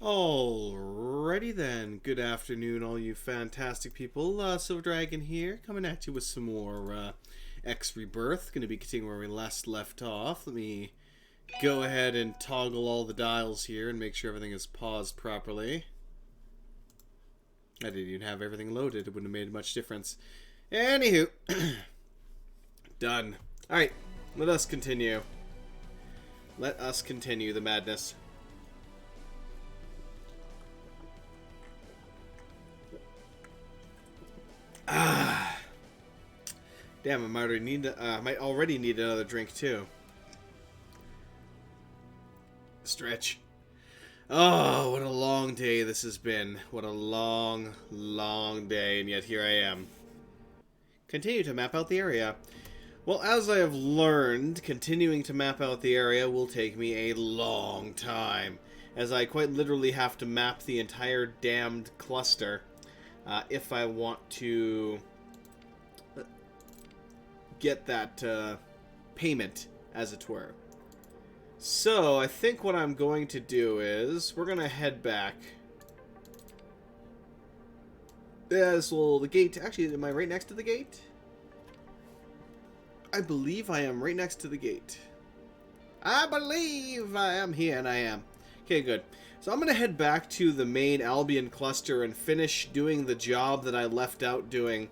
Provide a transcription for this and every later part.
Alrighty then, good afternoon all you fantastic people, Silver Dragon here, coming at you with some more X Rebirth. Going to be continuing where we last left off. Let me go ahead and toggle all the dials here and make sure everything is paused properly. I didn't even have everything loaded, it wouldn't have made much difference. Anywho, done. Alright, let us continue. Let us continue the madness. Damn, I might already need another drink too. Stretch. Oh, what a long day this has been. What a long, long day, and yet here I am. Continue to map out the area. Well, as I have learned, continuing to map out the area will take me a long time, as I quite literally have to map the entire damned cluster if I want to get that payment, as it were. So, I think what I'm going to do is, we're going to head back. The gate, actually, am I right next to the gate? I believe I am right next to the gate. I believe I am here, and I am. Okay, good. So I'm going to head back to the main Albion cluster and finish doing the job that I left out doing.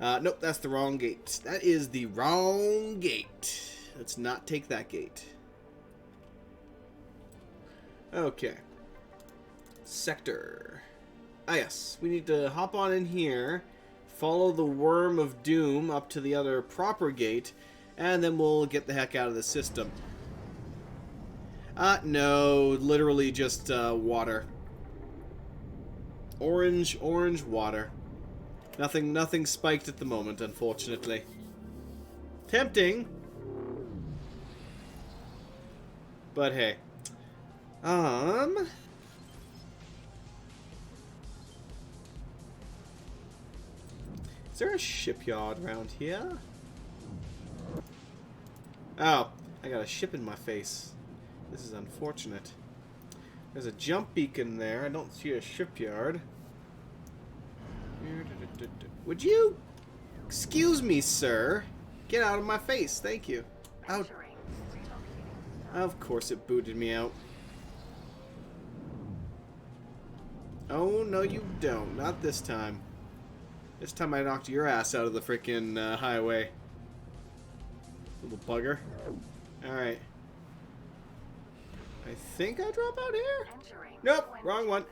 Nope, that's the wrong gate. That is the wrong gate. Let's not take that gate. Okay. Sector. Ah, yes. We need to hop on in here, follow the Worm of Doom up to the other proper gate, and then we'll get the heck out of the system. No. Literally just, water. Orange water. Nothing spiked at the moment, unfortunately. Tempting. But hey. Is there a shipyard around here? Oh, I got a ship in my face. This is unfortunate. There's a jump beacon there. I don't see a shipyard. Would you? Excuse me, sir. Get out of my face. Thank you. Out. Of course it booted me out. Oh, no you don't. Not this time. This time I knocked your ass out of the frickin' highway. Little bugger. Alright. I think I drop out here? Nope, wrong one.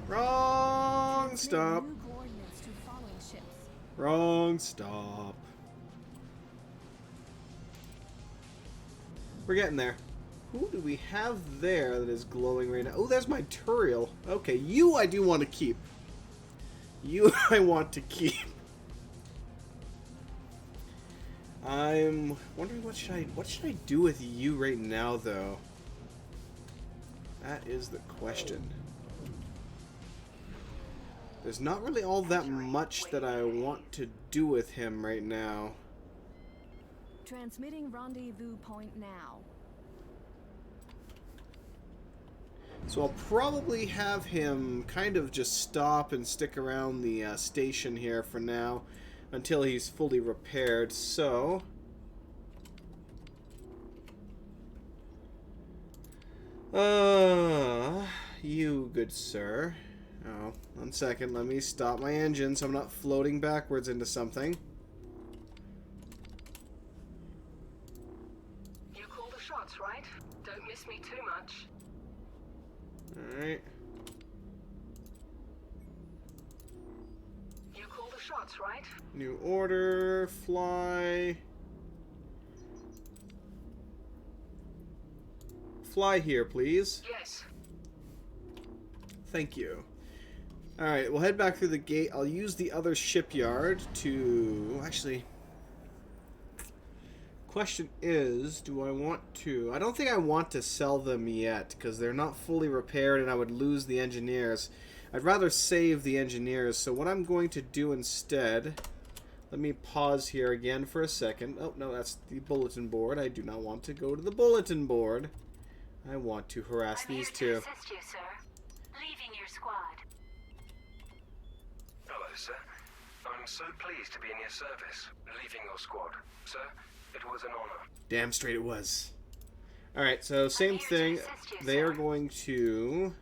Wrong stop. Wrong stop. We're getting there. Who do we have there that is glowing right now? Oh, there's my Turiel. Okay, you I do want to keep. You I want to keep. I'm wondering what should I do with you right now though? That is the question. There's not really all that much that I want to do with him right now. Transmitting rendezvous point now. So I'll probably have him kind of just stop and stick around the station here for now until he's fully repaired. So you good sir. Oh, 1 second, let me stop my engine so I'm not floating backwards into something. You call the shots, right? Don't miss me too much. Alright. You call the shots, right? New order, fly. Fly here, please. Yes. Thank you. Alright, we'll head back through the gate. I'll use the other shipyard to... Actually... Question is, do I want to... I don't think I want to sell them yet, because they're not fully repaired and I would lose the engineers. I'd rather save the engineers, so what I'm going to do instead... Let me pause here again for a second. Oh, no, that's the bulletin board. I do not want to go to the bulletin board. I want to harass I'm these here two. to assist you, sir. Leaving your squad. Hello, sir. I'm so pleased to be in your service. Leaving your squad. Sir, it was an honor. Damn straight it was. Alright, so same here to thing. assist you, They are sir. going to...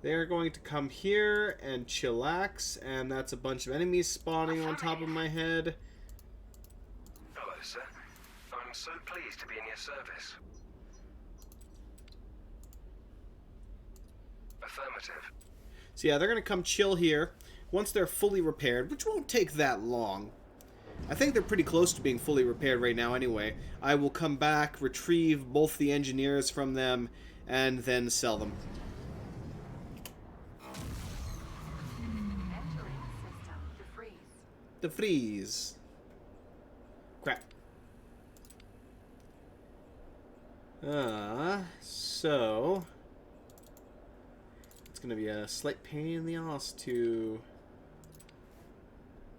They're going to come here and chillax, and that's a bunch of enemies spawning on top of my head. Hello, sir. I'm so pleased to be in your service. Affirmative. So yeah, they're going to come chill here once they're fully repaired, which won't take that long. I think they're pretty close to being fully repaired right now anyway. I will come back, retrieve both the engineers from them, and then sell them. Entering system to freeze. The freeze. Crap. So... It's going to be a slight pain in the ass to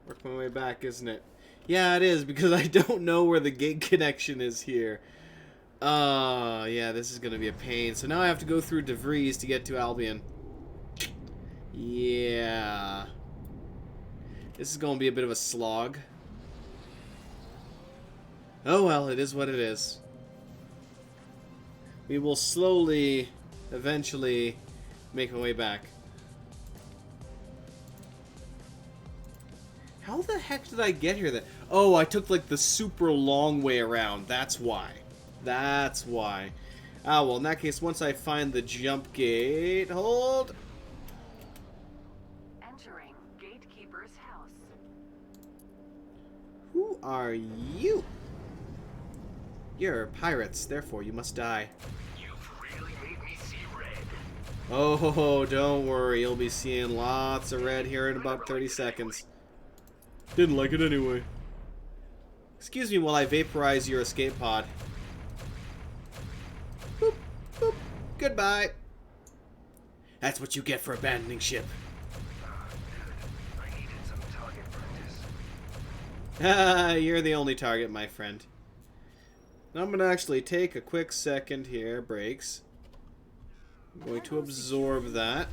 work my way back, isn't it? Yeah, it is, because I don't know where the gate connection is here. Yeah, this is going to be a pain. So now I have to go through DeVries to get to Albion. Yeah. This is going to be a bit of a slog. Oh well, it is what it is. We will slowly, eventually, make our way back. How the heck did I get here then? Oh, I took like the super long way around. That's why. That's why. Ah, well, in that case, once I find the jump gate... Hold! Entering gatekeeper's house. Who are you? You're pirates, therefore you must die. You've really made me see red. Oh, don't worry. You'll be seeing lots of red here in about 30 seconds. Didn't like it anyway. Excuse me while I vaporize your escape pod. Boop, boop. Goodbye. That's what you get for abandoning ship. Good. I needed some target practice. Ah, you're the only target, my friend. Now I'm going to actually take a quick second here, breaks. I'm going to absorb that.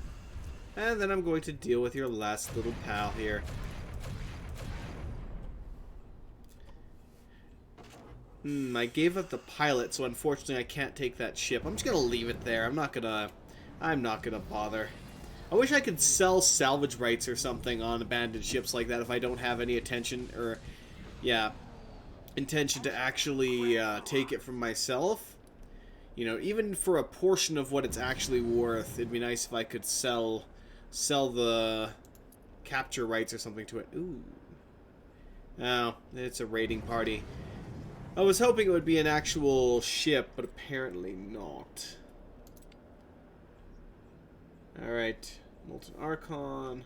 And then I'm going to deal with your last little pal here. I gave up the pilot, so unfortunately I can't take that ship. I'm just gonna leave it there. I'm not gonna bother. I wish I could sell salvage rights or something on abandoned ships like that if I don't have any intention to actually take it from myself. You know, even for a portion of what it's actually worth, it'd be nice if I could sell the capture rights or something to it. Ooh. Oh, it's a raiding party. I was hoping it would be an actual ship, but apparently not. Alright, Molten Archon.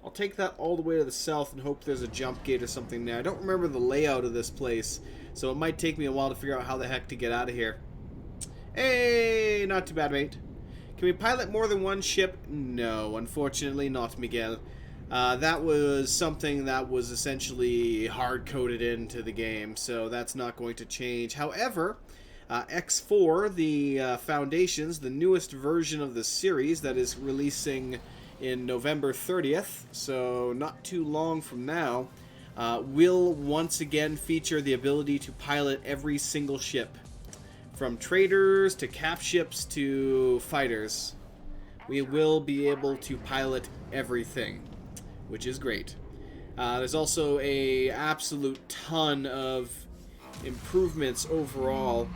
I'll take that all the way to the south and hope there's a jump gate or something there. I don't remember the layout of this place, so it might take me a while to figure out how the heck to get out of here. Hey, not too bad, mate. Can we pilot more than one ship? No, unfortunately not, Miguel. That was something that was essentially hard-coded into the game, so that's not going to change. However, X4, the Foundations, the newest version of the series that is releasing in November 30th, so not too long from now, will once again feature the ability to pilot every single ship. From traders to cap ships to fighters. We will be able to pilot everything, which is great. There's also a absolute ton of improvements overall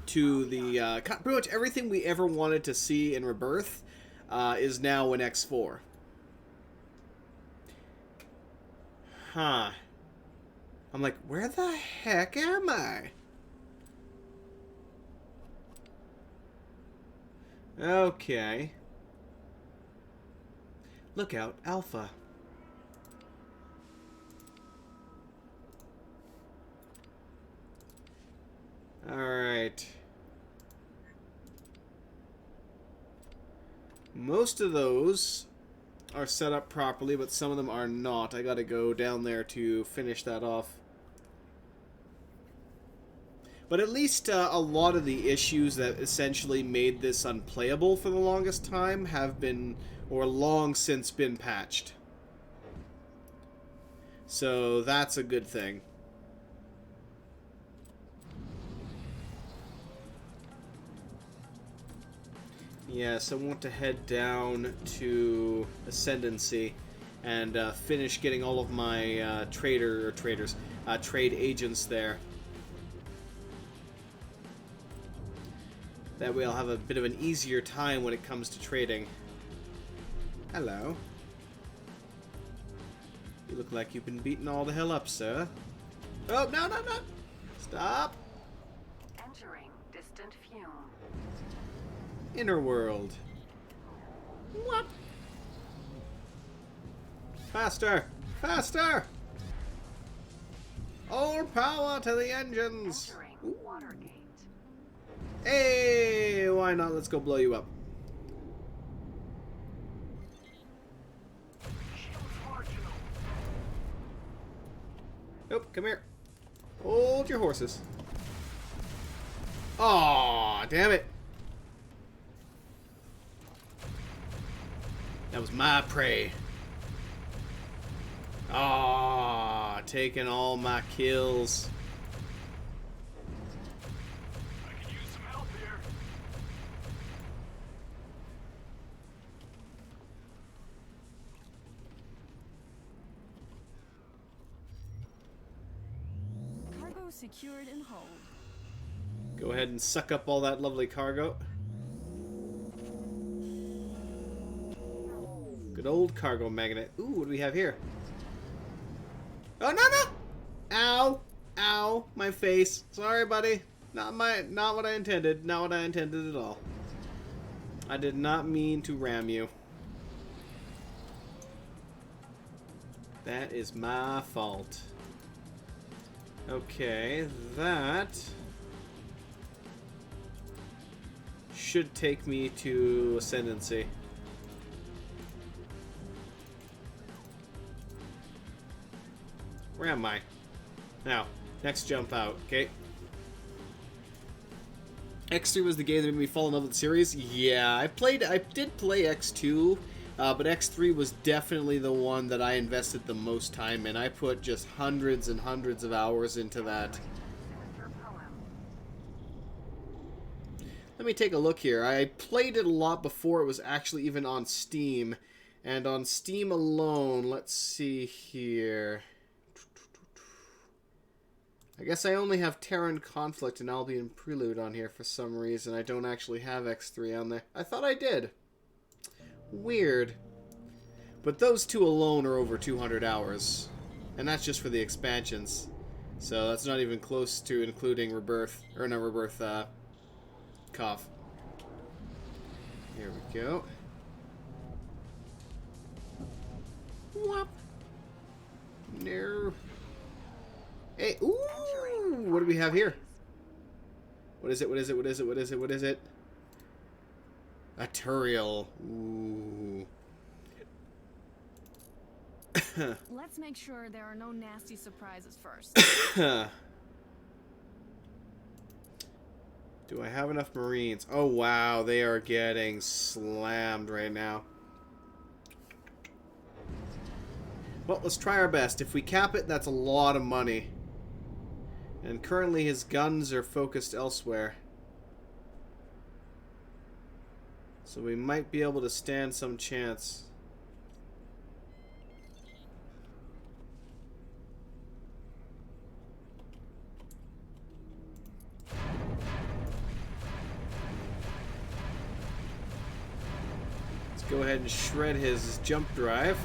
to the pretty much everything we ever wanted to see in Rebirth is now in X4. Huh. I'm like, where the heck am I? Okay. Look out, Alpha. Alright. Most of those are set up properly, but some of them are not. I gotta go down there to finish that off. But at least a lot of the issues that essentially made this unplayable for the longest time have been, or long since been, patched. So that's a good thing. Yes, I want to head down to Ascendancy and finish getting all of my trade agents there. That way I'll have a bit of an easier time when it comes to trading. Hello. You look like you've been beaten all the hell up, sir. Oh, no, no, no! Stop! Entering distant fume. Inner world. What? Faster! Faster! All power to the engines! Entering Watergate. Hey! Why not? Let's go blow you up. Nope, come here. Hold your horses. Aw, damn it. That was my prey. Ah, taking all my kills. I can use some help here. Cargo secured and hold. Go ahead and suck up all that lovely cargo. Good old cargo magnet. Ooh, what do we have here? Oh, no, no! Ow! Ow! My face. Sorry, buddy. Not what I intended. Not what I intended at all. I did not mean to ram you. That is my fault. Okay, that should take me to Ascendancy. Where am I? Now, next jump out, okay? X3 was the game that made me fall in love with the series. Yeah, I did play X2, but X3 was definitely the one that I invested the most time in. I put just hundreds and hundreds of hours into that. Let me take a look here. I played it a lot before it was actually even on Steam. And on Steam alone, let's see here. I guess I only have Terran Conflict and Albion Prelude on here for some reason. I don't actually have X3 on there. I thought I did. Weird. But those two alone are over 200 hours. And that's just for the expansions. So that's not even close to including Rebirth. Or no, Rebirth, Cough. Here we go. Whop. No. Hey, ooh! What do we have here? What is it? What is it? What is it? What is it? What is it? A Turiel. Ooh. Let's make sure there are no nasty surprises first. Do I have enough Marines? Oh, wow. They are getting slammed right now. Well, let's try our best. If we cap it, that's a lot of money. And currently his guns are focused elsewhere. So we might be able to stand some chance. Let's go ahead and shred his jump drive.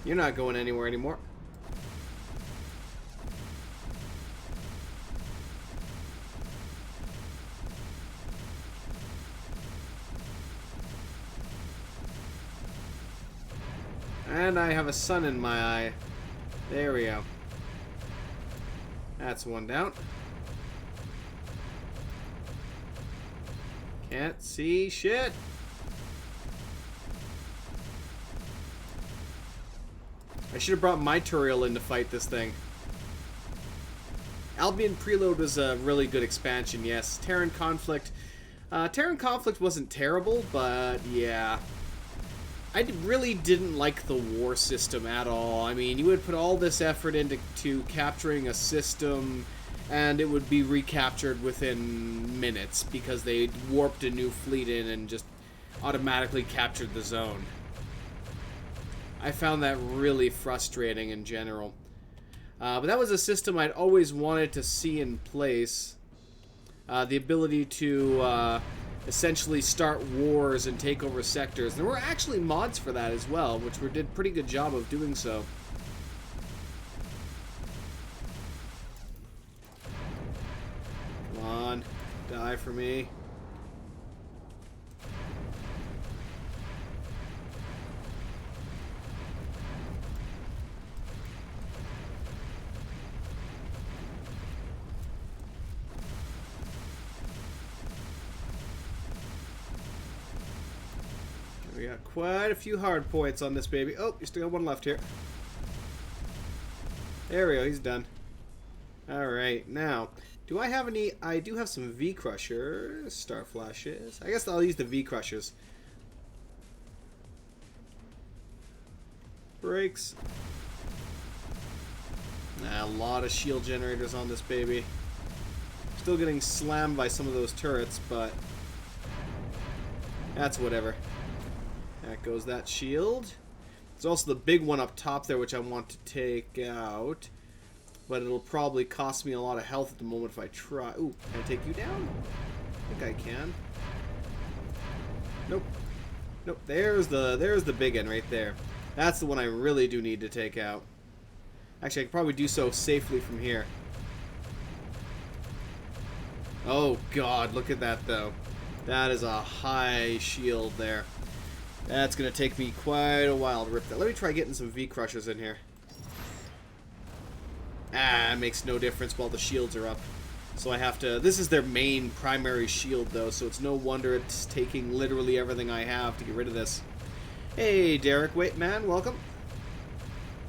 You're not going anywhere anymore. And I have a sun in my eye. There we go. That's one down. Can't see shit. I should have brought my Turiel in to fight this thing. Albion Preload was a really good expansion, yes. Terran Conflict. Terran Conflict wasn't terrible, but yeah. I really didn't like the war system at all. I mean, you would put all this effort into capturing a system, and it would be recaptured within minutes because they warped a new fleet in and just automatically captured the zone. I found that really frustrating in general. But that was a system I'd always wanted to see in place. The ability to essentially start wars and take over sectors. There were actually mods for that as well, which did a pretty good job of doing so. Come on, die for me. We got quite a few hard points on this baby. Oh, you still got one left here. There we go, he's done. Alright, now, do I have any... I do have some V-Crushers, Star Flashes. I guess I'll use the V-Crushers. Brakes. A lot of shield generators on this baby. Still getting slammed by some of those turrets, but... that's whatever. That goes that shield. There's also the big one up top there, which I want to take out. But it'll probably cost me a lot of health at the moment if I try. Ooh, can I take you down? I think I can. Nope. Nope, there's the big one right there. That's the one I really do need to take out. Actually, I could probably do so safely from here. Oh god, look at that though. That is a high shield there. That's going to take me quite a while to rip that. Let me try getting some V-Crushers in here. Ah, it makes no difference while the shields are up. So I have to... this is their main primary shield, though, so it's no wonder it's taking literally everything I have to get rid of this. Hey, Derek. Wait, man. Welcome.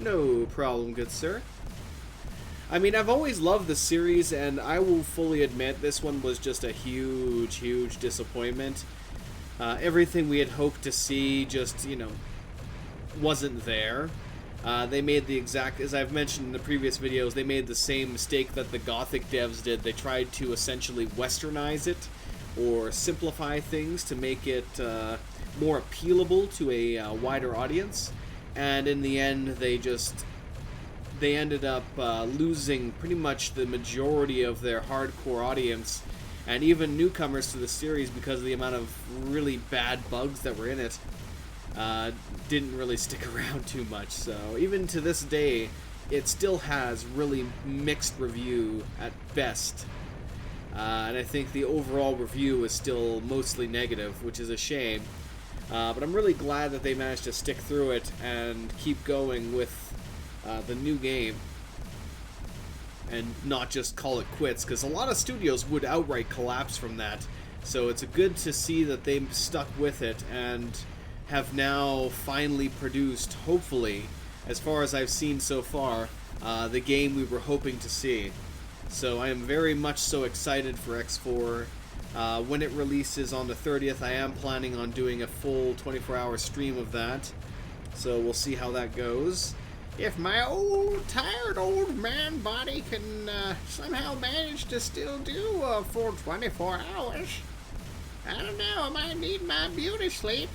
No problem, good sir. I mean, I've always loved the series, and I will fully admit this one was just a huge, huge disappointment. Everything we had hoped to see just, you know, wasn't there. They made the exact, as I've mentioned in the previous videos, they made the same mistake that the Gothic devs did. They tried to essentially westernize it or simplify things to make it more appealable to a wider audience. And in the end, they ended up losing pretty much the majority of their hardcore audience and even newcomers to the series because of the amount of really bad bugs that were in it. Didn't really stick around too much, so even to this day it still has really mixed review at best, and I think the overall review is still mostly negative, which is a shame, but I'm really glad that they managed to stick through it and keep going with the new game and not just call it quits, because a lot of studios would outright collapse from that. So it's good to see that they stuck with it and have now finally produced, hopefully, as far as I've seen so far, the game we were hoping to see. So I am very much so excited for X4. When it releases on the 30th, I am planning on doing a full 24-hour stream of that. So we'll see how that goes. If my tired old man body can somehow manage to still do a full 24 hours, I don't know, I might need my beauty sleep.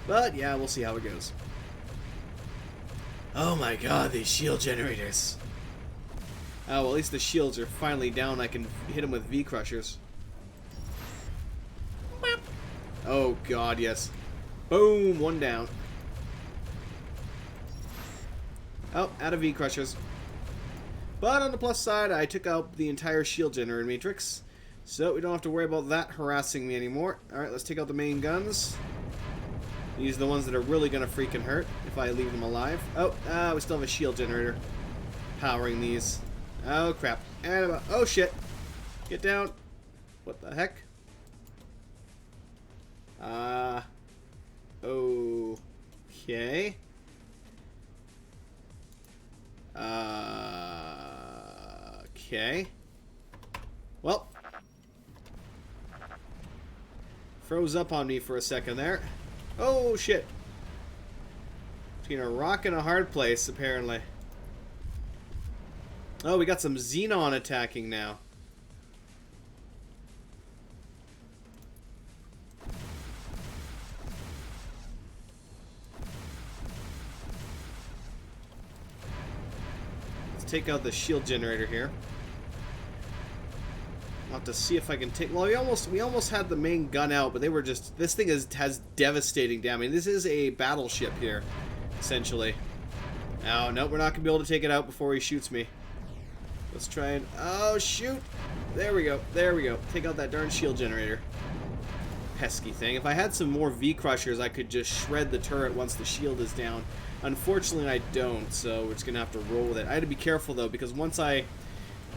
But yeah, we'll see how it goes. Oh my god, these shield generators. Oh, well, at least the shields are finally down. I can hit them with V-Crushers. Oh god, yes. Boom, one down. Oh, out of V-Crushers. But on the plus side, I took out the entire shield generator matrix, so we don't have to worry about that harassing me anymore. Alright, let's take out the main guns. These are the ones that are really going to freaking hurt if I leave them alive. Oh, we still have a shield generator powering these. Oh, crap. And, oh, shit. Get down. What the heck? Okay. Okay. Well. Froze up on me for a second there. Oh, shit. Between a rock and a hard place, apparently. Oh, we got some Xenon attacking now. Let's take out the shield generator here. I'll have to see if I can take... Well, we almost had the main gun out, but they were just... This thing has devastating damage. This is a battleship here, essentially. Oh, no, we're not going to be able to take it out before he shoots me. Let's try and... Oh, shoot! There we go. There we go. Take out that darn shield generator. Pesky thing. If I had some more V-Crushers, I could just shred the turret once the shield is down. Unfortunately, I don't, so we're just going to have to roll with it. I had to be careful, though, because once I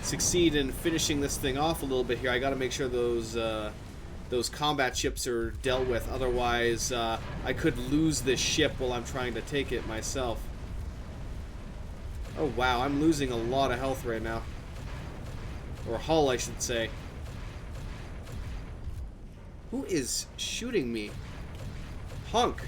succeed in finishing this thing off a little bit here, I got to make sure those combat ships are dealt with. Otherwise, I could lose this ship while I'm trying to take it myself. Oh wow, I'm losing a lot of health right now. Or hull, I should say. Who is shooting me? Punk.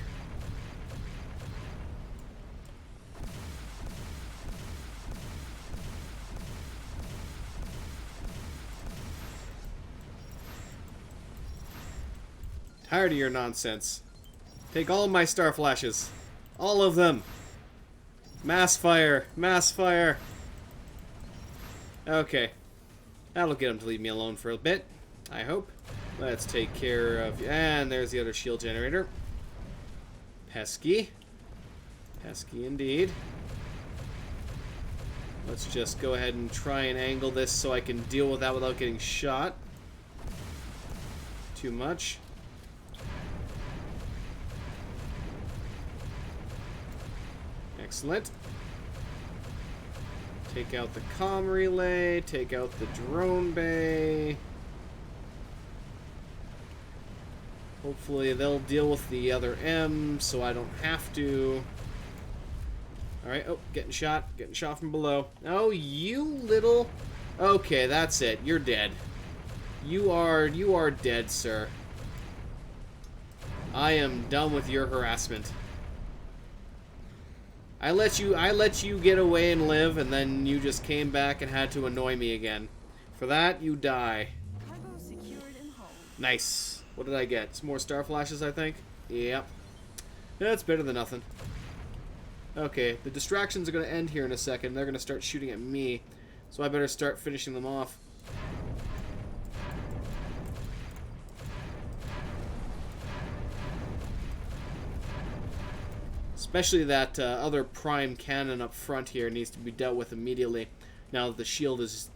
Tired of your nonsense. Take all of my star flashes. All of them. Mass fire. Mass fire. Okay. That'll get him to leave me alone for a bit, I hope. Let's take care of... And there's the other shield generator. Pesky. Pesky indeed. Let's just go ahead and try and angle this so I can deal with that without getting shot. Too much. Excellent. Take out the comm relay, take out the drone bay. Hopefully they'll deal with the other M so I don't have to. Alright, oh, getting shot from below. Oh, you little... Okay, that's it. You're dead. You are dead, sir. I am done with your harassment. I let you get away and live, and then you just came back and had to annoy me again. For that, you die. Cargo secured and hold. Nice. What did I get? Some more star flashes, I think? Yep. That's better than nothing. Okay, the distractions are going to end here in a second. They're going to start shooting at me, so I better start finishing them off. Especially that other prime cannon up front here needs to be dealt with immediately. Now that the shield is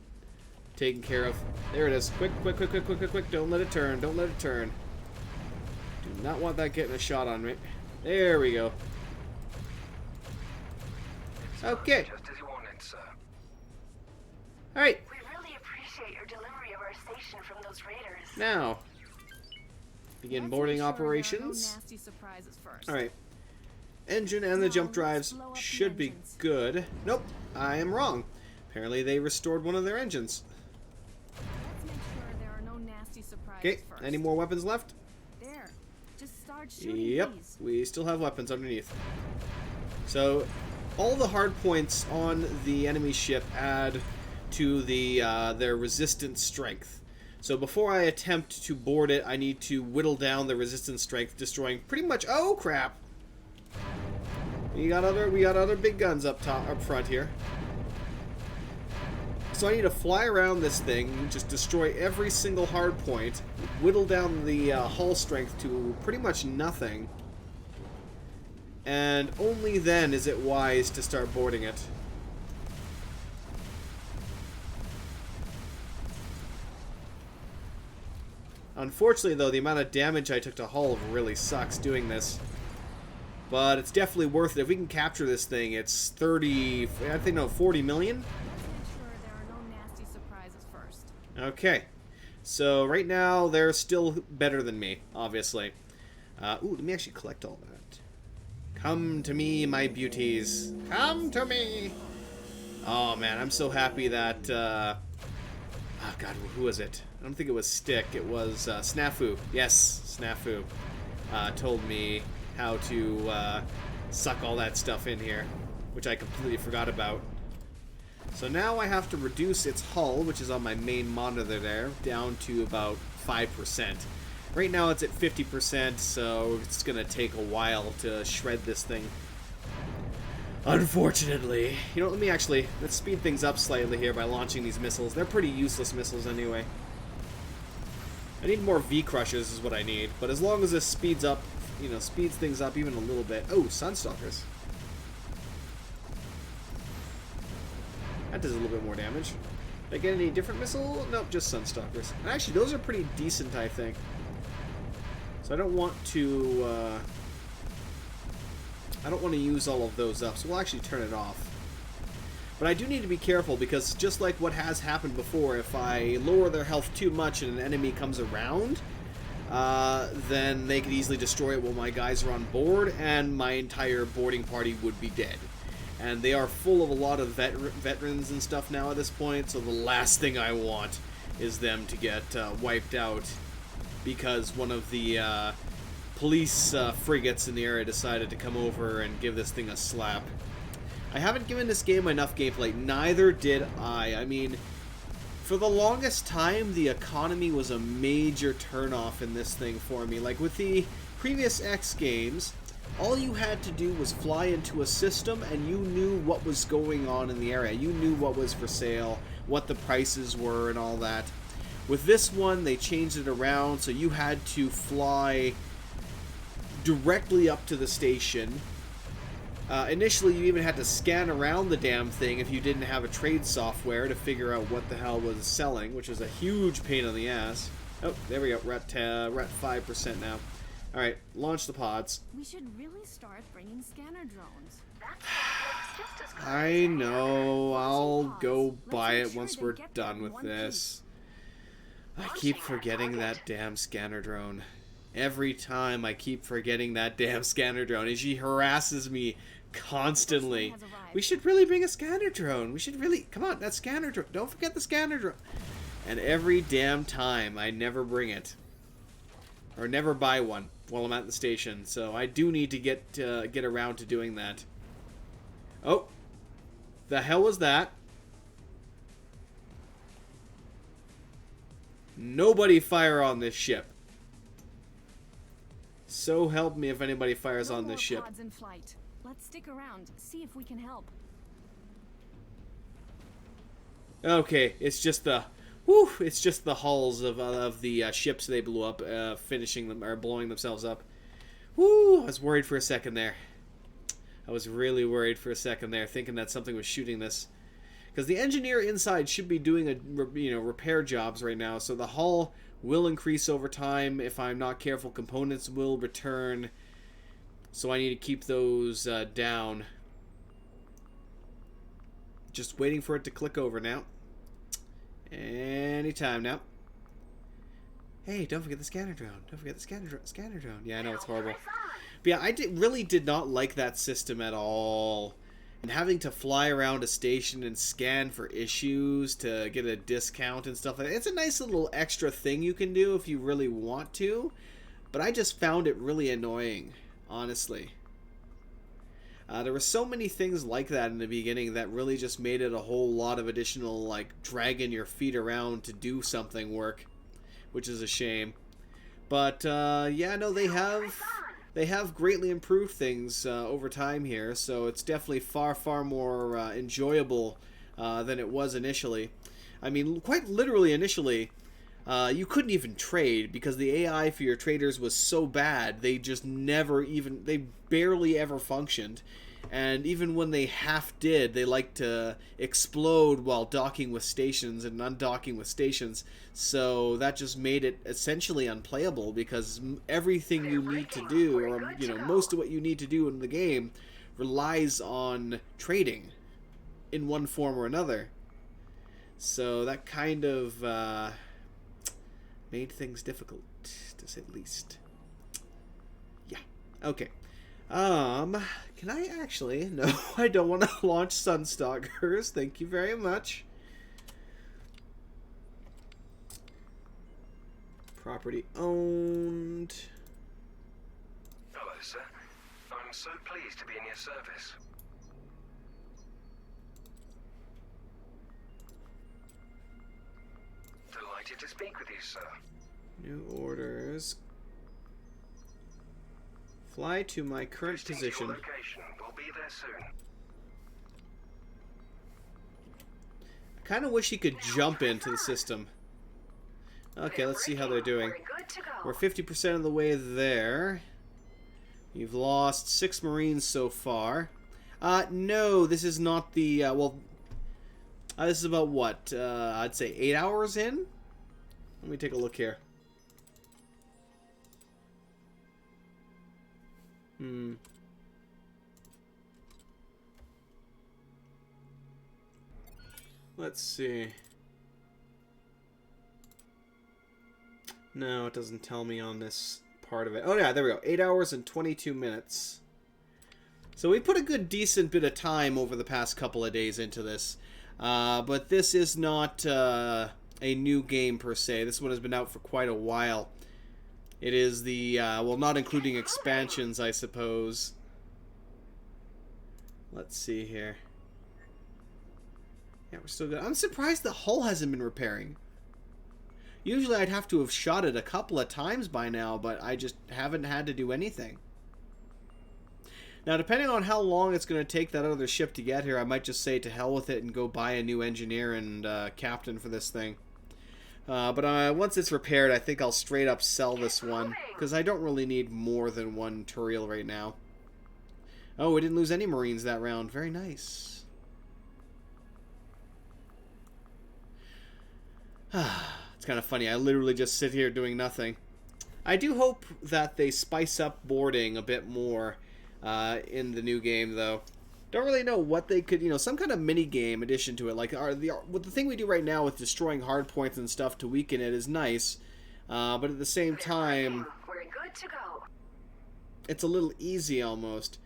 taken care of. There it is. Quick, quick, quick, quick, quick, quick, quick. Don't let it turn. Don't let it turn. Do not want that getting a shot on me. There we go. Okay. Just as you wanted, sir. Alright. We really appreciate your delivery of our station from those raiders. Now. Begin Let's boarding make sure there are no operations. nasty surprises first. Alright. Engine and the jump drives Blow up the should be engines. good. Nope, I am wrong. Apparently they restored one of their engines. Let's make sure there are no nasty surprises Okay, first. any more weapons left? There. Just start shooting, Yep, please. we still have weapons underneath. So, all the hard points on the enemy ship add to their resistance strength. So before I attempt to board it, I need to whittle down the resistance strength, destroying pretty much... Oh, crap! We got other big guns up front here. So I need to fly around this thing, just destroy every single hard point, whittle down the hull strength to pretty much nothing, and only then is it wise to start boarding it. Unfortunately, though, the amount of damage I took to hull really sucks doing this. But it's definitely worth it. If we can capture this thing, it's 40 million? Let's make sure there are no nasty surprises first. Okay. So, right now, they're still better than me, obviously. Ooh, let me actually collect all that. Come to me, my beauties. Come to me! Oh man, I'm so happy that, oh god, who was it? I don't think it was Stick, it was Snafu. Yes, Snafu told me how to suck all that stuff in here, which I completely forgot about. So now I have to reduce its hull, which is on my main monitor there, down to about 5%. Right now it's at 50%, so it's going to take a while to shred this thing. Unfortunately. You know, let's speed things up slightly here by launching these missiles. They're pretty useless missiles anyway. I need more V-Crushers is what I need, but as long as this speeds up, you know, speeds things up even a little bit. Oh, Sunstalkers. That does a little bit more damage. Did I get any different missile? Nope, just Sunstalkers. And actually, those are pretty decent, I think. So I don't want to use all of those up, so we'll actually turn it off. But I do need to be careful, because just like what has happened before, if I lower their health too much and an enemy comes around, then they could easily destroy it while my guys are on board, and my entire boarding party would be dead. And they are full of a lot of veterans and stuff now at this point, so the last thing I want is them to get wiped out because one of the police frigates in the area decided to come over and give this thing a slap. I haven't given this game enough gameplay. Neither did I. I mean, for the longest time, the economy was a major turnoff in this thing for me. Like with the previous X games, all you had to do was fly into a system and you knew what was going on in the area. You knew what was for sale, what the prices were, and all that. With this one, they changed it around, so you had to fly directly up to the station. Initially, you even had to scan around the damn thing if you didn't have a trade software to figure out what the hell was selling, which was a huge pain in the ass. Oh, there we go. We're at 5% now. Alright, launch the pods. We should really start bringing scanner drones. I know. I'll go buy it once we're done with this. I keep forgetting that damn scanner drone. Every time I keep forgetting that damn scanner drone, and she harasses me constantly. We should really bring a scanner drone. We should really... Come on, that scanner drone. Don't forget the scanner drone. And every damn time, I never bring it. Or never buy one while I'm at the station. So I do need to get around to doing that. Oh. The hell was that? Nobody fire on this ship. So help me if anybody fires on this ship. Pods in flight. Let's stick around, see if we can help. Okay, it's just the, whew, it's just the hulls of the ships they blew up, finishing them or blowing themselves up. Whoo! I was worried for a second there. I was really worried for a second there, thinking that something was shooting this. Because the engineer inside should be doing repair jobs right now, so the hull will increase over time. If I'm not careful, components will return. So I need to keep those down. Just waiting for it to click over now. Anytime now. Hey, don't forget the scanner drone. Don't forget the scanner drone. Yeah, I know it's horrible. But yeah, I really did not like that system at all. And having to fly around a station and scan for issues to get a discount and stuff like that. It's a nice little extra thing you can do if you really want to. But I just found it really annoying, honestly. There were so many things like that in the beginning that really just made it a whole lot of additional, like, dragging your feet around to do something work. Which is a shame. But, yeah, no, they have greatly improved things over time here, so it's definitely far, far more enjoyable than it was initially. I mean, quite literally initially, you couldn't even trade because the AI for your traders was so bad, they just they barely ever functioned. And even when they half did, they like to explode while docking with stations and undocking with stations. So that just made it essentially unplayable because everything you need to do, or most of what you need to do in the game, relies on trading in one form or another. So that kind of made things difficult, to say the least. Yeah. Okay. Can I actually? No, I don't want to launch Sunstalkers. Thank you very much. Property owned. Hello, sir. I'm so pleased to be in your service. Delighted to speak with you, sir. New orders. Fly to my current Posting to position. your location. We'll be there soon. I kind of wish he could jump into the system. Okay, let's see how they're doing. We're good to go. We're 50% of the way there. You've lost 6 Marines so far. No, this is not the, this is about what? I'd say 8 hours in? Let me take a look here. Let's see. No, it doesn't tell me on this part of it. Oh yeah, there we go. 8 hours and 22 minutes. So we put a good decent bit of time over the past couple of days into this. But this is not a new game per se. This one has been out for quite a while. It is the, well, not including expansions, I suppose. Let's see here. Yeah, we're still good. I'm surprised the hull hasn't been repairing. Usually I'd have to have shot it a couple of times by now, but I just haven't had to do anything. Now, depending on how long it's going to take that other ship to get here, I might just say to hell with it and go buy a new engineer and captain for this thing. But once it's repaired, I think I'll straight up sell this one, because I don't really need more than one Turiel right now. Oh, we didn't lose any Marines that round. Very nice. It's kind of funny. I literally just sit here doing nothing. I do hope that they spice up boarding a bit more in the new game, though. Don't really know what they could, some kind of mini-game addition to it. Like, the thing we do right now with destroying hardpoints and stuff to weaken it is nice. But at the same time, We're good to go. it's a little easy almost.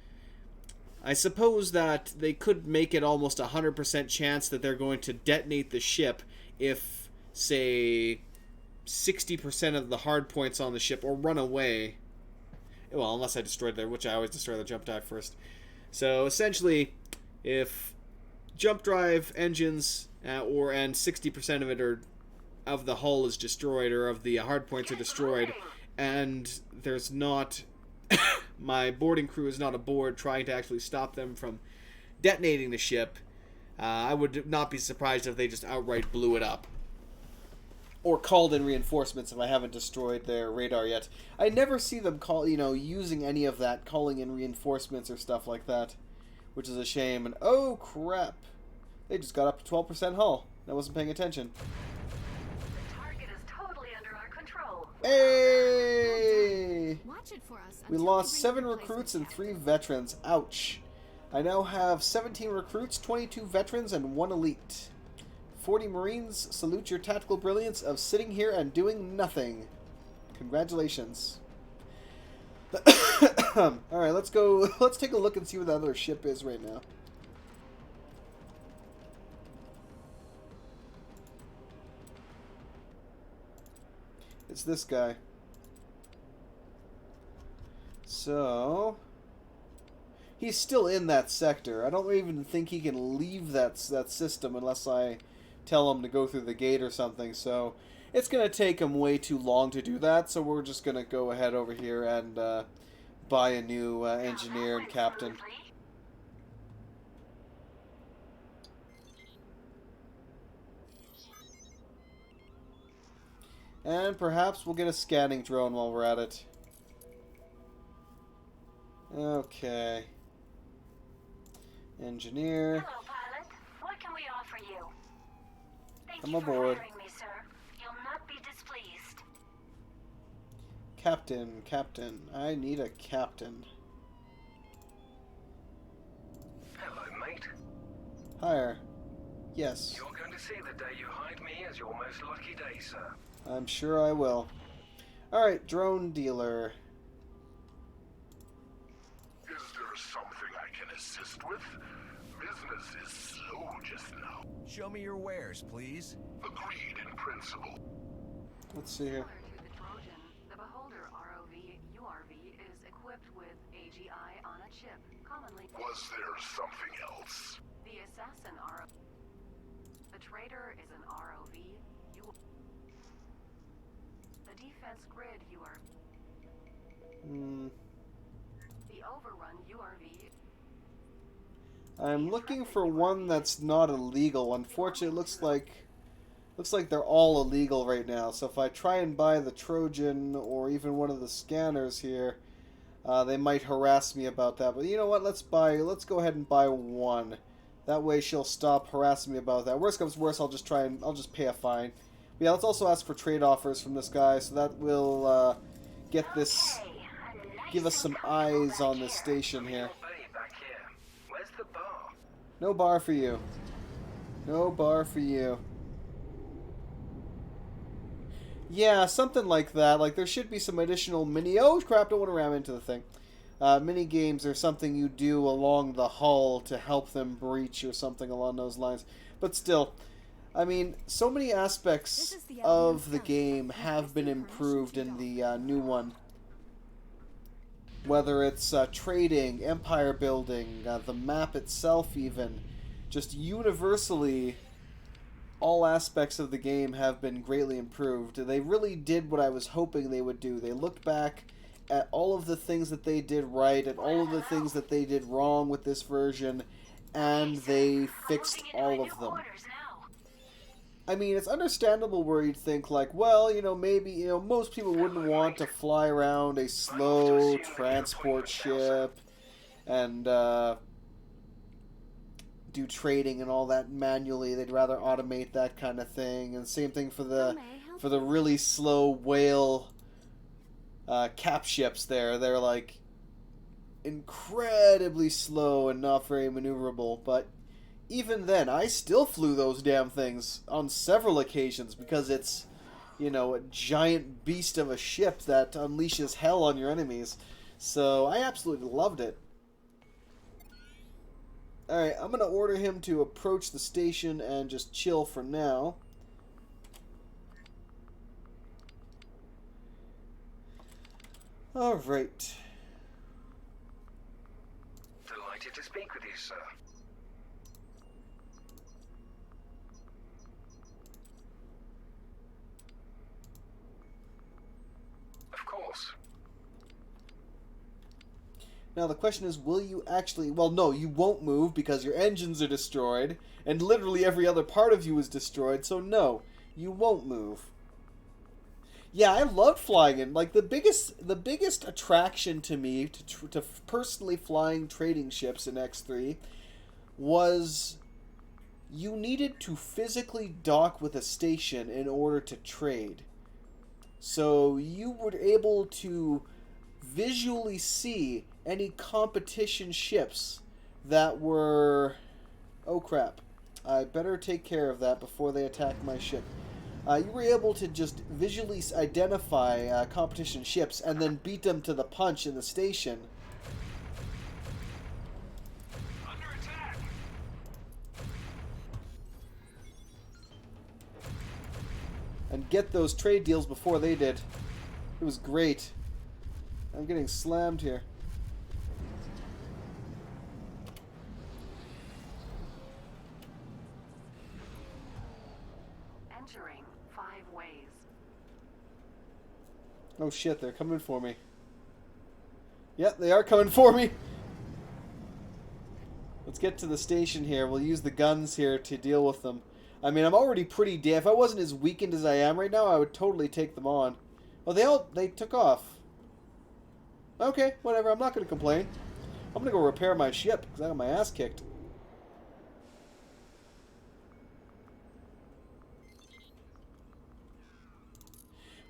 I suppose that they could make it almost 100% chance that they're going to detonate the ship if, say, 60% of the hard points on the ship, or run away. Well, unless I destroyed their, which I always destroy the jump drive first. So essentially, if jump drive engines and 60% of it of the hull is destroyed, or of the hard points are destroyed, and there's not my boarding crew is not aboard trying to actually stop them from detonating the ship, I would not be surprised if they just outright blew it up. Or called in reinforcements if I haven't destroyed their radar yet. I never see them using any of that, calling in reinforcements or stuff like that, which is a shame. And oh crap, they just got up to 12% hull. I wasn't paying attention. The target is totally under our control. Hey! Watch it for us. We until lost bring 7 the recruits and replacement 3 veterans. Ouch. I now have 17 recruits, 22 veterans, and 1 elite. 40 Marines, salute your tactical brilliance of sitting here and doing nothing. Congratulations. Alright, let's go. Let's take a look and see where the other ship is right now. It's this guy. So he's still in that sector. I don't even think he can leave that system unless I tell him to go through the gate or something. So it's going to take him way too long to do that. So we're just going to go ahead over here and buy a new engineer and captain. And perhaps we'll get a scanning drone while we're at it. Okay. Engineer. Hello, pilot. What can we offer you? Thank Come you for aboard. hiring me, sir. You'll not be displeased. Captain. I need a captain. Hello, mate. Hire. Yes. You're going to see the day you hide me as your most lucky day, sir. I'm sure I will. Alright, drone dealer. Is there something I Show me your wares, please. Agreed in principle. Let's see here. Similar to the Trojan, the Beholder ROV-URV is equipped with AGI on a chip, commonly... Was there something else? The Assassin ROV... The Trader is an ROV... The Defense Grid URV... The Overrun URV... I'm looking for one that's not illegal. Unfortunately, it looks like they're all illegal right now. So if I try and buy the Trojan or even one of the scanners here, they might harass me about that. But you know what? Let's go ahead and buy one. That way she'll stop harassing me about that. Worst comes worst, I'll just pay a fine. But yeah, let's also ask for trade offers from this guy, so that will give us some eyes on this station here. Where's the bar? No bar for you. No bar for you. Yeah, something like that. Like, there should be some additional mini... Oh, crap, don't want to ram into the thing. Mini games are something you do along the hull to help them breach or something along those lines. But still, I mean, so many aspects of the game have been improved in the new one. Whether it's trading, empire building, the map itself even. Just universally, all aspects of the game have been greatly improved. They really did what I was hoping they would do. They looked back at all of the things that they did right and all of the things that they did wrong with this version, and they fixed all of them. I mean, it's understandable where you'd think, like, well, you know, maybe, you know, most people wouldn't want to fly around a slow transport ship and do trading and all that manually. They'd rather automate that kind of thing. And same thing for the really slow whale cap ships there. They're, like, incredibly slow and not very maneuverable, but even then, I still flew those damn things on several occasions because it's, you know, a giant beast of a ship that unleashes hell on your enemies. So, I absolutely loved it. Alright, I'm going to order him to approach the station and just chill for now. Alright. Delighted to speak with you, sir. Of course. Now the question is, will you actually... Well, no, you won't move because your engines are destroyed, and literally every other part of you is destroyed, so no, you won't move. Yeah, I loved flying in. Like, the biggest attraction to me, to personally flying trading ships in X3, was you needed to physically dock with a station in order to trade. So you were able to visually see any competition ships that were... Oh crap. I better take care of that before they attack my ship. You were able to just visually identify competition ships and then beat them to the punch in the station. Under attack! And get those trade deals before they did. It was great. I'm getting slammed here. Entering 5 ways. Oh shit, they're coming for me. Yep, they are coming for me. Let's get to the station here. We'll use the guns here to deal with them. I mean, I'm already pretty dead. If I wasn't as weakened as I am right now, I would totally take them on. Oh, they took off. Okay, whatever. I'm not going to complain. I'm going to go repair my ship because I got my ass kicked.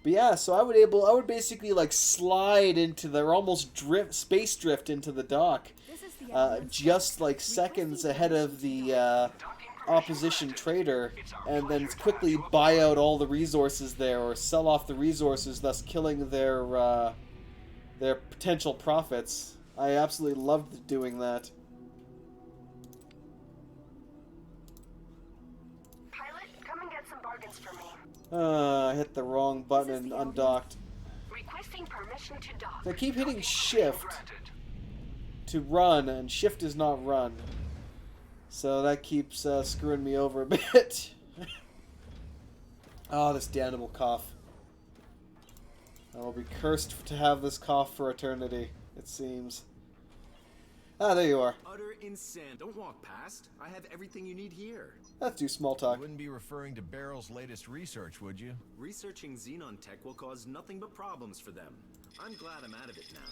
But yeah, so I would basically like slide into the, or almost space drift into the dock, just like seconds ahead of the opposition trader, and then quickly buy out all the resources there, or sell off the resources, thus killing their potential profits. I absolutely loved doing that. I hit the wrong button and undocked. Requesting permission to dock. I keep hitting shift Granted. to run, and shift is not run. So that keeps screwing me over a bit. Oh, this damnable cough. I will be cursed to have this cough for eternity, it seems. Ah, there you are. Utter insane. Don't walk past. I have everything you need here. Let's do small You talk. wouldn't be referring to Barrel's latest research, would you? Researching xenon tech will cause nothing but problems for them. I'm glad I'm out of it now.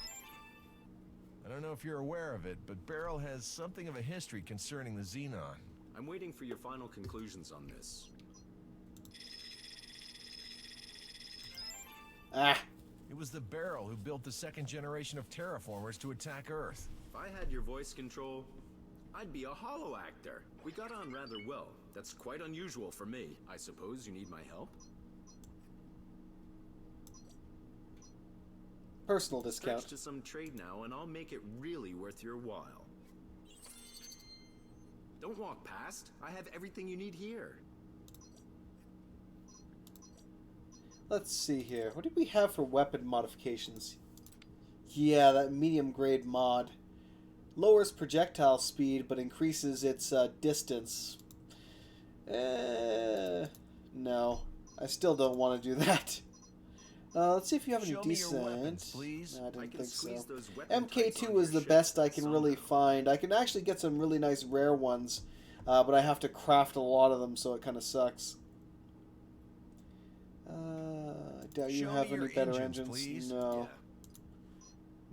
I don't know if you're aware of it, but Barrel has something of a history concerning the xenon. I'm waiting for your final conclusions on this. Ah. It was the Barrel who built the second generation of terraformers to attack Earth. If I had your voice control, I'd be a hollow actor. We got on rather well. That's quite unusual for me. I suppose you need my help? Personal Switch discount. to some trade now, and I'll make it really worth your while. Don't walk past. I have everything you need here. Let's see here. What did we have for weapon modifications? Yeah, that medium grade mod. Lowers projectile speed, but increases its distance. No. I still don't want to do that. Let's see if you have any Show me your decent... weapons, please. No, I I didn't can think squeeze so. those weapon types MK2 on is your the ship best I can really somehow. find. I can actually get some really nice rare ones, but I have to craft a lot of them, so it kind of sucks. Doubt you Show have me any your better engines, engines. please. No. Yeah.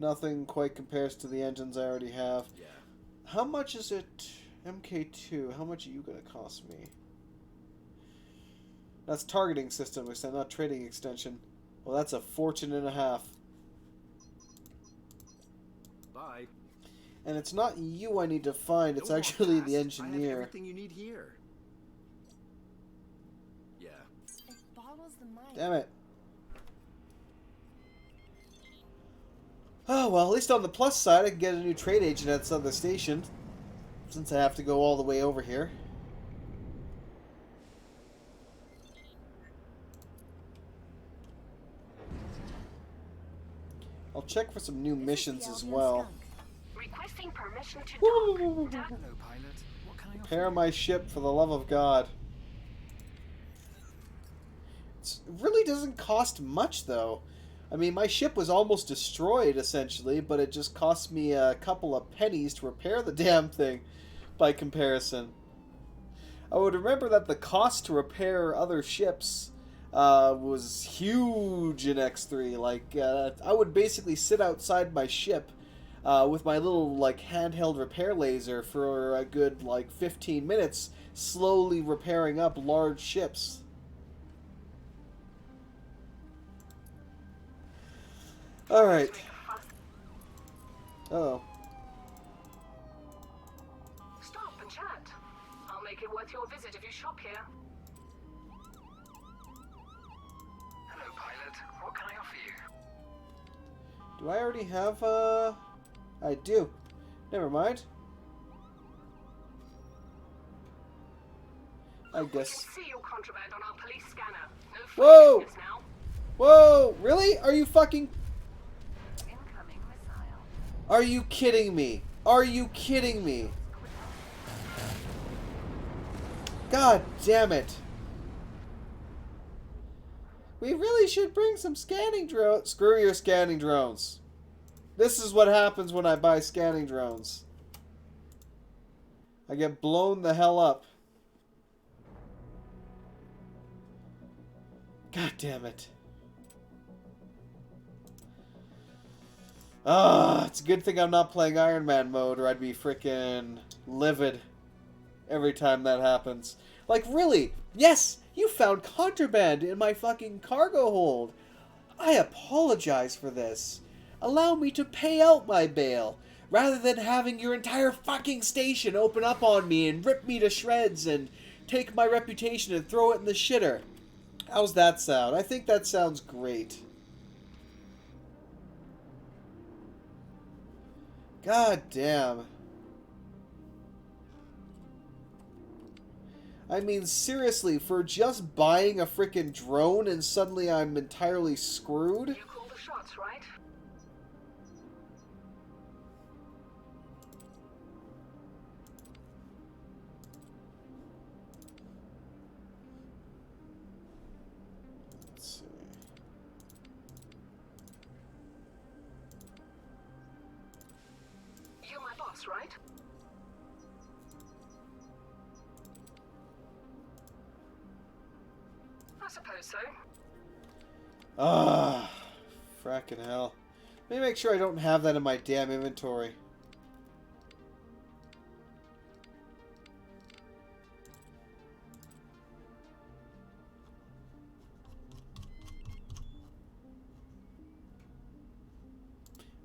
Nothing quite compares to the engines I already have. Yeah. How much is it, MK2? How much are you going to cost me? That's targeting system extension, not trading extension. Well, that's a fortune and a half. Bye. And it's not you I need to find, it's Don't walk actually past. the I have engineer. everything you need here. Yeah. It boggles the mind. Damn it. Oh, well, at least on the plus side, I can get a new trade agent at this other station. Since I have to go all the way over here. I'll check for some new missions as well. Requesting permission to dock. Woo! Hello, pilot. What can I offer Repair you? my ship for the love of God. It really doesn't cost much, though. I mean, my ship was almost destroyed, essentially, but it just cost me a couple of pennies to repair the damn thing, by comparison. I would remember that the cost to repair other ships was huge in X3. Like, I would basically sit outside my ship with my little, like, handheld repair laser for a good, like, 15 minutes, slowly repairing up large ships. Alright. Uh-oh. Stop and chat. I'll make it worth your visit if you shop here. Hello, pilot. What can I offer you? Do I already have, I do. Never mind. I We can guess. see your contraband on our police scanner. No Whoa! business now. Whoa! Really? Are you fucking... Incoming missile. Are you kidding me? Are you kidding me? God damn it. We really should bring some scanning drones. Screw your scanning drones. This is what happens when I buy scanning drones. I get blown the hell up. God damn it. Ah, it's a good thing I'm not playing Iron Man mode or I'd be freaking livid every time that happens. Like, really? Yes, you found contraband in my fucking cargo hold. I apologize for this. Allow me to pay out my bail, rather than having your entire fucking station open up on me and rip me to shreds and take my reputation and throw it in the shitter. How's that sound? I think that sounds great. God damn. I mean, seriously, for just buying a freaking drone and suddenly I'm entirely screwed? You call the shots, right? Let's see. You're my boss, right? I suppose so. Ah, fracking hell. Let me make sure I don't have that in my damn inventory.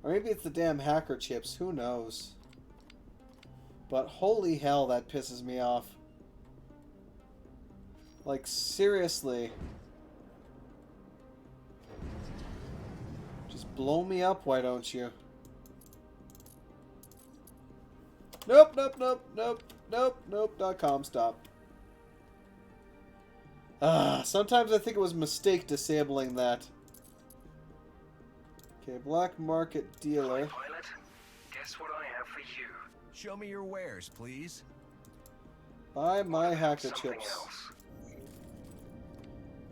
Or maybe it's the damn hacker chips. Who knows? But holy hell, that pisses me off. Like, seriously. Just blow me up, why don't you? Nope, nope, nope, nope, nope, nope, .com, stop. Sometimes I think it was a mistake disabling that. Okay, black market dealer. Pilot, guess what I have for you? Show me your wares, please. Buy my hacker Something chips. else.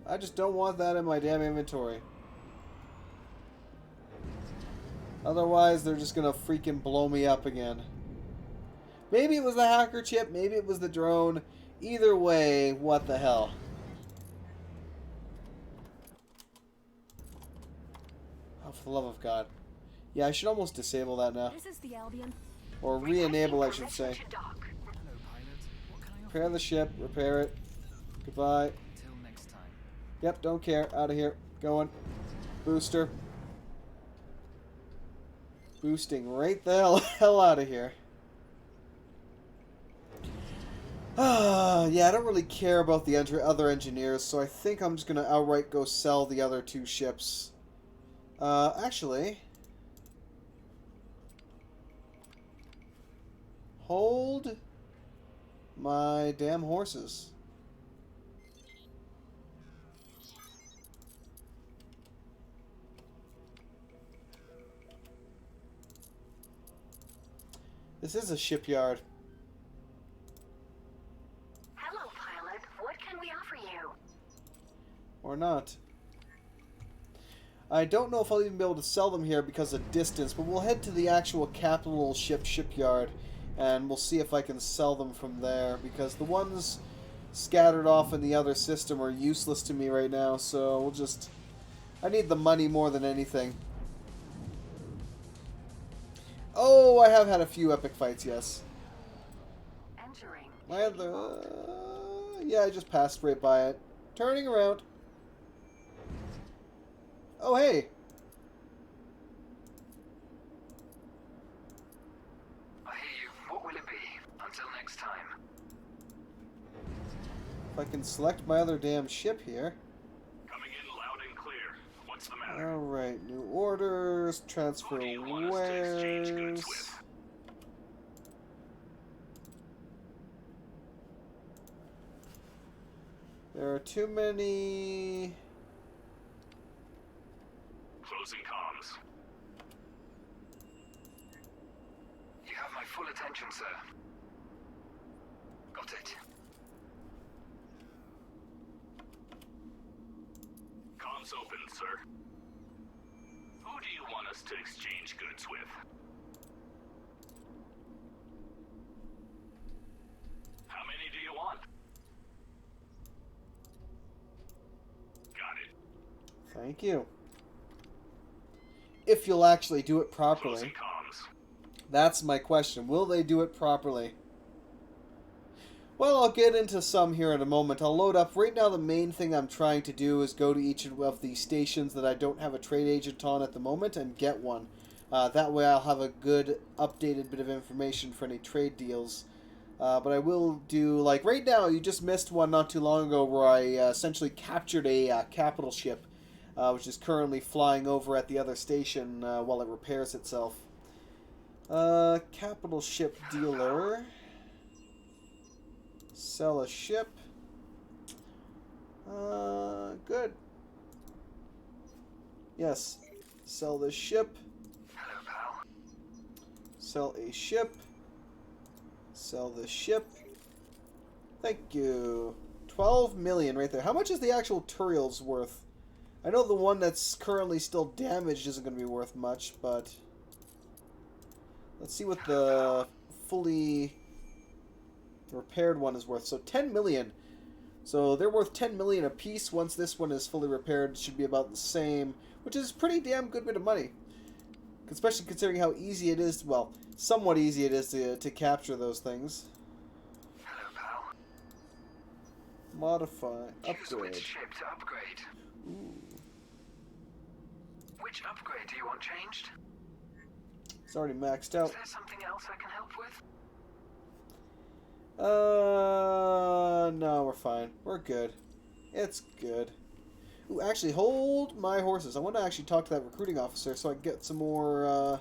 I just don't want that in my damn inventory. Otherwise, they're just gonna freaking blow me up again. Maybe it was the hacker chip, maybe it was the drone. Either way, what the hell. Oh, for the love of God. Yeah, I should almost disable that now. This is the Albion. Or re-enable, I should say. Hello, pilot. What can I offer? Repair the ship, repair it. Goodbye. Till next time. Yep, don't care. Out of here. Going. Booster. Boosting right the hell out of here. Yeah, I don't really care about the other engineers, so I think I'm just going to outright go sell the other two ships. Actually... Hold my damn horses. This is a shipyard. Hello, pilot. What can we offer you? Or not. I don't know if I'll even be able to sell them here because of distance, but we'll head to the actual capital shipyard and we'll see if I can sell them from there, because the ones scattered off in the other system are useless to me right now, so we'll just... I need the money more than anything. Oh, I have had a few epic fights, yes. Entering. My other... yeah, I just passed right by it. Turning around. Oh, hey. I hear you. What will it be? Until next time. If I can select my other damn ship here. Coming in loud and clear. What's the matter? Alright, new orders, transfer Who do you want us to exchange wares. goods with? There are too many... Closing comms. You have my full attention, sir. Got it. Comms open, sir. Who do you want us to exchange goods with? How many do you want? Got it. Thank you. If you'll actually do it properly. Closing comms. That's my question. Will they do it properly? Well, I'll get into some here in a moment. I'll load up. Right now, the main thing I'm trying to do is go to each of the stations that I don't have a trade agent on at the moment and get one. That way I'll have a good updated bit of information for any trade deals. But I will do, like right now, you just missed one not too long ago where I essentially captured a capital ship, which is currently flying over at the other station while it repairs itself. Capital ship dealer. Sell a ship. Good. Yes. Sell this ship. Hello, pal. Sell a ship. Sell this ship. Thank you. 12 million right there. How much is the actual Turiel's worth? I know the one that's currently still damaged isn't going to be worth much, but let's see what the fully repaired one is worth. So 10 million. So they're worth 10 million a piece. Once this one is fully repaired, it should be about the same, which is pretty damn good bit of money. Especially considering how easy it is, well, somewhat easy it is to capture those things. Hello, pal. Modify. Choose Upgrade. which ship to upgrade. Ooh. Which upgrade do you want changed? It's already maxed out. Is there something else I can help with? No, we're fine. We're good. It's good. Ooh, actually, hold my horses. I want to actually talk to that recruiting officer so I can get some more,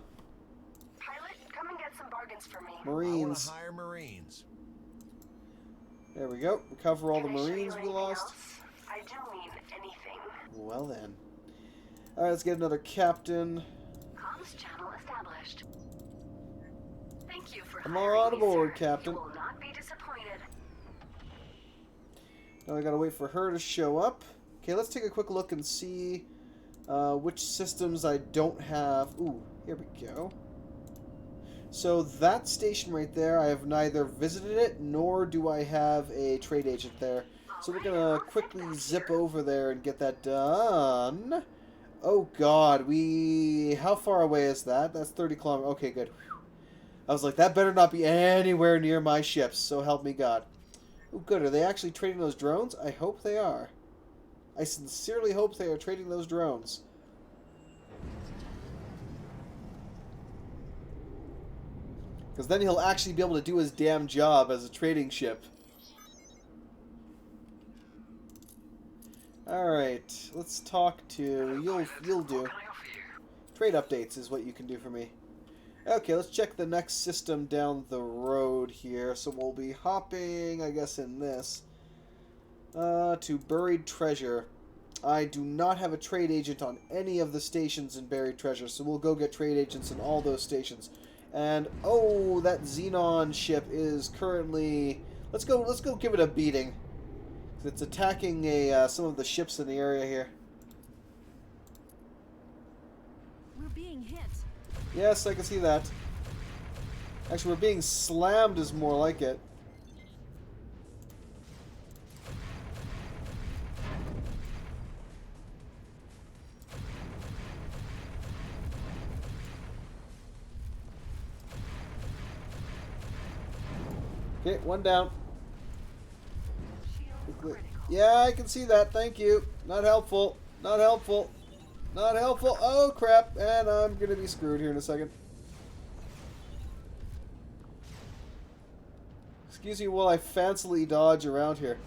Pilot, come and get some bargains for me. I want Marines. to hire Marines. There we go. Recover all the Can I show you Marines we anything lost. else? I do mean anything. Well then. Alright, let's get another captain. Comms channel established. Thank you for Come hiring on me, aboard, sir. Captain. You will not be disappointed. Now I gotta wait for her to show up. Okay, let's take a quick look and see which systems I don't have. Ooh, here we go. So that station right there, I have neither visited it nor do I have a trade agent there. So we're gonna quickly zip over there and get that done. Oh god, how far away is that? That's 30 kilometers. Okay, good. Whew. I was like, that better not be anywhere near my ships, so help me God. Oh good, are they actually trading those drones? I hope they are. I sincerely hope they are trading those drones. Because then he'll actually be able to do his damn job as a trading ship. Alright, let's talk to... You'll do. What can I offer you? Trade updates is what you can do for me. Okay, let's check the next system down the road here. So we'll be hopping, I guess, in this. To Buried Treasure. I do not have a trade agent on any of the stations in Buried Treasure, so we'll go get trade agents in all those stations. And, oh, that Xenon ship is currently... Let's go give it a beating. It's attacking some of the ships in the area here. We're being hit. Yes, I can see that. Actually, we're being slammed is more like it. Okay, one down. Yeah, I can see that. Thank you. Not helpful. Not helpful. Not helpful. Oh, crap. And I'm going to be screwed here in a second. Excuse me while I fancily dodge around here.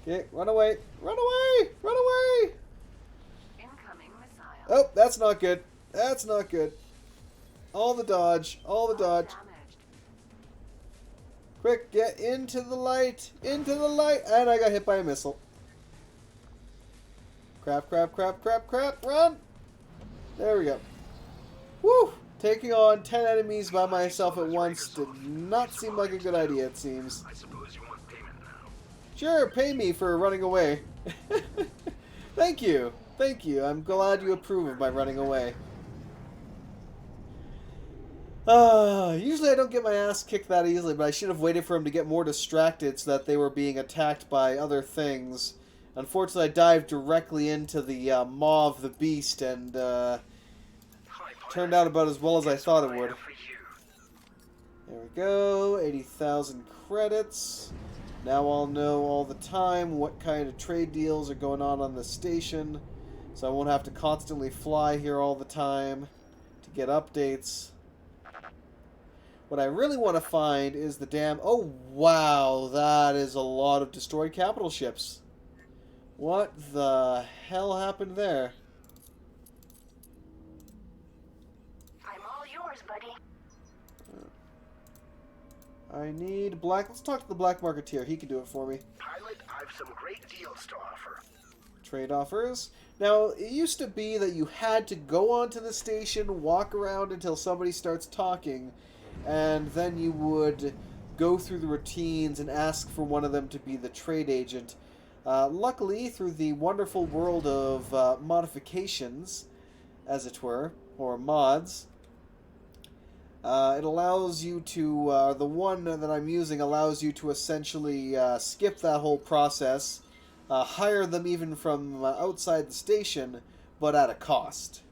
Okay, run away. Run away. Run away. Incoming missile. Oh, that's not good. That's not good. All the dodge. All the dodge. Damaged. Quick, get into the light. Into the light. And I got hit by a missile. Crap, crap, crap, crap, crap. Run. There we go. Woo. Taking on 10 enemies by myself at once did not seem like a good idea, it seems. I suppose you want payment now. Sure, pay me for running away. Thank you. Thank you. I'm glad you approve of my running away. Usually I don't get my ass kicked that easily, but I should have waited for him to get more distracted so that they were being attacked by other things. Unfortunately, I dived directly into the maw of the beast and turned out about as well as I thought it would. There we go, 80,000 credits. Now I'll know all the time what kind of trade deals are going on the station, so I won't have to constantly fly here all the time to get updates. What I really want to find is the damn... Oh, wow, that is a lot of destroyed capital ships. What the hell happened there? I'm all yours, buddy. I need black. Let's talk to the black marketeer. He can do it for me. Pilot, I've some great deals to offer. Trade offers. Now, it used to be that you had to go onto the station, walk around until somebody starts talking, and then you would go through the routines and ask for one of them to be the trade agent. Luckily, through the wonderful world of modifications, as it were, or mods, it allows you to, the one that I'm using allows you to essentially skip that whole process, hire them even from outside the station, but at a cost.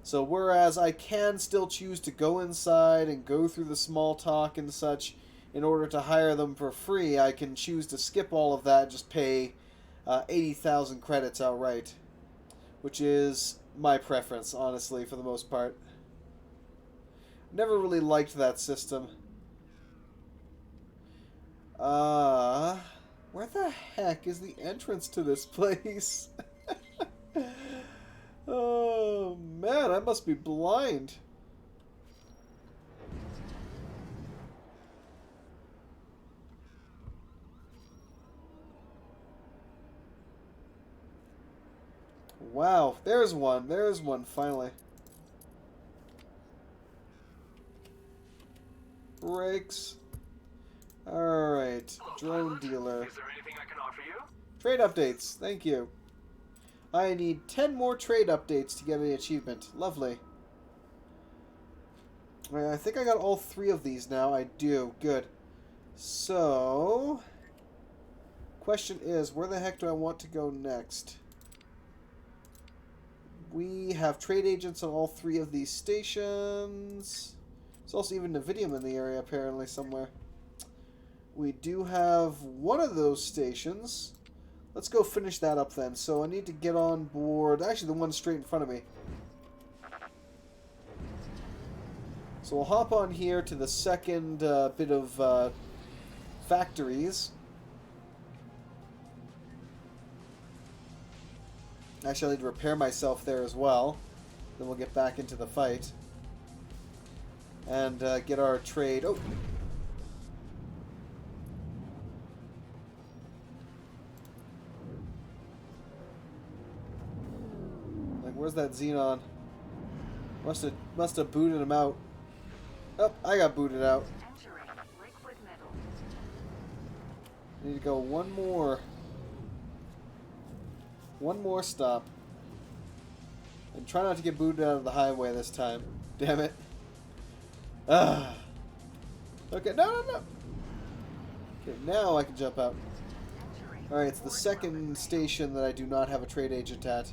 So whereas I can still choose to go inside and go through the small talk and such in order to hire them for free, I can choose to skip all of that and just pay 80,000 credits outright, which is my preference, honestly, for the most part. Never really liked that system. Where the heck is the entrance to this place? Oh, man, I must be blind. Wow, there's one. There's one, finally. Brakes. Alright, drone dealer. Is there anything I can offer you? Trade updates, thank you. I need 10 more trade updates to get an achievement. Lovely. I think I got all 3 of these now. I do. Good. So, question is, where the heck do I want to go next? We have trade agents on all 3 of these stations. There's also even Navidium in the area, apparently, somewhere. We do have one of those stations. Let's go finish that up then. So I need to get on board. Actually, the one straight in front of me. So we'll hop on here to the second bit of factories. Actually, I need to repair myself there as well. Then we'll get back into the fight. And get our trade. Oh! Like, where's that Xenon? Must have booted him out. Oh, I got booted out. Entering liquid metal. Need to go one more. One more stop. And try not to get booted out of the highway this time. Damn it. Ah. Okay, no. Okay, now I can jump out. Alright, it's the second station that I do not have a trade agent at.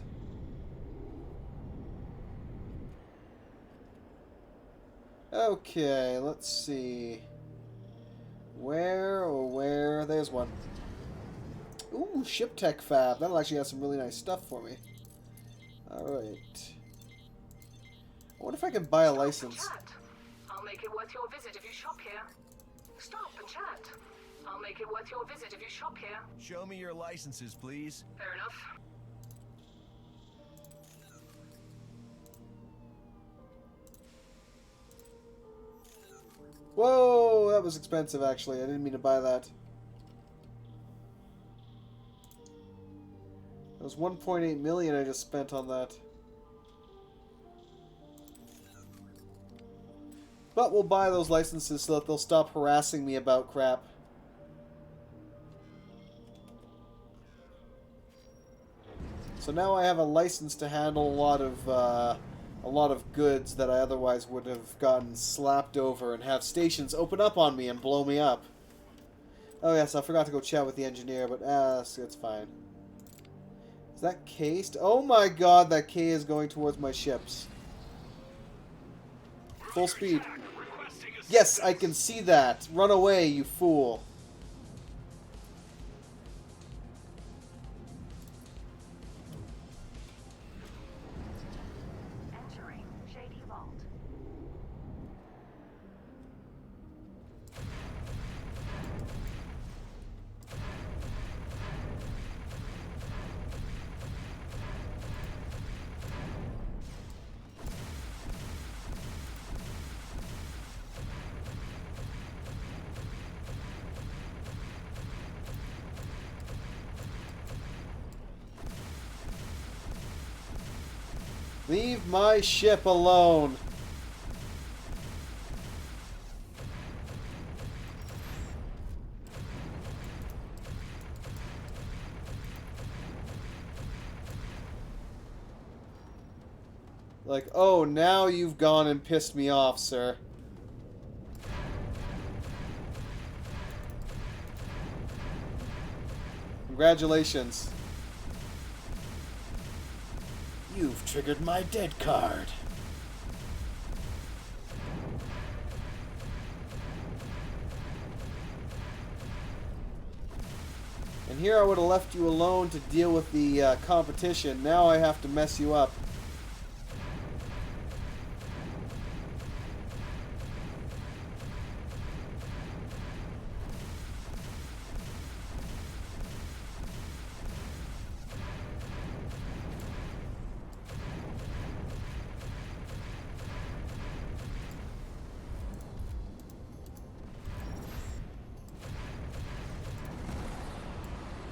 Okay, let's see. Where? There's one. Ooh, Ship Tech Fab. That'll actually have some really nice stuff for me. Alright. I wonder if I can buy a license. I'll make it worth your visit if you shop here. Stop and chat. I'll make it worth your visit if you shop here. Show me your licenses, please. Fair enough. Whoa, that was expensive actually. I didn't mean to buy that. That was 1.8 million I just spent on that. But we'll buy those licenses so that they'll stop harassing me about crap. So now I have a license to handle a lot of goods that I otherwise would have gotten slapped over and have stations open up on me and blow me up. Oh yes, I forgot to go chat with the engineer, but it's fine. Is that cased? Oh my god, that K is going towards my ships. Full speed. Yes, I can see that. Run away, you fool. Entering Shady Vault. Leave my ship alone. Like, oh, now you've gone and pissed me off, sir. Congratulations. You've triggered my dead card. And here I would have left you alone to deal with the competition. Now I have to mess you up.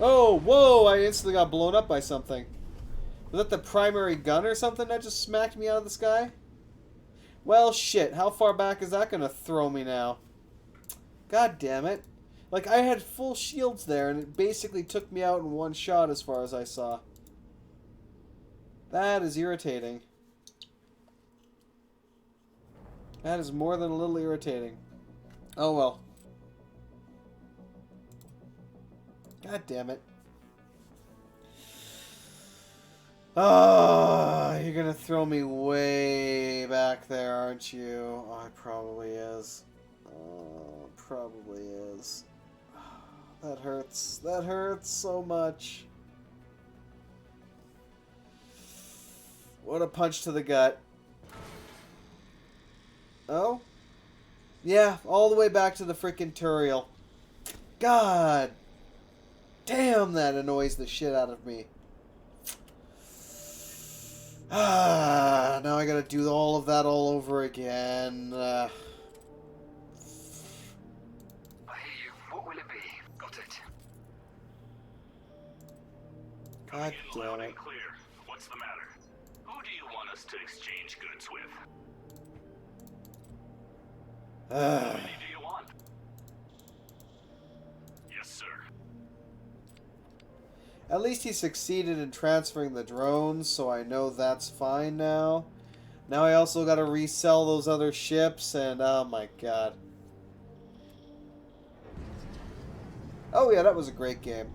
Oh, whoa! I instantly got blown up by something. Was that the primary gun or something that just smacked me out of the sky? Well, shit. How far back is that gonna throw me now? God damn it. Like, I had full shields there, and it basically took me out in one shot as far as I saw. That is irritating. That is more than a little irritating. Oh well. God damn it. Oh, you're gonna throw me way back there, aren't you? Oh, it probably is. Oh, it probably is. That hurts. That hurts so much. What a punch to the gut. Oh? Yeah, all the way back to the frickin' Turiel. God! Damn, that annoys the shit out of me. Ah, now I gotta do all of that all over again. I hear you. What will it be? Got it. God damn Loud it. and clear. What's the matter? Who do you want us to exchange goods with? How many do you want? Yes, sir. At least he succeeded in transferring the drones, so I know that's fine now. Now I also gotta resell those other ships, and oh my god. Oh yeah, that was a great game.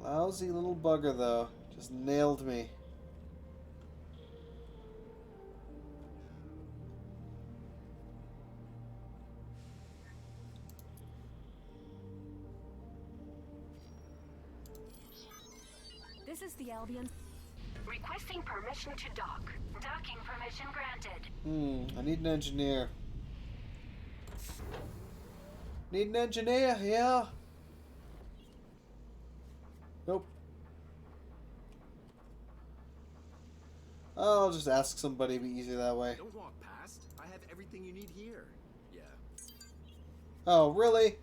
Lousy little bugger, though. Just nailed me. This is the Albion. Requesting permission to dock. Docking permission granted. I need an engineer. Need an engineer, yeah. Nope. I'll just ask somebody, be easier that way. Don't walk past. I have everything you need here. Yeah. Oh, really?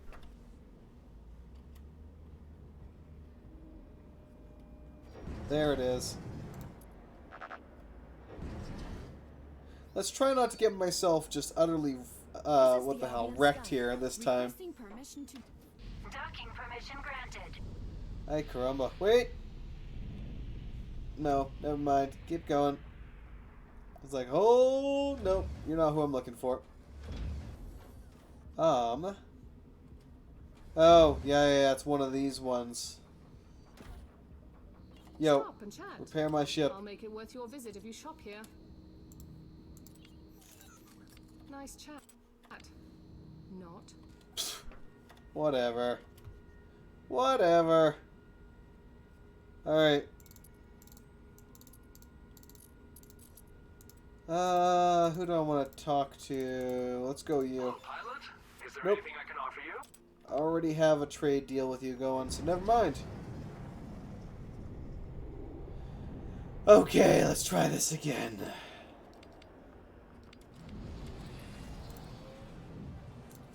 There it is. Let's try not to get myself just utterly, what the hell, wrecked here this time. Requesting permission to... Docking permission granted. Ay, caramba. Wait! No, never mind. Keep going. It's like, oh, no, you're not who I'm looking for. Oh, yeah, it's one of these ones. Yo, Stop and chat. repair my ship. I'll make it worth your visit if you shop here. Nice chat. Not. Whatever. Whatever. Alright. Who do I want to talk to? Let's go you. Hello, pilot. Is there Nope. anything I can offer you? I already have a trade deal with you going, so never mind. Okay, let's try this again.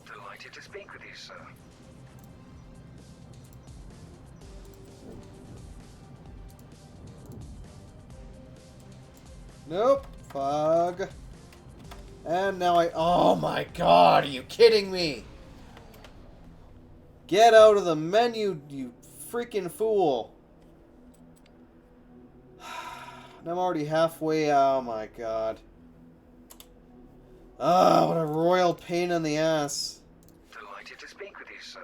Delighted to speak with you, sir. Nope. Fog. And now oh my god, are you kidding me? Get out of the menu, you freaking fool. And I'm already halfway, oh my god. Ah, what a royal pain in the ass. Delighted to speak with you, sir.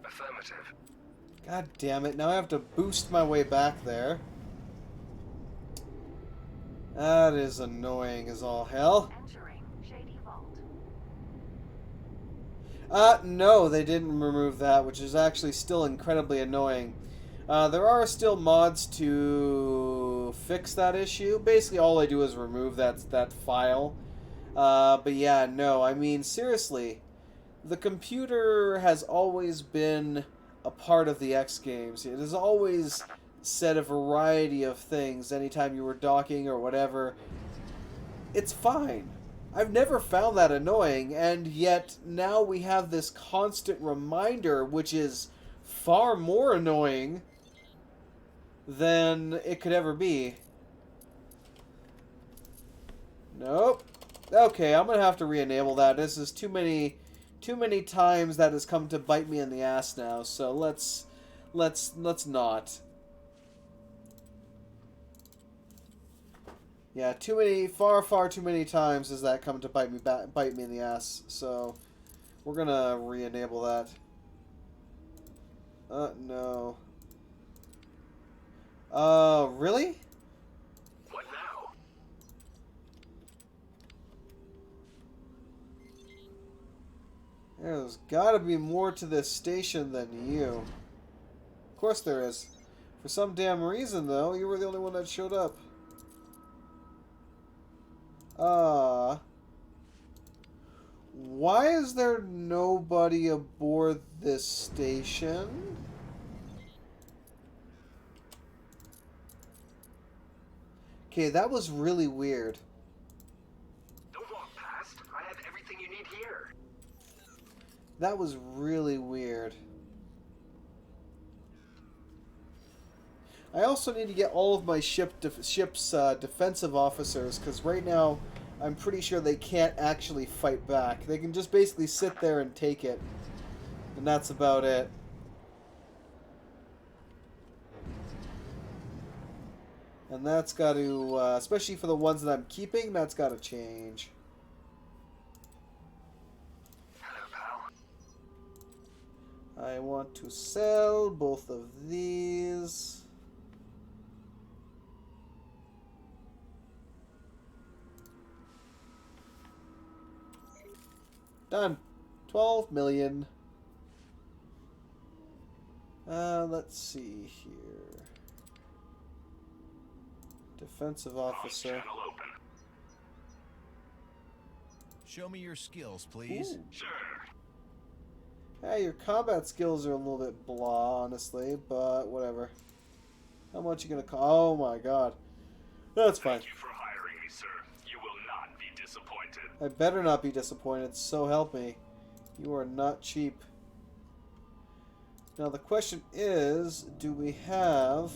Affirmative. God damn it, now I have to boost my way back there. That is annoying as all hell. Entering Shady Vault. No, they didn't remove that, which is actually still incredibly annoying. There are still mods to fix that issue. Basically, all I do is remove that file. But yeah, no, I mean, seriously, the computer has always been a part of the X games. It has always said a variety of things anytime you were docking or whatever. It's fine. I've never found that annoying, and yet now we have this constant reminder, which is far more annoying than it could ever be. Nope. Okay, I'm gonna have to re-enable that. This is too many times that has come to bite me in the ass now. So let's not. Yeah, far too many times has that come to bite me in the ass. So we're gonna re-enable that. No. Really? What now? There's gotta be more to this station than you. Of course there is. For some damn reason, though, you were the only one that showed up. Why is there nobody aboard this station? Okay, that was really weird. Don't walk past. I have everything you need here. That was really weird. I also need to get all of my ship's defensive officers, because right now I'm pretty sure they can't actually fight back. They can just basically sit there and take it. And that's about it. And that's got to, especially for the ones that I'm keeping, that's got to change. Hello, pal. I want to sell both of these. Done. 12 million. Let's see here. Defensive officer. Channel open. Show me your skills, please. Ooh. Sure. Hey, your combat skills are a little bit blah, honestly, but whatever. How much you gonna oh my god. That's fine. Thank you for hiring me, sir. You will not be disappointed. I better not be disappointed, so help me. You are not cheap. Now the question is, do we have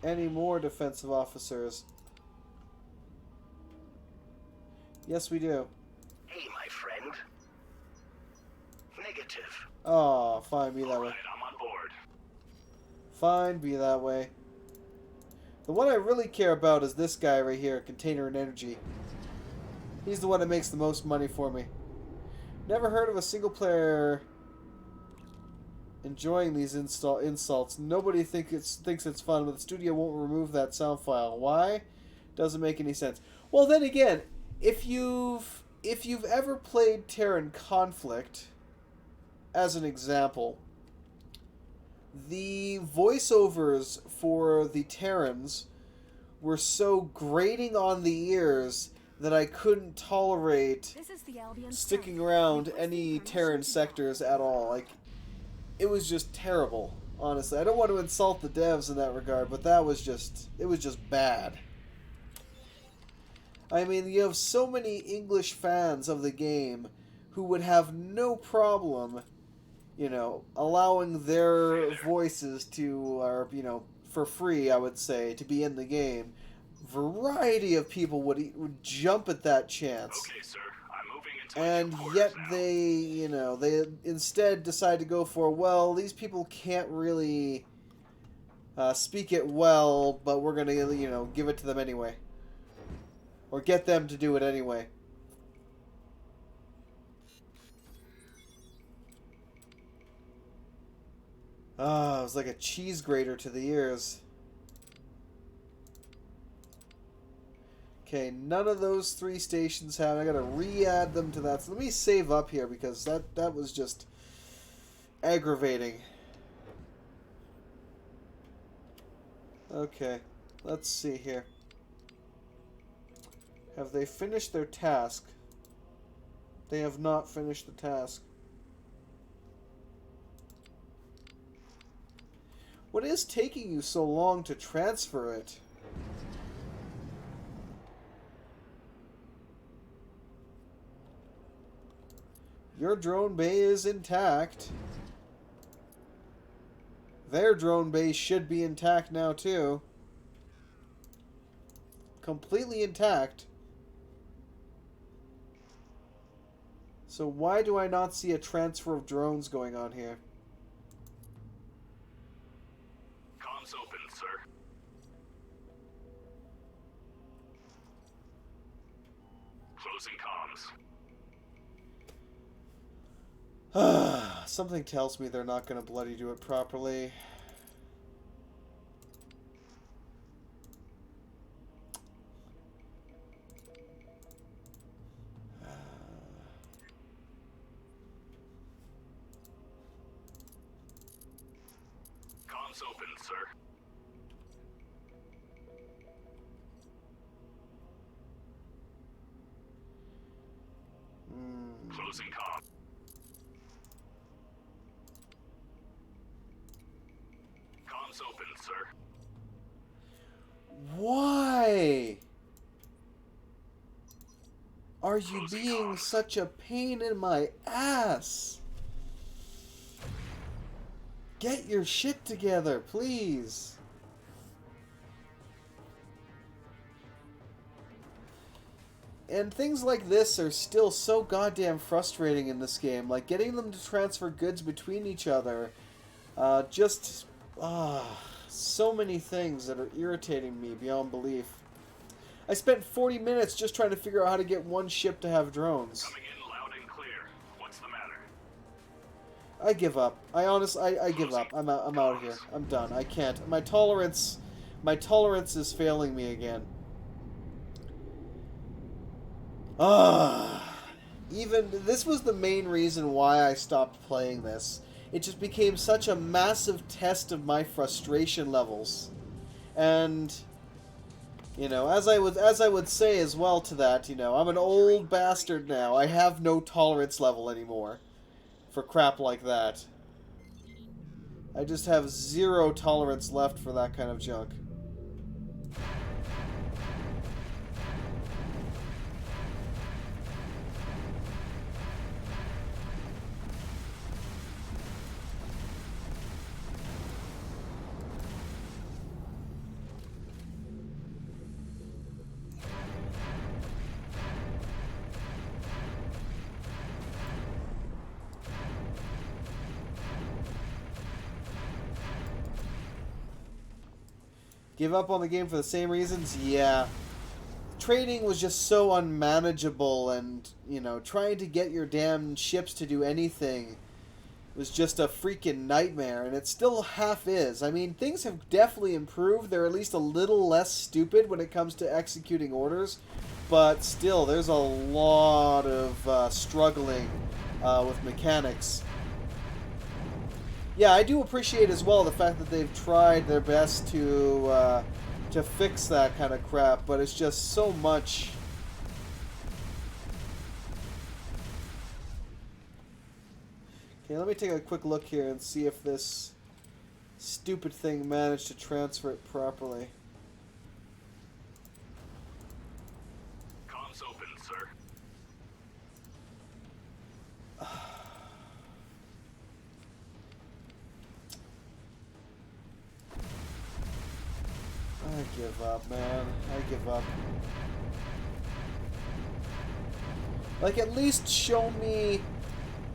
any more defensive officers? Yes, we do. Hey, my friend. Negative. Oh, fine, be that All way. right, I'm on board. Fine, be that way. The one I really care about is this guy right here, Container and Energy. He's the one that makes the most money for me. Never heard of a single player enjoying these insults. Nobody thinks it's fun, but the studio won't remove that sound file. Why? Doesn't make any sense. Well, then again, if you've ever played Terran Conflict, as an example, the voiceovers for the Terrans were so grating on the ears that I couldn't tolerate This is the Albion sticking site. around Requesting any permission Terran to sectors at all. Like, it was just terrible, honestly. I don't want to insult the devs in that regard, but it was just bad. I mean, you have so many English fans of the game who would have no problem, you know, allowing their voices to, or, you know, for free, I would say, to be in the game. Variety of people would jump at that chance. Okay, sir. I'm moving into And my new yet quarters now. they, you know, they instead decide to go for, well, these people can't really speak it well, but we're going to, you know, give it to them anyway. Or get them to do it anyway. Ah, it was like a cheese grater to the ears. Okay, none of those 3 stations have. I gotta re-add them to that. So let me save up here because that was just aggravating. Okay, let's see here. Have they finished their task? They have not finished the task. What is taking you so long to transfer it? Your drone bay is intact. Their drone bay should be intact now too. Completely intact. So why do I not see a transfer of drones going on here? Comms open, sir. Closing comms. Something tells me they're not going to bloody do it properly. Comms open, sir. Closing comms. Comms open, sir. Why are you Closing being comms. such a pain in my ass? Get your shit together, please. And things like this are still so goddamn frustrating in this game. Like, getting them to transfer goods between each other. So many things that are irritating me beyond belief. I spent 40 minutes just trying to figure out how to get one ship to have drones. Coming in loud and clear. What's the matter? I give up. I give up. I'm out of here. I'm done. I can't. My tolerance is failing me again. Even this was the main reason why I stopped playing this. It just became such a massive test of my frustration levels. And you know, as I would say as well to that, you know, I'm an old bastard now. I have no tolerance level anymore for crap like that. I just have 0 tolerance left for that kind of junk. Give up on the game for the same reasons? Yeah. Trading was just so unmanageable, and, you know, trying to get your damn ships to do anything was just a freaking nightmare, and it still half is. I mean, things have definitely improved. They're at least a little less stupid when it comes to executing orders, but still, there's a lot of struggling with mechanics. Yeah, I do appreciate as well the fact that they've tried their best to fix that kind of crap, but it's just so much. Okay, let me take a quick look here and see if this stupid thing managed to transfer it properly. Comms open, sir. give up, man. I give up. Like, at least show me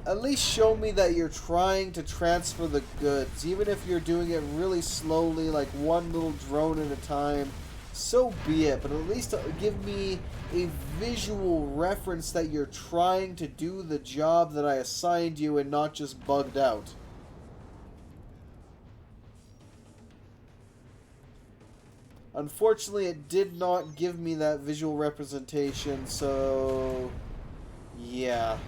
that you're trying to transfer the goods. Even if you're doing it really slowly, like one little drone at a time, so be it. But at least give me a visual reference that you're trying to do the job that I assigned you and not just bugged out. Unfortunately, it did not give me that visual representation, so yeah.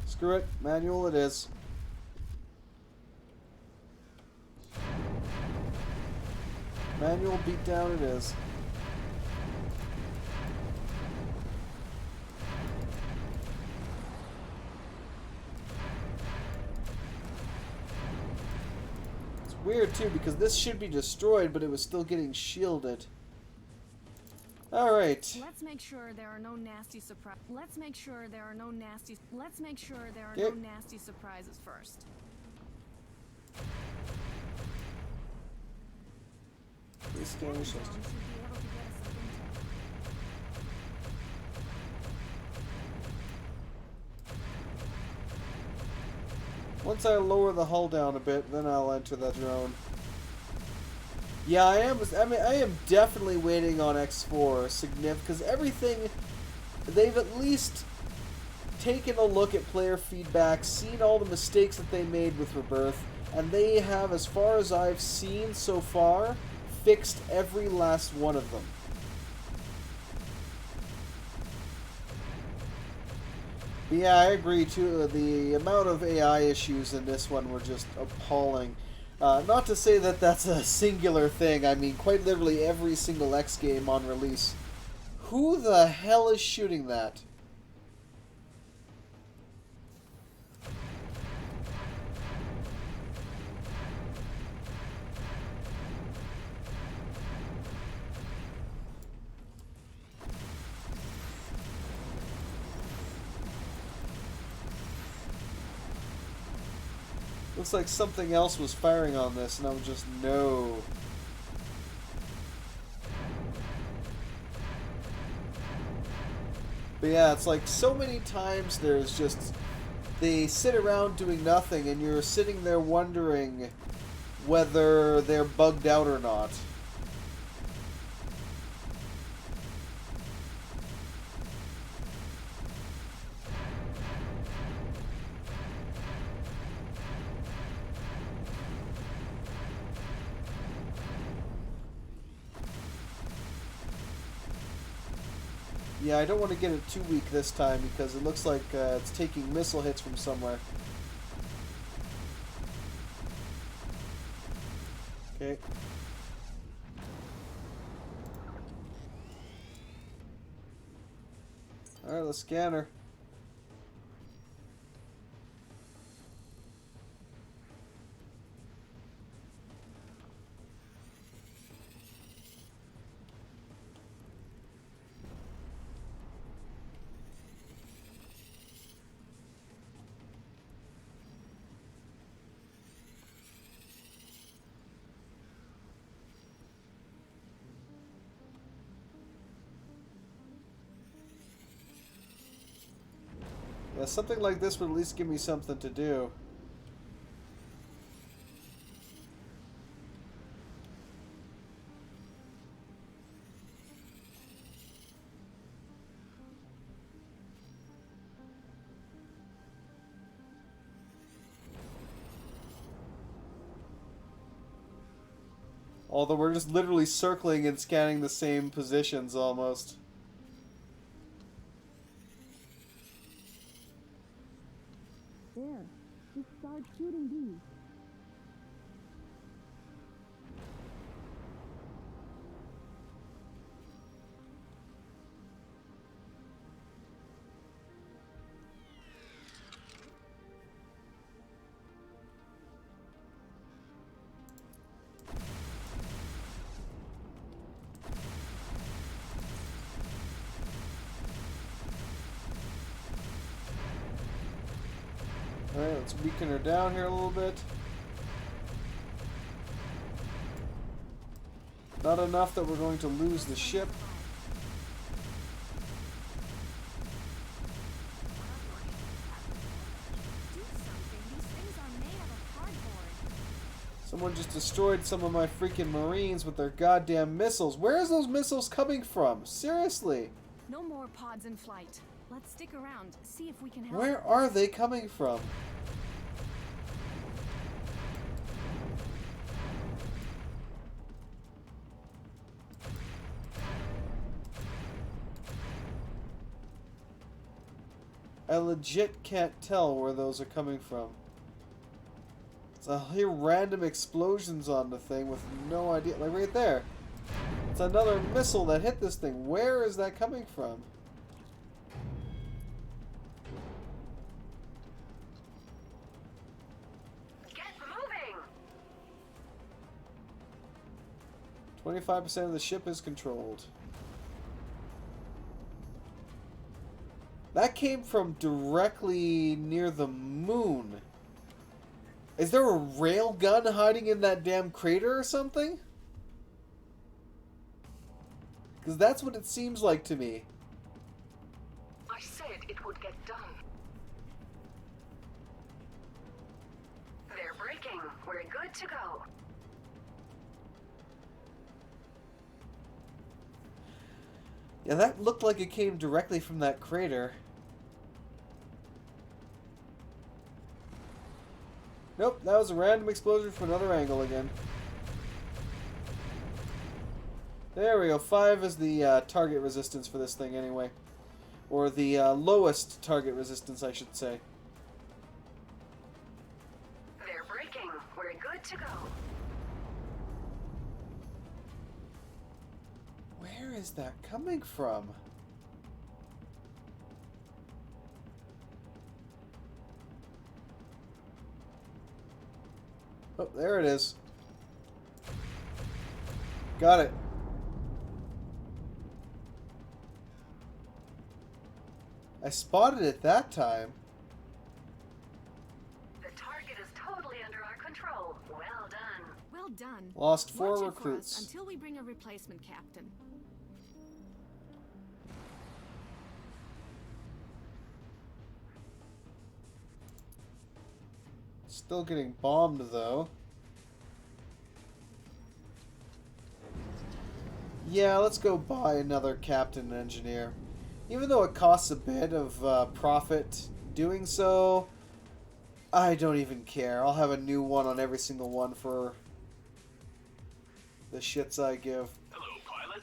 Screw it, manual it is. Manual beatdown it is. It's weird too because this should be destroyed, but it was still getting shielded. Alright. Let's make sure there are no nasty surprises. Let's make sure there are no nasty surprises first. These scanners Should be able to get us some intel. Once I lower the hull down a bit, then I'll enter the drone. Yeah, I am definitely waiting on X4 because everything, they've at least taken a look at player feedback, seen all the mistakes that they made with Rebirth, and they have, as far as I've seen so far, fixed every last one of them. But yeah, I agree too. The amount of AI issues in this one were just appalling. Not to say that that's a singular thing. I mean, quite literally every single X game on release. Who the hell is shooting that? Looks like something else was firing on this, and I was just, no. But yeah, it's like so many times there's just, they sit around doing nothing, and you're sitting there wondering whether they're bugged out or not. Yeah, I don't want to get it too weak this time because it looks like it's taking missile hits from somewhere. Okay. Alright, let's scan her. Yeah, something like this would at least give me something to do. Although we're just literally circling and scanning the same positions almost. There. Just start shooting these. Alright, let's weaken her down here a little bit. Not enough that we're going to lose the ship. Do something. These things are made out of cardboard. Someone just destroyed some of my freaking Marines with their goddamn missiles. Where is those missiles coming from? Seriously. No more pods in flight. Let's stick around, see if we can help. Where are they coming from? I legit can't tell where those are coming from. So I hear random explosions on the thing with no idea. Like right there. It's another missile that hit this thing. Where is that coming from? Get moving! 25% of the ship is controlled. That came from directly near the moon. Is there a rail gun hiding in that damn crater or something? Because that's what it seems like to me. I said it would get done. They're breaking. We're good to go. Yeah, that looked like it came directly from that crater. Nope, that was a random explosion from another angle again. There we go. 5 is the target resistance for this thing anyway. Or the lowest target resistance, I should say. They're breaking. We're good to go. Where is that coming from? Oh, there it is. Got it. I spotted it that time. The target is totally under our control. Well done. Well done. Lost 4 Watch it for us recruits. until we bring a replacement captain. Still getting bombed though. Yeah, let's go buy another captain engineer. Even though it costs a bit of profit doing so, I don't even care. I'll have a new one on every single one for the shits I give. Hello, pilot.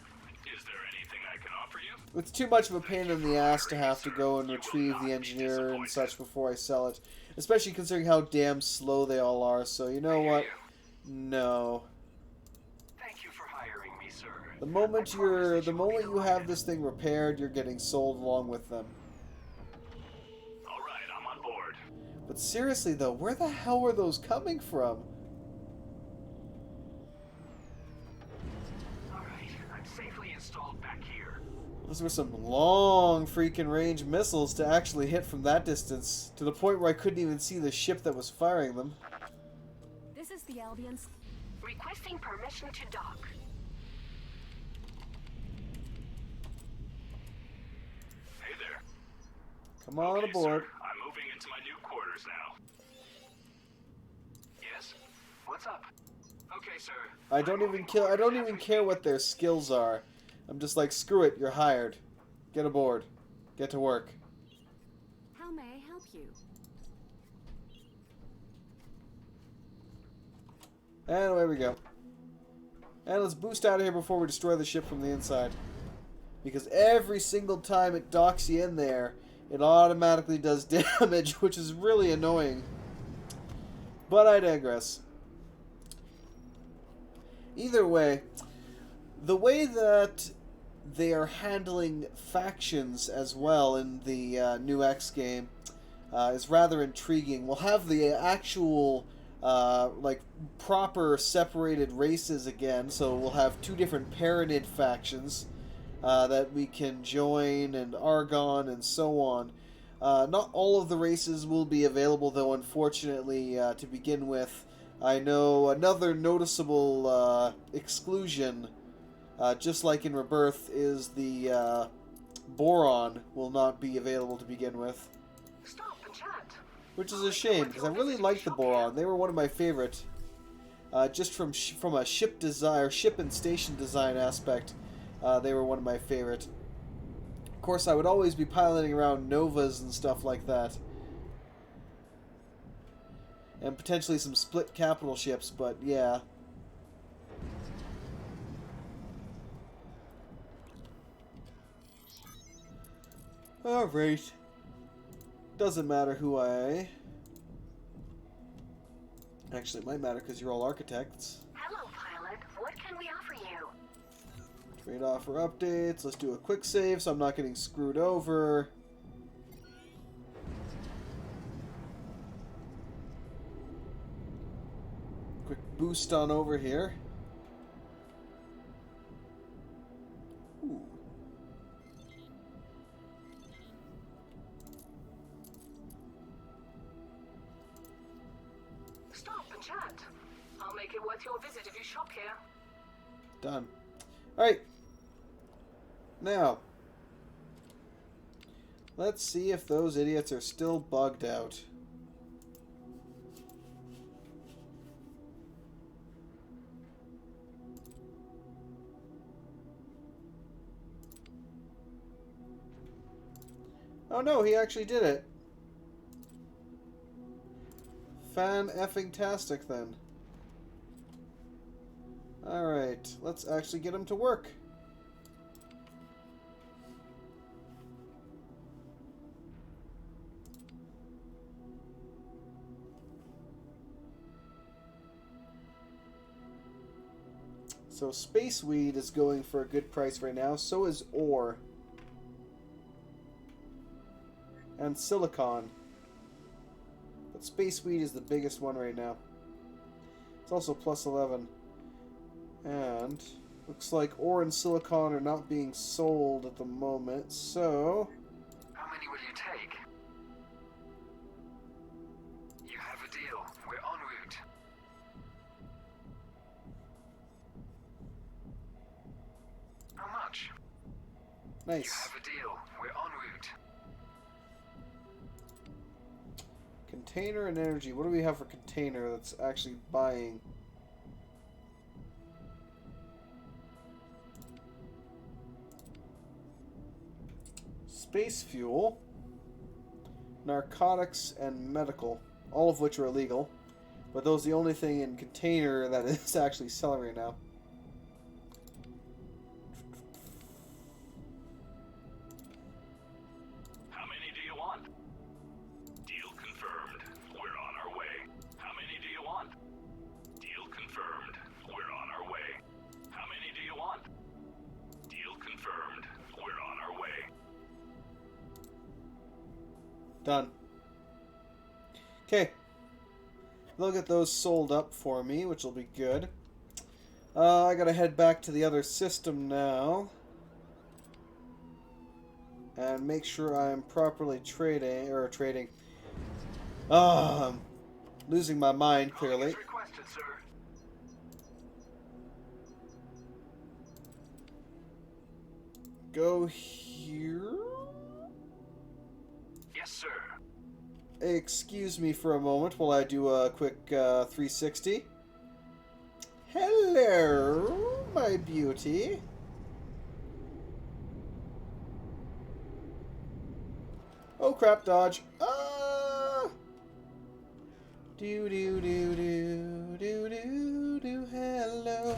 Is there anything I can offer you? It's too much of a pain in the ass to have to go and retrieve the engineer and such before I sell it. Especially considering how damn slow they all are, so you know what? No. Thank you for hiring me, sir. The moment you have this thing repaired, you're getting sold along with them. All right, I'm on board. But seriously though, where the hell were those coming from? All right, I'm safely installed back here. Those were some long freaking range missiles to actually hit from that distance, to the point where I couldn't even see the ship that was firing them. This is the Albion's. Requesting permission to dock. Hey there. Come on Okay, aboard. sir. I'm moving into my new quarters now. Yes? What's up? Okay, sir. I don't even care what their skills are. I'm just like, screw it, you're hired. Get aboard. Get to work. How may I help you? And away we go. And let's boost out of here before we destroy the ship from the inside. Because every single time it docks you in there, it automatically does damage, which is really annoying. But I digress. Either way, the way that they are handling factions as well in the new X game is rather intriguing. We'll have the actual like proper separated races again, so we'll have 2 different Paranid factions that we can join, and Argon and so on. Not all of the races will be available, though, unfortunately, to begin with. I know another noticeable exclusion, just like in Rebirth, is the Boron will not be available to begin with. Stop and chat. Which is a shame, because I really liked the Boron. They were one of my favorite. Just from a ship design, or ship and station design aspect, they were one of my favorite. Of course, I would always be piloting around Novas and stuff like that. And potentially some split capital ships, but yeah. Alright. Doesn't matter who I... Actually, it might matter because you're all architects. Hello, pilot. What can we offer you? Trade offer updates. Let's do a quick save so I'm not getting screwed over. Quick boost on over here. Ooh. Stop and chat. I'll make it worth your visit if you shop here. Done. Alright. Now, let's see if those idiots are still bugged out. Oh no, he actually did it. Fan-effing-tastic then. Alright, let's actually get him to work. So space weed is going for a good price right now. So is ore. And silicon. But space weed is the biggest one right now. It's also plus 11. And looks like ore and silicon are not being sold at the moment. So How many will you take? You have a deal. We're en route. How much? You nice. have a deal. We're en route. Container and energy. What do we have for container that's actually buying? Space fuel, narcotics, and medical, all of which are illegal. But those are the only thing in container that is actually selling right now. How many do you want? Deal confirmed. We're on our way. How many do you want? Deal confirmed. We're on our way. How many do you want? Deal confirmed. We're on our way. Done. Okay. They'll get those sold up for me, which will be good. I gotta head back to the other system now. And make sure I'm properly trading. I'm losing my mind, clearly. As requested, sir. Go here. Yes, sir. Excuse me for a moment while I do a quick 360. Hello, my beauty. Oh crap, dodge. Ah! Do do do do do do do hello.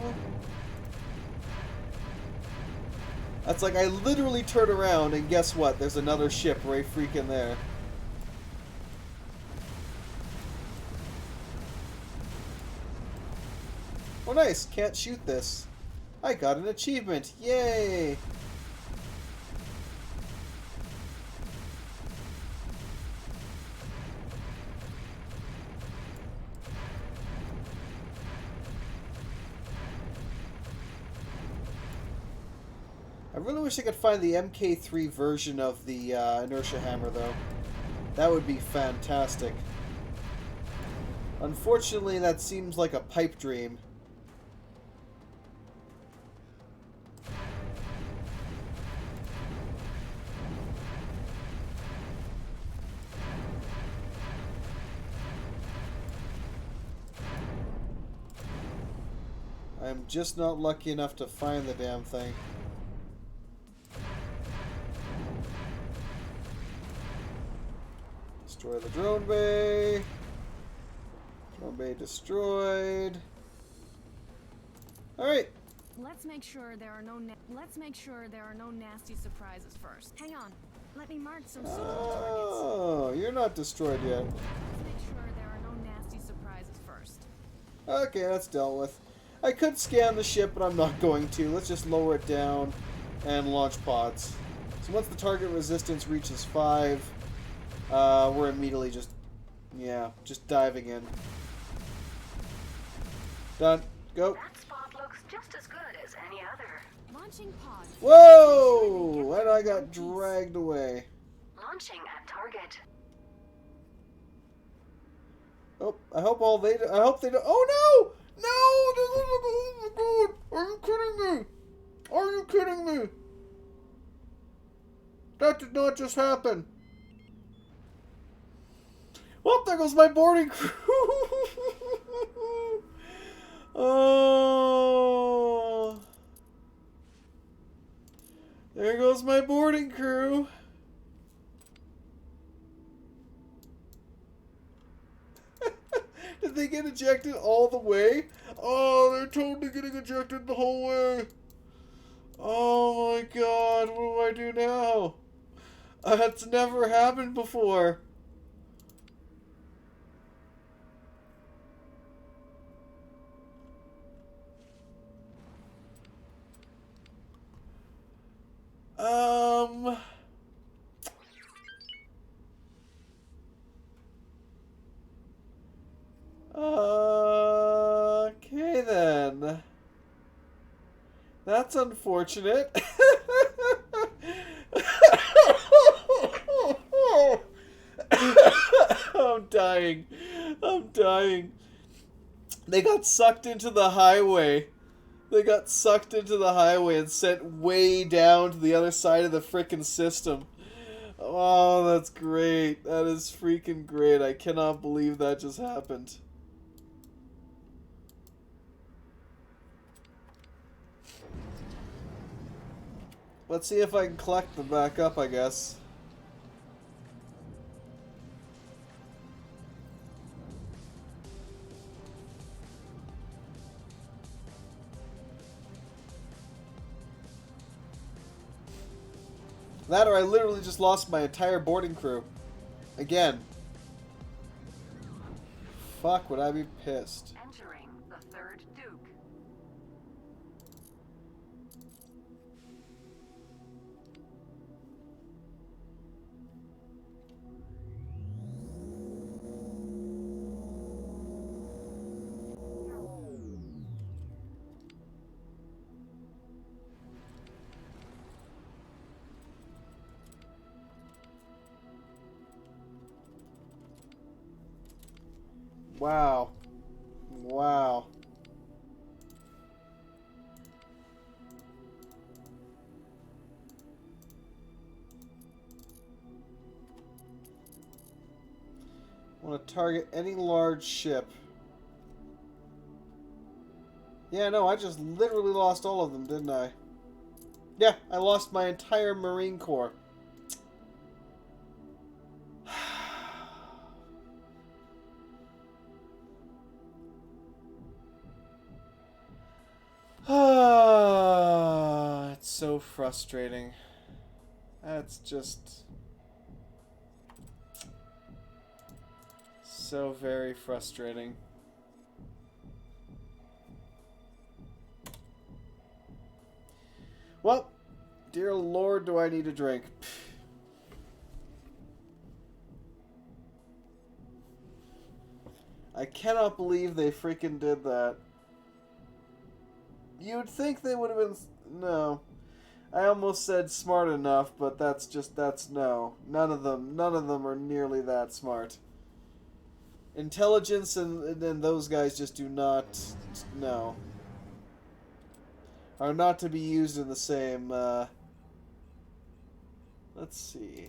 That's like I literally turn around and guess what? There's another ship right freaking there. Oh nice, can't shoot this. I got an achievement, yay! I really wish I could find the MK3 version of the inertia hammer though. That would be fantastic. Unfortunately, that seems like a pipe dream. I'm just not lucky enough to find the damn thing. Destroy the drone bay. Drone bay destroyed. All right. Let's make sure there are no nasty surprises first. Hang on. Let me mark some suitable targets. Oh, you're not destroyed yet. Let's make sure there are no nasty surprises first. Okay, that's dealt with. I could scan the ship, but I'm not going to. Let's just lower it down and launch pods. So once the target resistance reaches 5, we're immediately just diving in. Done. Go. That spot looks just as good as any other. Launching pods. Whoa! And I got dragged away. Launching at target. Oh, I hope they don't. Oh no! No! Oh my god! Are you kidding me? Are you kidding me? That did not just happen. Well, there goes my boarding crew. Oh. There goes my boarding crew. Did they get ejected all the way? Oh, they're totally getting ejected the whole way. Oh my god, what do I do now? That's never happened before. Okay then. That's unfortunate. I'm dying. I'm dying. They got sucked into the highway. They got sucked into the highway and sent way down to the other side of the frickin' system. Oh, that's great. That is freaking great. I cannot believe that just happened. Let's see if I can collect them back up, I guess. That or I literally just lost my entire boarding crew. Again. Fuck, would I be pissed. Entering the third Duke. Wow. Wow. I want to target any large ship. Yeah, no, I just literally lost all of them, didn't I? Yeah, I lost my entire Marine Corps. It's so frustrating. That's just so very frustrating. Well, dear Lord, do I need a drink. I cannot believe they freaking did that. You'd think they would have been... No. I almost said smart enough, but that's no. None of them are nearly that smart. Intelligence and those guys just do not, no. Are not to be used in the same, let's see.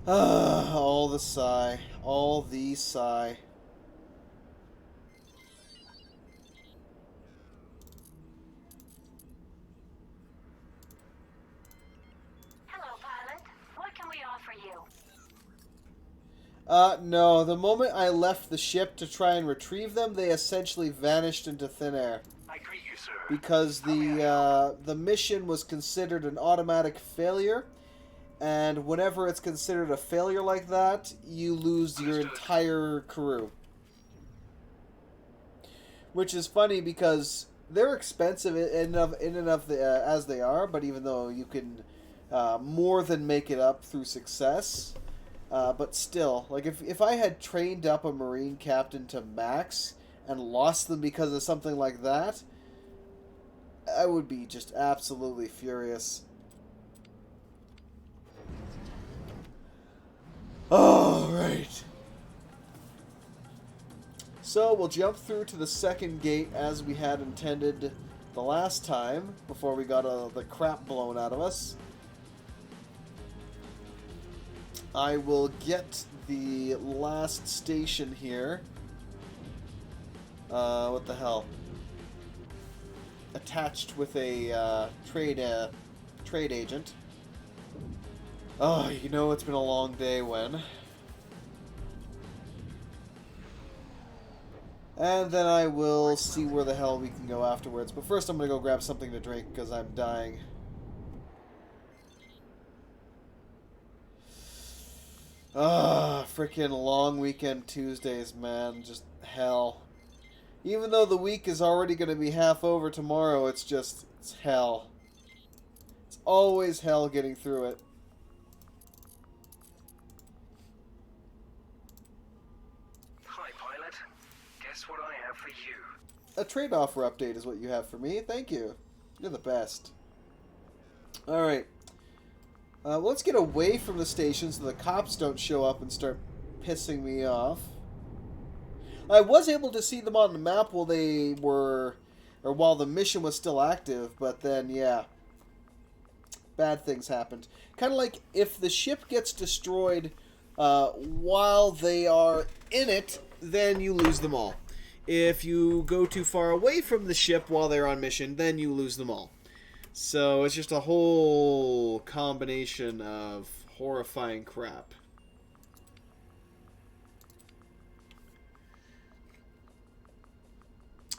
All the sigh. All the sigh. Hello, pilot. What can we offer you? No. The moment I left the ship to try and retrieve them, they essentially vanished into thin air. I greet you, sir. Because the mission was considered an automatic failure. And whenever it's considered a failure like that, you lose your entire crew. Which is funny because they're expensive in and of as they are, but even though you can more than make it up through success, but still, like if I had trained up a Marine captain to max and lost them because of something like that, I would be just absolutely furious. Alright. So we'll jump through to the second gate as we had intended the last time, before we got the crap blown out of us. I will get the last station here. What the hell? Attached with a trade agent. Oh, you know it's been a long day when. And then I will see where the hell we can go afterwards. But first I'm going to go grab something to drink because I'm dying. Freaking long weekend Tuesdays, man. Just hell. Even though the week is already going to be half over tomorrow, it's hell. It's always hell getting through it. Hi, pilot. Guess what I have for you? A trade offer update is what you have for me. Thank you. You're the best. Alright. Let's get away from the station so the cops don't show up and start pissing me off. I was able to see them on the map while they were, or while the mission was still active, but then, yeah, bad things happened. Kind of like if the ship gets destroyed while they are in it, then you lose them all. If you go too far away from the ship while they're on mission, then you lose them all. So it's just a whole combination of horrifying crap.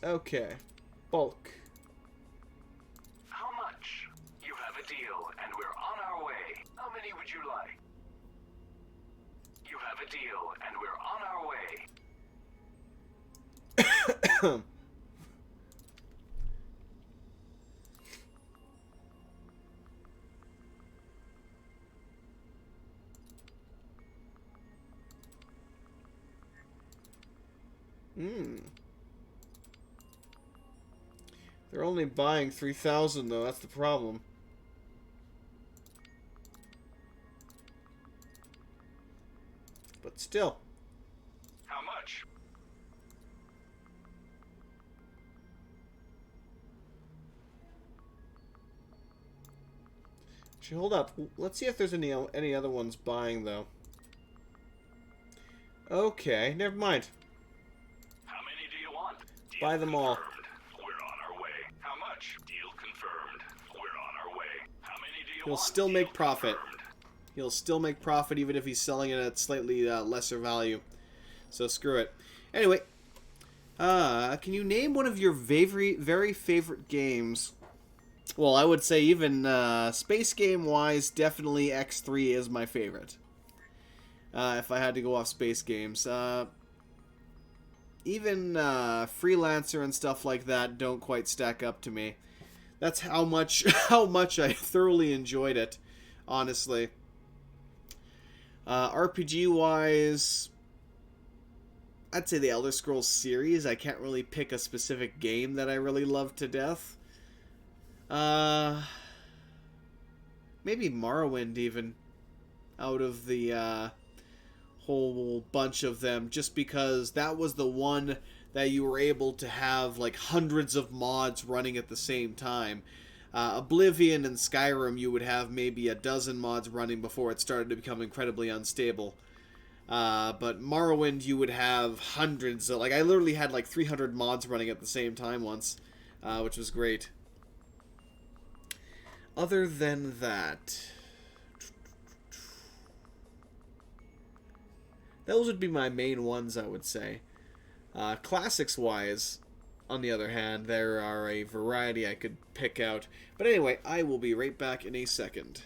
Okay. Bulk. How much? You have a deal, and we're on our way. How many would you like? You have a deal, and we're on our way. They're only buying 3,000 though, that's the problem. But still. How much? Actually, hold up. Let's see if there's any other ones buying though. Okay, never mind. How many do you want? Deal Buy them all. confirmed. We're on our way. How much? Deal confirmed. We're on our way. How many do you He'll want? still make Deal profit. confirmed. He'll still make profit even if he's selling it at slightly lesser value. So screw it. Anyway, can you name one of your very favorite games? Well, I would say even space game-wise, definitely X3 is my favorite. If I had to go off space games. Even Freelancer and stuff like that don't quite stack up to me. That's how much I thoroughly enjoyed it, honestly. RPG-wise, I'd say the Elder Scrolls series. I can't really pick a specific game that I really love to death. Maybe Morrowind even, out of the whole bunch of them, just because that was the one that you were able to have like hundreds of mods running at the same time. Oblivion and Skyrim, you would have maybe a dozen mods running before it started to become incredibly unstable. But Morrowind, you would have hundreds. Like, I literally had like 300 mods running at the same time once, which was great. Other than that, those would be my main ones, I would say. Classics-wise, on the other hand, there are a variety I could pick out. But anyway, I will be right back in a second.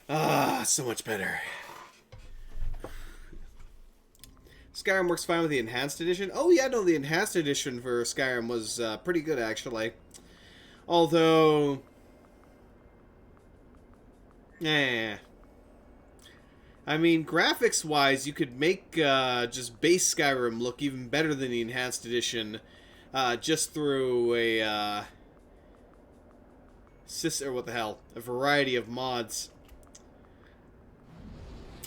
Ah, so much better. Skyrim works fine with the Enhanced Edition. Oh yeah, no, the Enhanced Edition for Skyrim was pretty good, actually. Although... I mean, graphics-wise, you could make just base Skyrim look even better than the Enhanced Edition just through a... a variety of mods.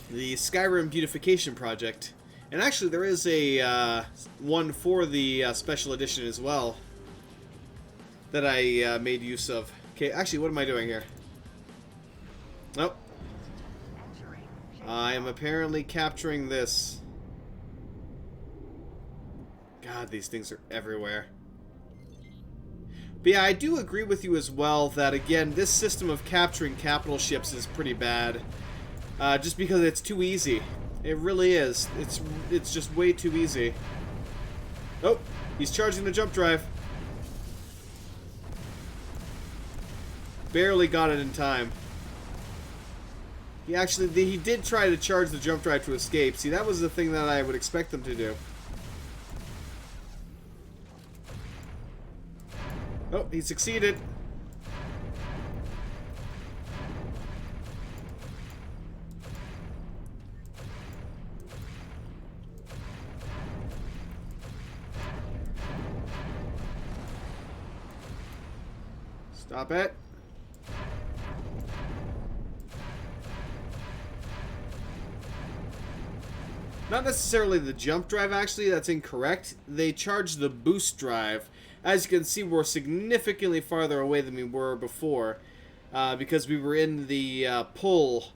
The Skyrim Beautification Project. And actually, there is a one for the Special Edition as well that I made use of. Okay, actually, what am I doing here? Nope. I am apparently capturing this. God, these things are everywhere. But yeah, I do agree with you as well that, again, this system of capturing capital ships is pretty bad. Just because it's too easy. It really is. It's just way too easy. Oh, he's charging the jump drive. Barely got it in time. He did try to charge the jump drive to escape. See, that was the thing that I would expect them to do. Oh, he succeeded. Stop it. Not necessarily the jump drive, actually. That's incorrect. They charged the boost drive. As you can see, we're significantly farther away than we were before. Because we were in the pull.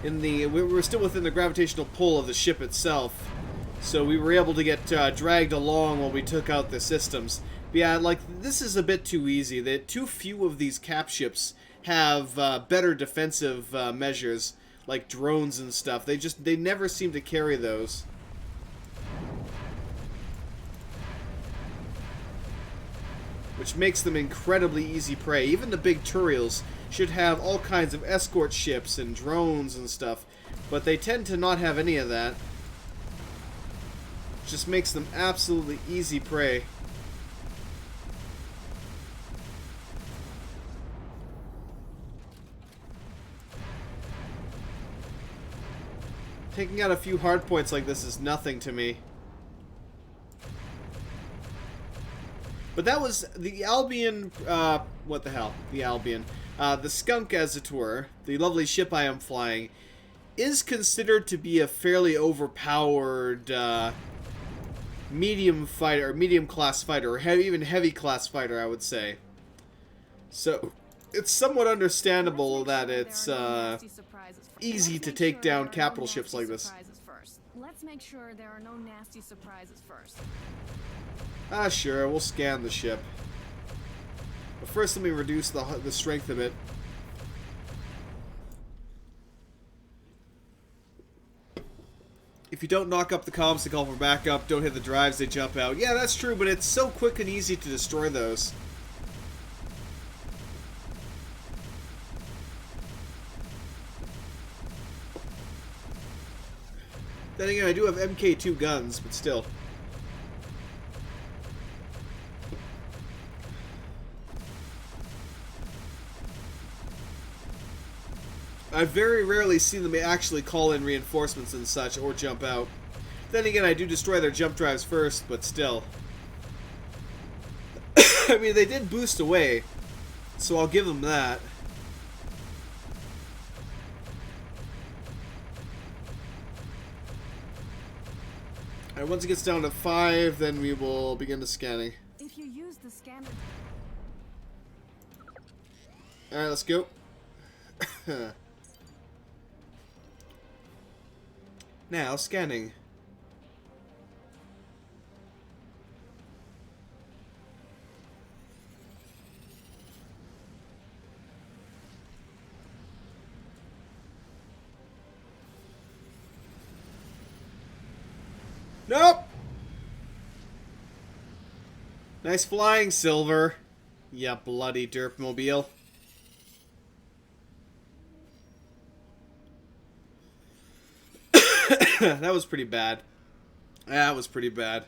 We were still within the gravitational pull of the ship itself. So we were able to get dragged along while we took out the systems. But yeah, like, this is a bit too easy. Too few of these cap ships have better defensive measures, like drones and stuff. They never seem to carry those. Which makes them incredibly easy prey. Even the big Turiels should have all kinds of escort ships and drones and stuff, but they tend to not have any of that. Just makes them absolutely easy prey. Taking out a few hard points like this is nothing to me. But that was the Albion, what the hell? The Albion. The Skunk, as it were, the lovely ship I am flying, is considered to be a fairly overpowered, medium fighter, or medium class fighter, or even heavy class fighter, I would say. So, it's somewhat understandable that it's, easy to take down capital ships like this. Let's make sure there are no nasty surprises first. Ah, sure, we'll scan the ship. But first, let me reduce the strength of it. If you don't knock up the comms to call for backup, don't hit the drives, they jump out. Yeah, that's true, but it's so quick and easy to destroy those. Then again, I do have MK2 guns, but still. I very rarely see them actually call in reinforcements and such, or jump out. Then again, I do destroy their jump drives first, but still. I mean, they did boost away, so I'll give them that. Alright, once it gets down to 5, then we will begin the scanning. If you use the scanner... Alright, let's go. Now, scanning. Nope! Nice flying, Silver. Ya bloody derpmobile. That was pretty bad. That was pretty bad.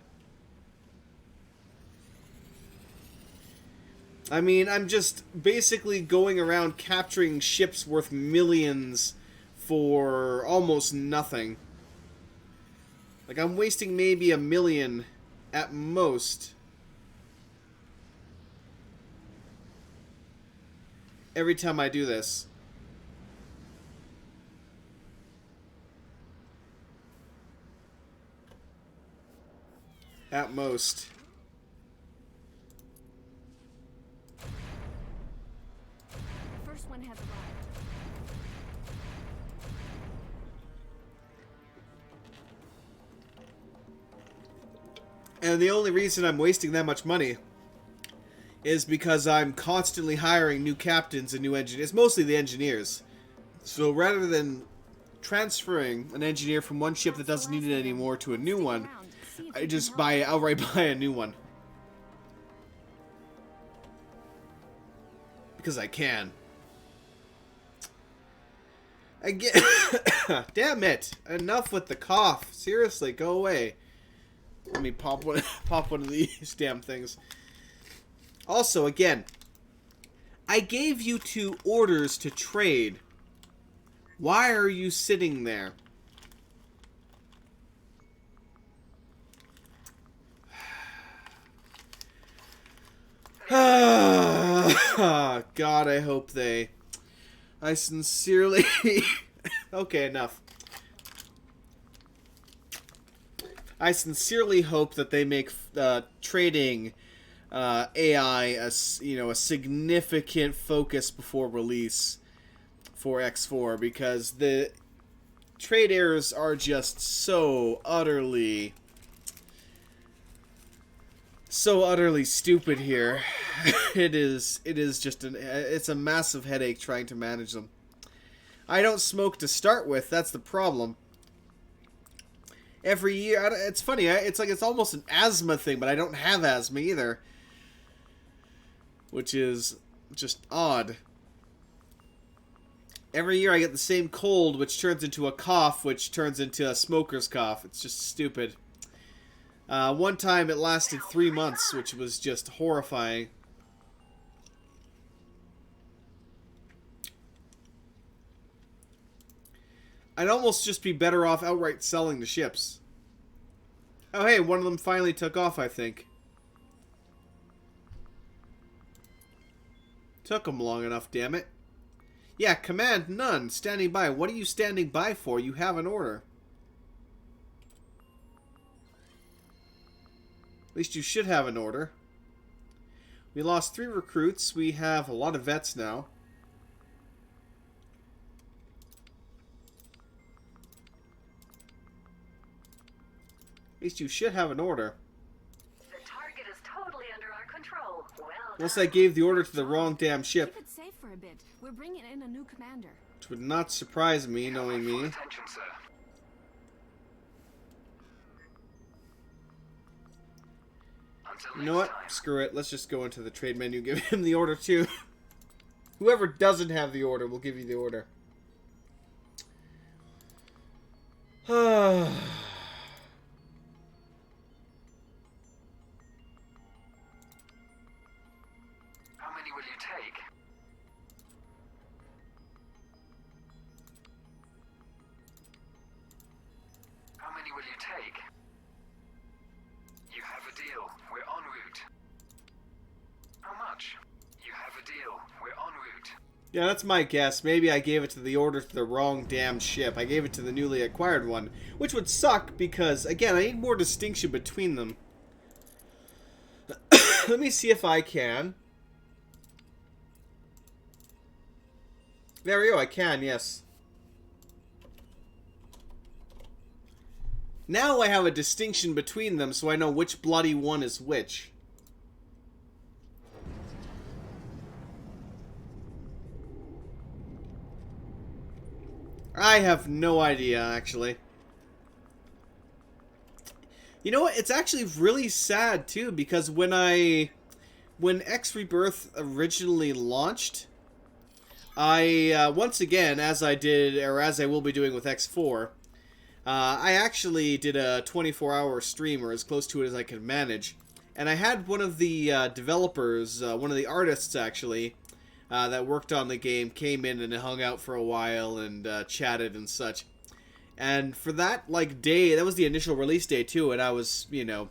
I mean, I'm just basically going around capturing ships worth millions for almost nothing. Like, I'm wasting maybe $1 million at most every time I do this. At most. First one has arrived. And the only reason I'm wasting that much money is because I'm constantly hiring new captains and new engineers. Mostly the engineers. So rather than transferring an engineer from one ship that doesn't need it anymore to a new one, I just outright buy a new one. Because I can. Again, damn it! Enough with the cough. Seriously, go away. Let me pop one of these damn things. Also, again, I gave you 2 orders to trade. Why are you sitting there? God, I hope they... I sincerely... Okay, enough. I sincerely hope that they make trading AI a significant focus before release for X4, because the trade errors are just so utterly stupid here. It is just it's a massive headache trying to manage them. I don't smoke to start with, that's the problem. Every year, it's funny, it's like it's almost an asthma thing, but I don't have asthma either. Which is just odd. Every year I get the same cold, which turns into a cough, which turns into a smoker's cough. It's just stupid. One time it lasted 3 months, which was just horrifying. I'd almost just be better off outright selling the ships. Oh hey, one of them finally took off, I think. Took them long enough, damn it. Yeah, command none. Standing by. What are you standing by for? You have an order. At least you should have an order. We lost 3 recruits. We have a lot of vets now. At least you should have an order. The target is totally under our control. Well Unless done. I gave the order to the wrong damn ship. Keep it safe for a bit. We're bringing in a new commander. Which would not surprise me, knowing Full me. attention, sir. Until You know what? next time. Screw it. Let's just go into the trade menu. Give him the order too. Whoever doesn't have the order will give you the order. How many will you take? How many will you take? You have a deal. We're en route. How much? You have a deal. We're en route. Yeah, that's my guess. Maybe I gave it to the order to the wrong damn ship. I gave it to the newly acquired one. Which would suck because, again, I need more distinction between them. Let me see if I can. There we go, I can, yes. Now I have a distinction between them so I know which bloody one is which. I have no idea, actually. You know what? It's actually really sad, too, because when X Rebirth originally launched, I, once again, as I did, or as I will be doing with X4, I actually did a 24-hour stream, or as close to it as I could manage. And I had one of the developers, one of the artists, actually, that worked on the game, came in and hung out for a while and chatted and such. And for that, like, day, that was the initial release day, too, and I was, you know,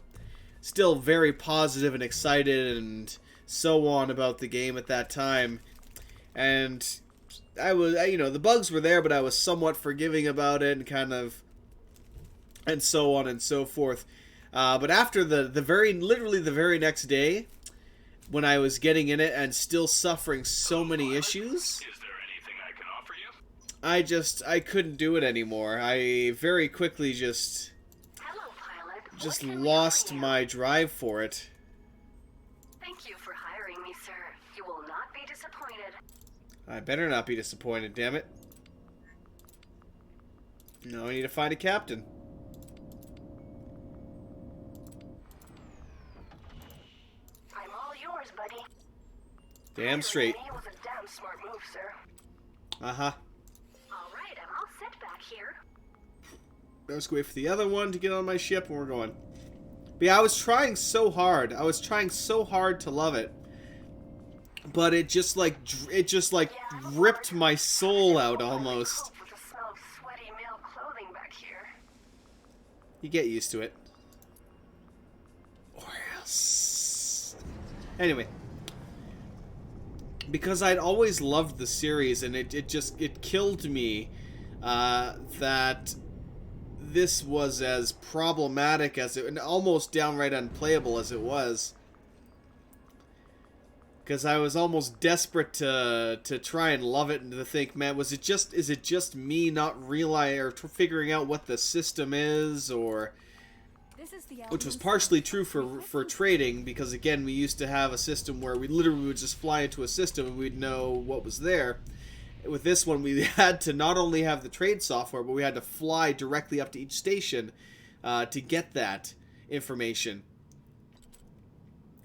still very positive and excited and so on about the game at that time. And I was, you know, the bugs were there, but I was somewhat forgiving about it and kind of, and so on and so forth. But after literally the very next day, when I was getting in it and still suffering so many issues, Is there anything I can offer you? I couldn't do it anymore. I very quickly just Hello, pilot. What just can we lost offer you? my drive for it. Thank you for hiring me, sir. You will not be disappointed. I better not be disappointed, damn it. No, I need to find a captain. I'm all yours, buddy. Damn straight. Hiring me was a damn smart move, sir. Uh-huh. All right, I'm all set back here. Let's wait for the other one to get on my ship and we're going. But yeah, I was trying so hard. I was trying so hard to love it. But it just like ripped my soul out almost. With the smell of sweaty male clothing back here. You get used to it. Or else. Anyway. Because I'd always loved the series and it killed me that this was as problematic as it, and almost downright unplayable as it was. Because I was almost desperate to try and love it and to think, man, is it just me not realizing or figuring out what the system is, or This is the which was Albion partially Sun. true for trading, because again we used to have a system where we literally would just fly into a system and we'd know what was there. With this one, we had to not only have the trade software, but we had to fly directly up to each station to get that information.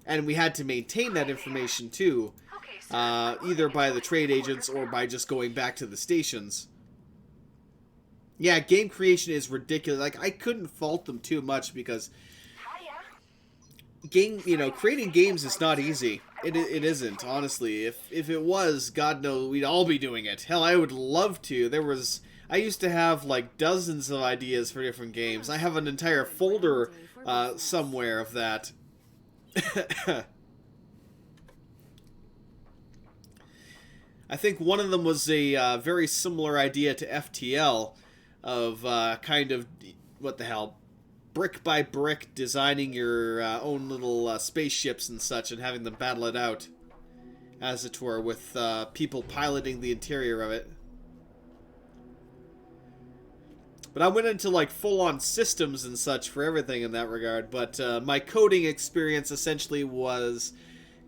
And we had to maintain that information, too, Okay, sir. either by the trade agents or by just going back to the stations. Yeah, game creation is ridiculous. Like, I couldn't fault them too much because creating games is not easy. It isn't, honestly. If it was, God knows, we'd all be doing it. Hell, I would love to. I used to have, like, dozens of ideas for different games. I have an entire folder somewhere of that. I think one of them was a very similar idea to FTL of kind of, what the hell, brick by brick designing your own little spaceships and such and having them battle it out, as it were, with people piloting the interior of it. But I went into like full-on systems and such for everything in that regard, but my coding experience essentially was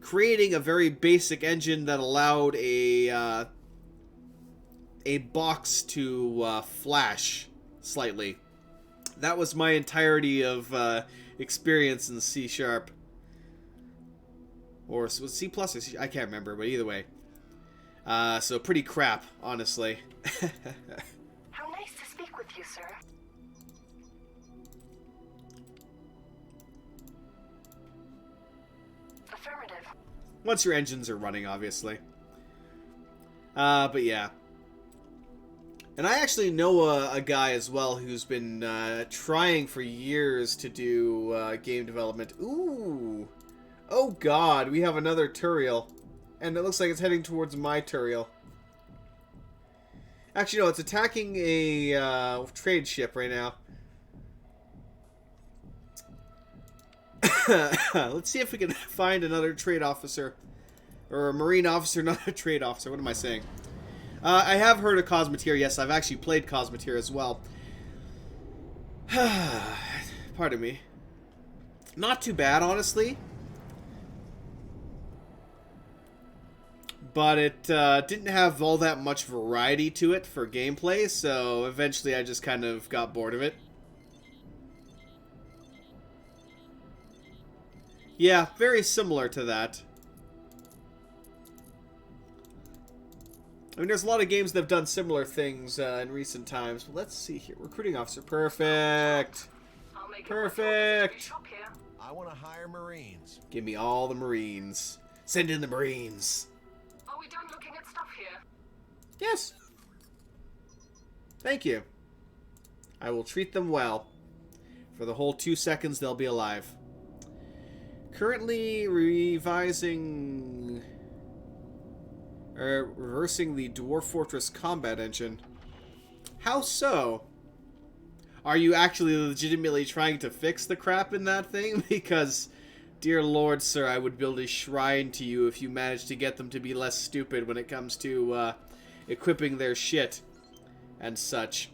creating a very basic engine that allowed a box to flash slightly. That was my entirety of experience in C#. Or was it C++ or C? I can't remember, but either way. So pretty crap, honestly. How nice to speak with you, sir. Affirmative. Once your engines are running, obviously. But yeah. And I actually know a guy as well who's been trying for years to do game development. Ooh! Oh god, we have another Turiel. And it looks like it's heading towards my Turiel. Actually, no, it's attacking a trade ship right now. Let's see if we can find another trade officer. Or a marine officer, not a trade officer. What am I saying? I have heard of Cosmeteer. Yes, I've actually played Cosmeteer as well. Pardon me. Not too bad, honestly. But it didn't have all that much variety to it for gameplay, so eventually I just kind of got bored of it. Yeah, very similar to that. I mean, there's a lot of games that have done similar things in recent times. But let's see here. Recruiting officer. Perfect. Perfect. I want to hire Marines. Give me all the Marines. Send in the Marines. Are we done looking at stuff here? Yes. Thank you. I will treat them well. For the whole 2 seconds they'll be alive. Currently revising... reversing the Dwarf Fortress combat engine. How so? Are you actually legitimately trying to fix the crap in that thing? Because, dear lord, sir, I would build a shrine to you if you managed to get them to be less stupid when it comes to equipping their shit and such.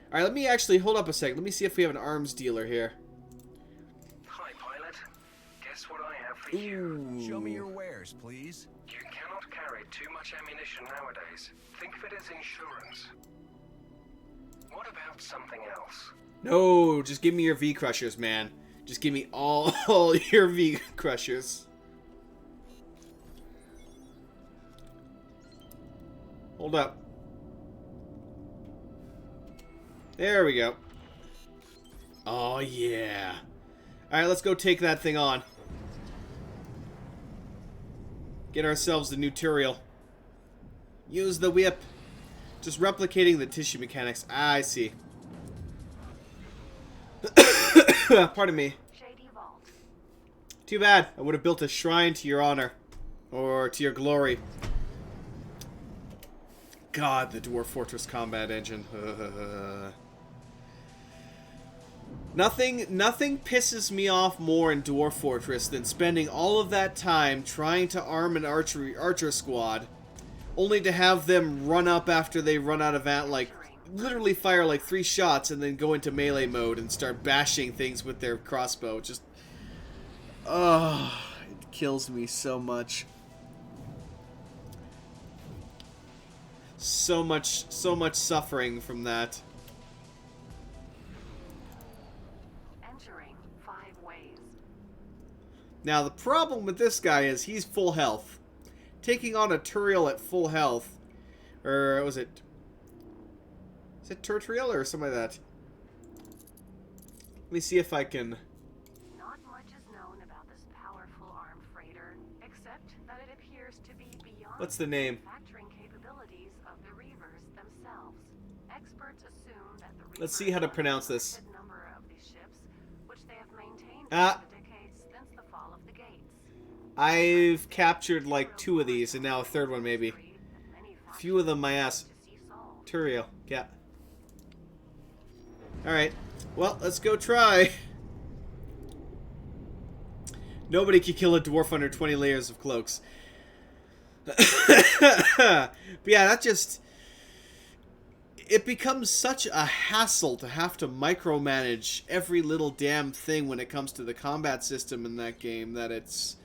Alright, let me actually, hold up a second. Let me see if we have an arms dealer here. Hi, pilot. Guess what I have for you? Show me your wares, please. You cannot carry too much ammunition nowadays. Think of it as insurance. What about something else? No, just give me your V-Crushers, man. Just give me all your V-Crushers. Hold up. There we go. Oh, yeah. Alright, let's go take that thing on. Get ourselves the new Turiel. Use the whip. Just replicating the tissue mechanics. Ah, I see. Pardon me. Shady Vault. Too bad. I would have built a shrine to your honor. Or to your glory. God, the Dwarf Fortress combat engine. Nothing pisses me off more in Dwarf Fortress than spending all of that time trying to arm an archer squad, only to have them run up after they run out of like literally fire like 3 shots and then go into melee mode and start bashing things with their crossbow. Just, it kills me so much. So much suffering from that. Entering 5 ways. Now, the problem with this guy is he's full health. Taking on a Turiel at full health, or was it... Is it Turtriel or something like that? Let me see if I can... Not much is known about this powerful armed freighter, except that it appears to be beyond What's the name? manufacturing capabilities of the Reavers themselves. Experts assume that the Let's see how to Reavers pronounce have a this. limited number of these ships, which they have maintained Ah. for decades since the fall of the gates. I've captured like 2 of these, and now a 3rd one maybe. Few of them, my ass. to see solved. Turiel, yeah. Alright. Well, let's go try. Nobody can kill a dwarf under 20 layers of cloaks. But yeah, that just... It becomes such a hassle to have to micromanage every little damn thing when it comes to the combat system in that game that it's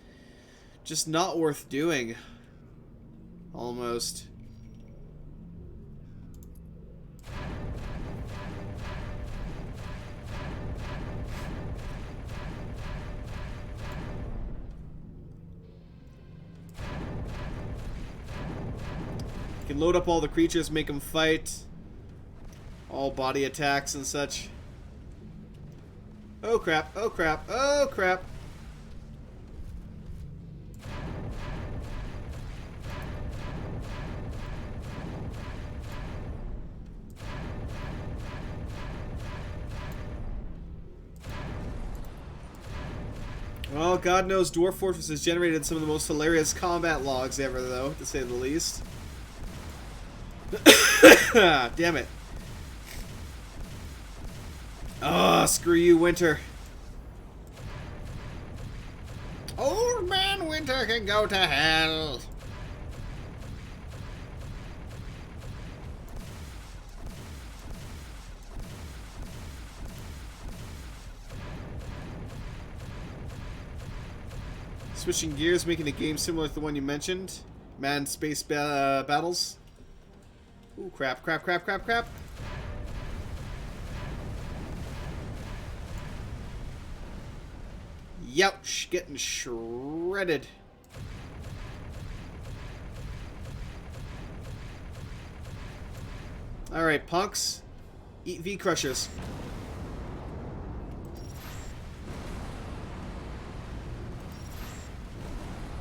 just not worth doing. Almost. You can load up all the creatures, make them fight. All body attacks and such. Oh crap, oh crap, oh crap. Well, God knows Dwarf Fortress has generated some of the most hilarious combat logs ever, though, to say the least. Damn it. Oh, screw you, Winter. Old man Winter can go to hell. Switching gears, making a game similar to the one you mentioned. Manned space battles. Ooh, crap, crap, crap, crap, crap. Youch, getting shredded. Alright, punks. Eat V-Crushers.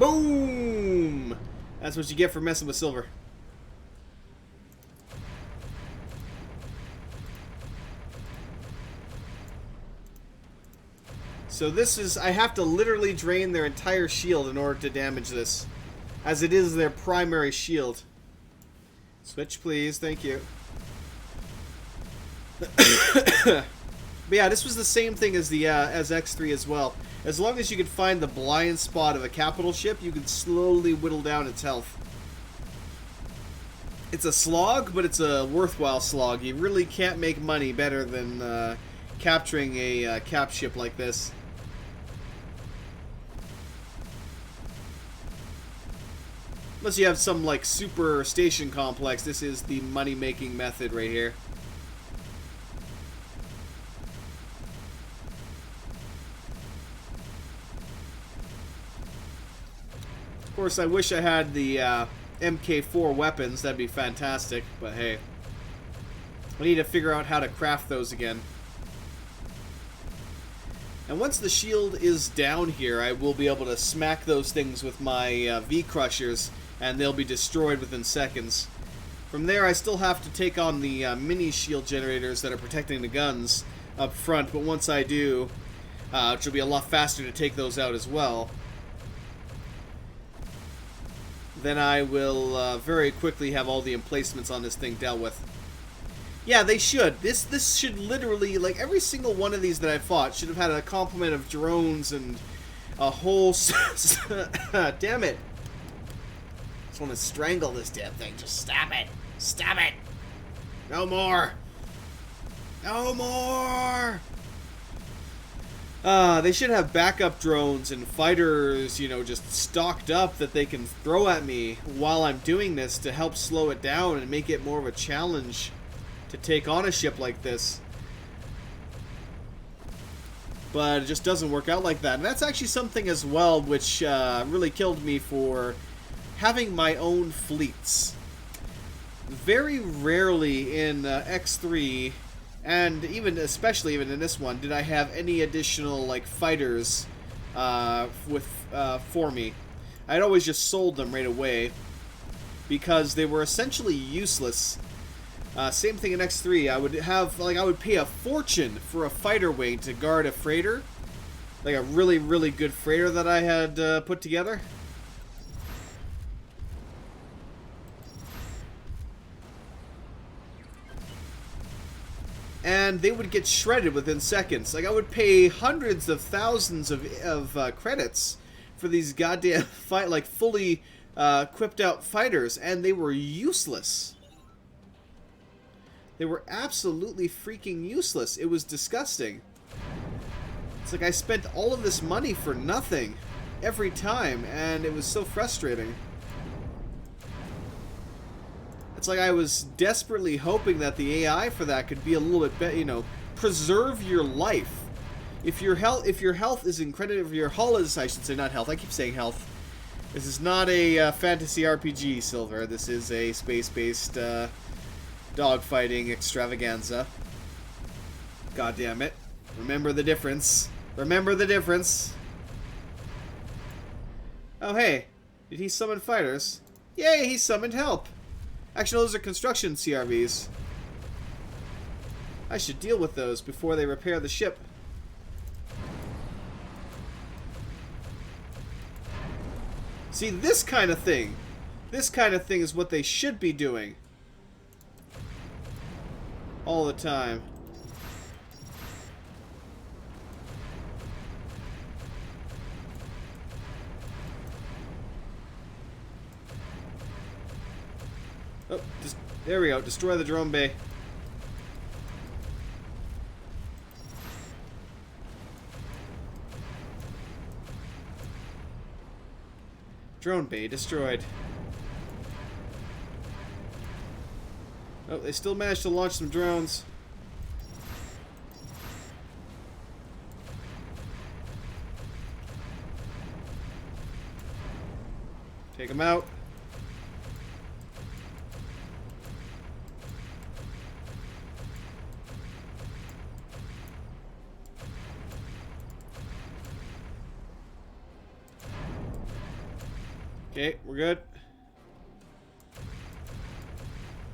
Boom! That's what you get for messing with silver. So this is, I have to literally drain their entire shield in order to damage this, as it is their primary shield. Switch, please. Thank you. But yeah, this was the same thing as the as X3 as well. As long as you can find the blind spot of a capital ship, you can slowly whittle down its health. It's a slog, but it's a worthwhile slog. You really can't make money better than capturing a cap ship like this. Unless you have some, like, super station complex, this is the money-making method right here. Of course, I wish I had the MK4 weapons. That'd be fantastic, but hey. I need to figure out how to craft those again. And once the shield is down here, I will be able to smack those things with my V-Crushers, and they'll be destroyed within seconds. From there, I still have to take on the mini shield generators that are protecting the guns up front, but once I do, which will be a lot faster to take those out as well, then I will very quickly have all the emplacements on this thing dealt with. Yeah, they should. This should literally, like, every single one of these that I fought should have had a complement of drones and a whole... Damn it. I just want to strangle this damn thing. Just stop it. Stop it. No more. No more. They should have backup drones and fighters, you know, just stocked up that they can throw at me while I'm doing this to help slow it down and make it more of a challenge to take on a ship like this. But it just doesn't work out like that. And that's actually something as well which really killed me for having my own fleets. Very rarely in X3, and especially even in this one, did I have any additional like fighters for me. I'd always just sold them right away because they were essentially useless. Same thing in X3. I would pay a fortune for a fighter wing to guard a freighter, like a really, really good freighter that I had put together. and they would get shredded within seconds. Like, I would pay hundreds of thousands of credits for these goddamn fully equipped out fighters, and they were useless. They were absolutely freaking useless. It was disgusting. It's like I spent all of this money for nothing every time, and it was so frustrating. It's like I was desperately hoping that the AI for that could be a little bit better, you know, preserve your life. If your health is incredible, if your hull is, I should say, not health. I keep saying health. This is not a fantasy RPG, Silver. This is a space-based dogfighting extravaganza. God damn it! Remember the difference. Remember the difference. Oh hey, did he summon fighters? Yay, he summoned help. Actually, those are construction CRVs. I should deal with those before they repair the ship. See, this kind of thing is what they should be doing. All the time. Oh, there we go. Destroy the drone bay. Drone bay destroyed. Oh, they still managed to launch some drones. Take them out. Okay, we're good.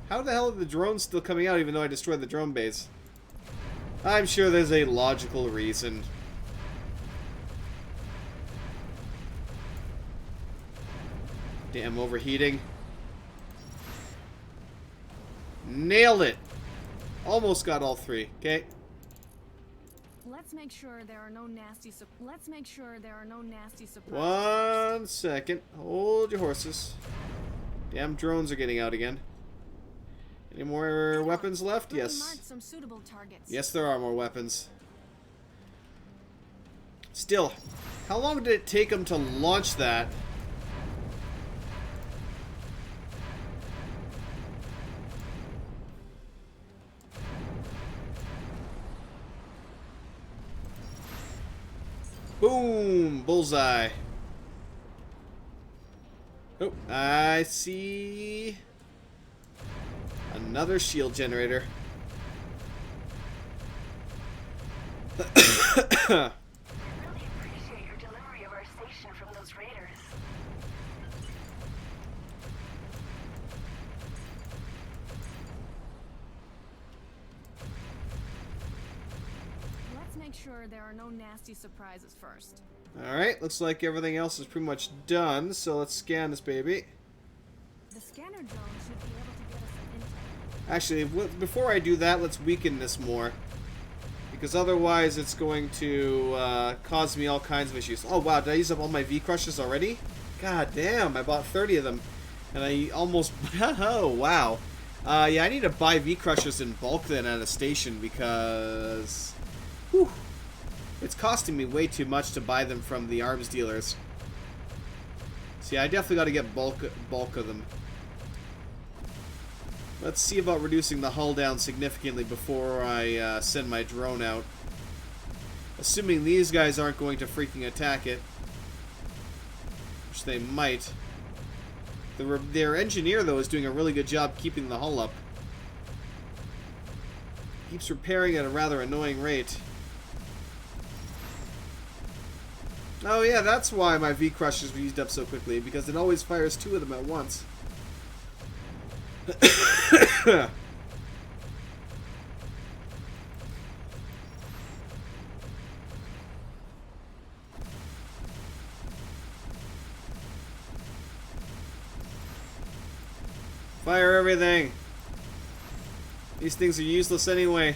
How the hell are the drones still coming out even though I destroyed the drone base? I'm sure there's a logical reason. Damn overheating. Nailed it! Almost got all three. Okay. Let's make sure there are no nasty surprises. One second. Hold your horses. Damn drones are getting out again. Any more weapons left? Yes. Mark some suitable targets. Yes, there are more weapons. Still, how long did it take them to launch that? Boom! Bullseye. Oh, I see another shield generator. I really appreciate your delivery of our station from those raiders. Let's make sure there are no nasty surprises first. Alright, looks like everything else is pretty much done, so let's scan this baby. The scanner drone should be able to get us some intel. Actually, before I do that, let's weaken this more. Because otherwise it's going to cause me all kinds of issues. Oh wow, did I use up all my V-Crushers already? God damn, I bought 30 of them. And I almost... oh, wow. Yeah, I need to buy V-Crushers in bulk then at a station because... whew, it's costing me way too much to buy them from the arms dealers. See, I definitely got to get bulk of them. Let's see about reducing the hull down significantly before I send my drone out. Assuming these guys aren't going to freaking attack it. Which they might. Their engineer, though, is doing a really good job keeping the hull up. Keeps repairing at a rather annoying rate. Oh yeah, that's why my V-Crushers were used up so quickly, because it always fires 2 of them at once. Fire everything! These things are useless anyway.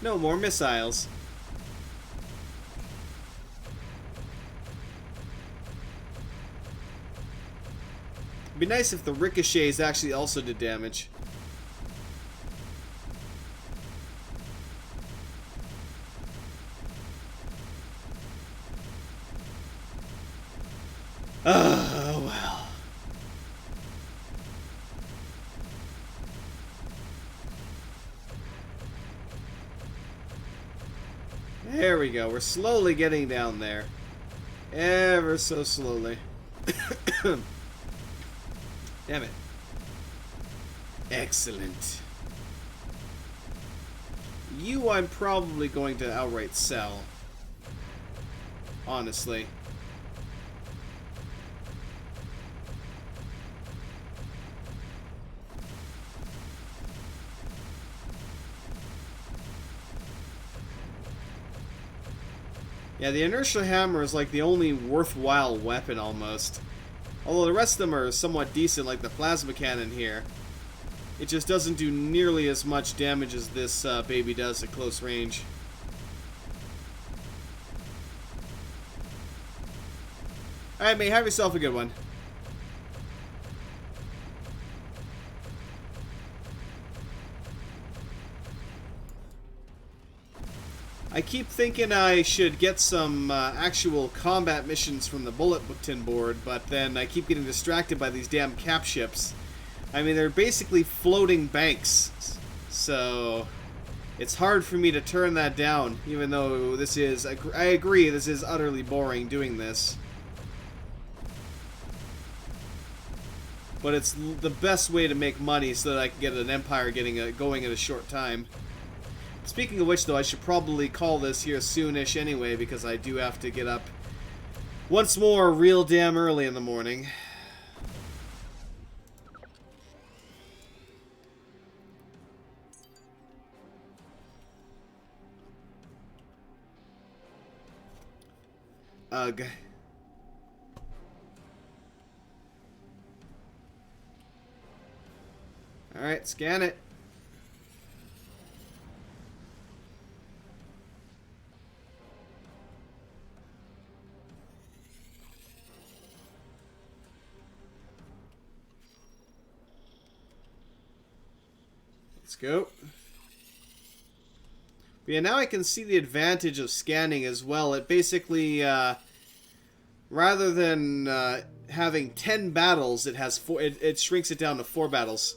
No more missiles. It'd be nice if the ricochets actually also did damage. Oh, well. There we go. We're slowly getting down there. Ever so slowly. Damn it. Excellent. You I'm probably going to outright sell. Honestly. Yeah, the inertial hammer is like the only worthwhile weapon almost. Although the rest of them are somewhat decent, like the plasma cannon here. It just doesn't do nearly as much damage as this baby does at close range. Alright, mate, have yourself a good one. I keep thinking I should get some actual combat missions from the bulletin board, but then I keep getting distracted by these damn cap ships. I mean, they're basically floating banks, so it's hard for me to turn that down, even though this is, I agree, this is utterly boring doing this. But it's the best way to make money so that I can get an empire going in a short time. Speaking of which, though, I should probably call this here soonish anyway, because I do have to get up once more real damn early in the morning. Ugh. Alright, scan it. Let's go. But yeah, now I can see the advantage of scanning as well. It basically, rather than having 10 battles, it has it shrinks it down to 4 battles.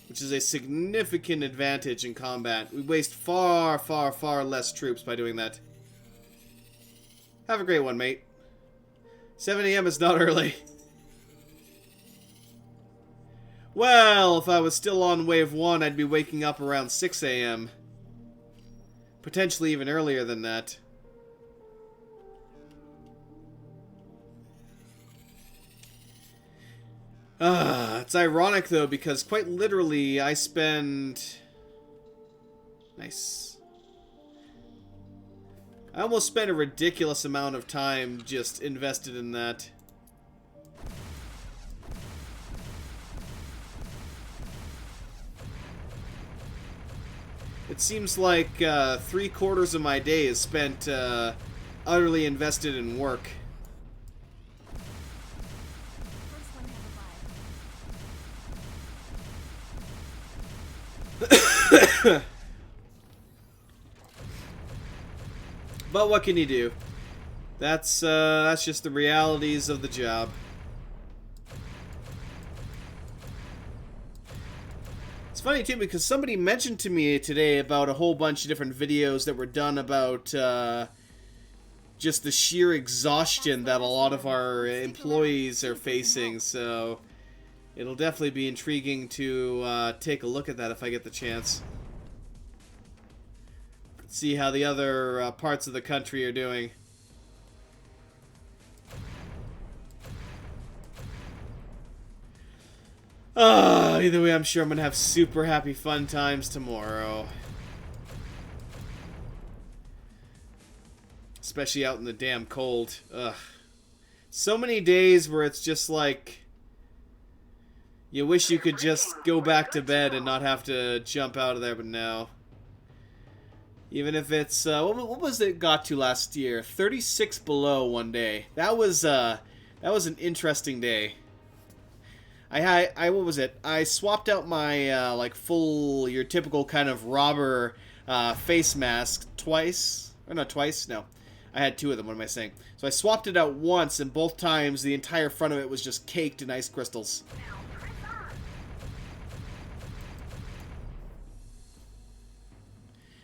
Which is a significant advantage in combat. We waste far, far, far less troops by doing that. Have a great one, mate. 7 AM is not early. Well, if I was still on wave 1, I'd be waking up around 6 AM. Potentially even earlier than that. It's ironic, though, because quite literally I spend... Nice. I almost spent a ridiculous amount of time just invested in that. It seems like 3/4 of my day is spent utterly invested in work. But what can you do? That's just the realities of the job. It's funny too because somebody mentioned to me today about a whole bunch of different videos that were done about just the sheer exhaustion that a lot of our employees are facing. So it'll definitely be intriguing to take a look at that if I get the chance. See how the other parts of the country are doing. Either way, I'm sure I'm gonna have super happy fun times tomorrow. Especially out in the damn cold. Ugh. So many days where it's just like... You wish you could just go back to bed and not have to jump out of there, but no. Even if it's, what was it got to last year? 36 below one day. That was an interesting day. What was it? I swapped out my, like, full, your typical kind of robber, face mask twice. Or not twice, no. I had two of them, what am I saying? So I swapped it out once, and both times the entire front of it was just caked in ice crystals.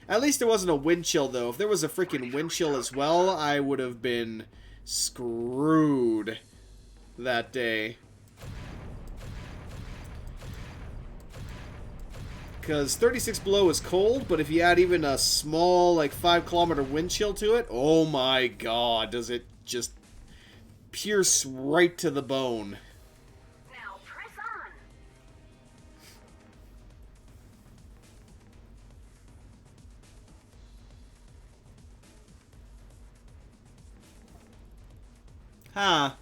At least there wasn't a wind chill, though. If there was a freaking wind chill as well, I would have been screwed that day. Because 36 below is cold, but if you add even a small, like, 5-kilometer wind chill to it, oh my god, does it just pierce right to the bone. Now press on. Huh.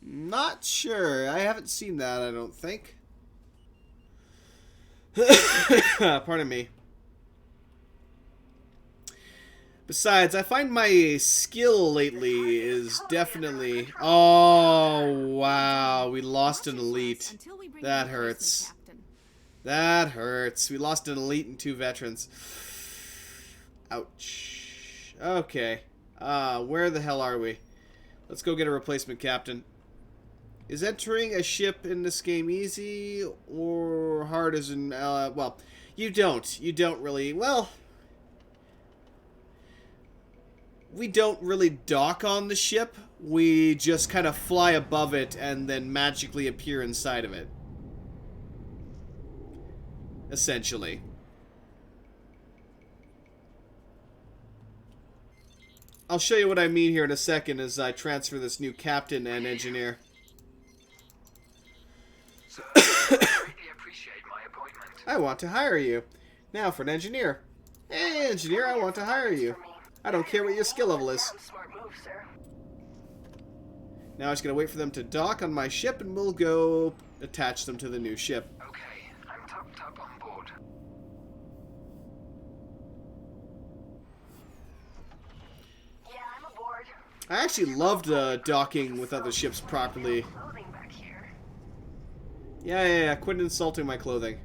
Not sure. I haven't seen that, I don't think. Pardon me. Besides, I find my skill lately is definitely... Oh, wow. We lost an elite. That hurts. That hurts. We lost an elite and 2 veterans. Ouch. Okay. Where the hell are we? Let's go get a replacement captain. Is entering a ship in this game easy or hard as in... well, you don't. You don't really... Well... We don't really dock on the ship. We just kind of fly above it and then magically appear inside of it. Essentially. I'll show you what I mean here in a second as I transfer this new captain and engineer. Sir, I greatly appreciate my appointment. I want to hire you. Now for an engineer. Hey, engineer, I want to hire you. I don't care what your skill level is. Smart move, sir. Now I'm just going to wait for them to dock on my ship and we'll go attach them to the new ship. Okay, I'm topped up on board. Yeah, I'm aboard. I actually loved docking with other ships properly. Clothing back here. Yeah, quit insulting my clothing.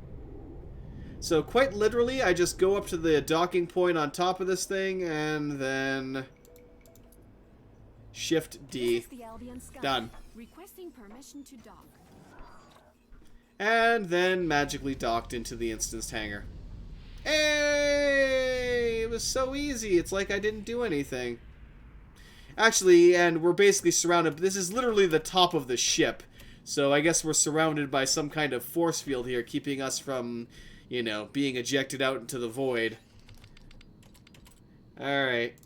So quite literally, I just go up to the docking point on top of this thing and then Shift D. Done. Requesting permission to dock. And then magically docked into the instanced hangar. Hey! It was so easy. It's like I didn't do anything. Actually, and we're basically surrounded. This is literally the top of the ship. So I guess we're surrounded by some kind of force field here, keeping us from, you know, being ejected out into the void. Alright.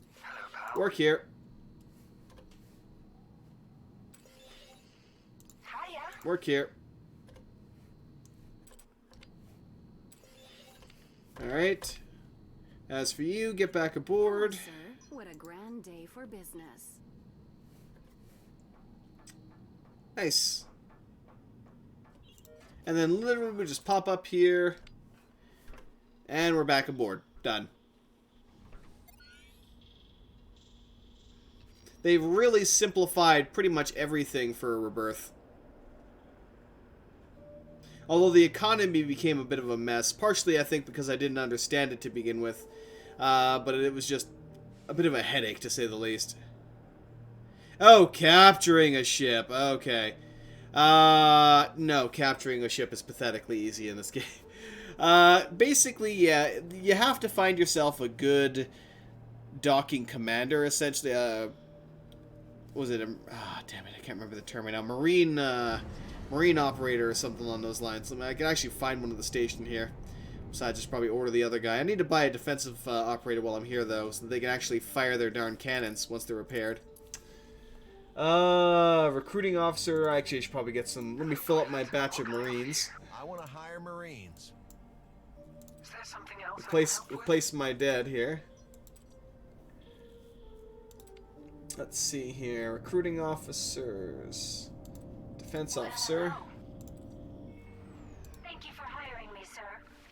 Work here. Hiya. Work here. Alright. As for you, get back aboard. Sir, what a grand day for business. Nice. And then literally we just pop up here. And we're back aboard. Done. They've really simplified pretty much everything for Rebirth. Although the economy became a bit of a mess. Partially, I think, because I didn't understand it to begin with. But it was just a bit of a headache, to say the least. Oh, capturing a ship. Okay. No, capturing a ship is pathetically easy in this game. Basically, yeah, you have to find yourself a good docking commander, essentially. What was it? Damn it, I can't remember the term right now. Marine operator or something along those lines. I can actually find one at the station here. Besides, just probably order the other guy. I need to buy a defensive operator while I'm here, though, so that they can actually fire their darn cannons once they're repaired. Recruiting officer. Actually, I should probably get some. Let me fill up my batch of Marines. I want to hire Marines. Is there something else? Replace my dead here. Let's see here. Recruiting officers. Defense officer. Thank you for hiring me, sir.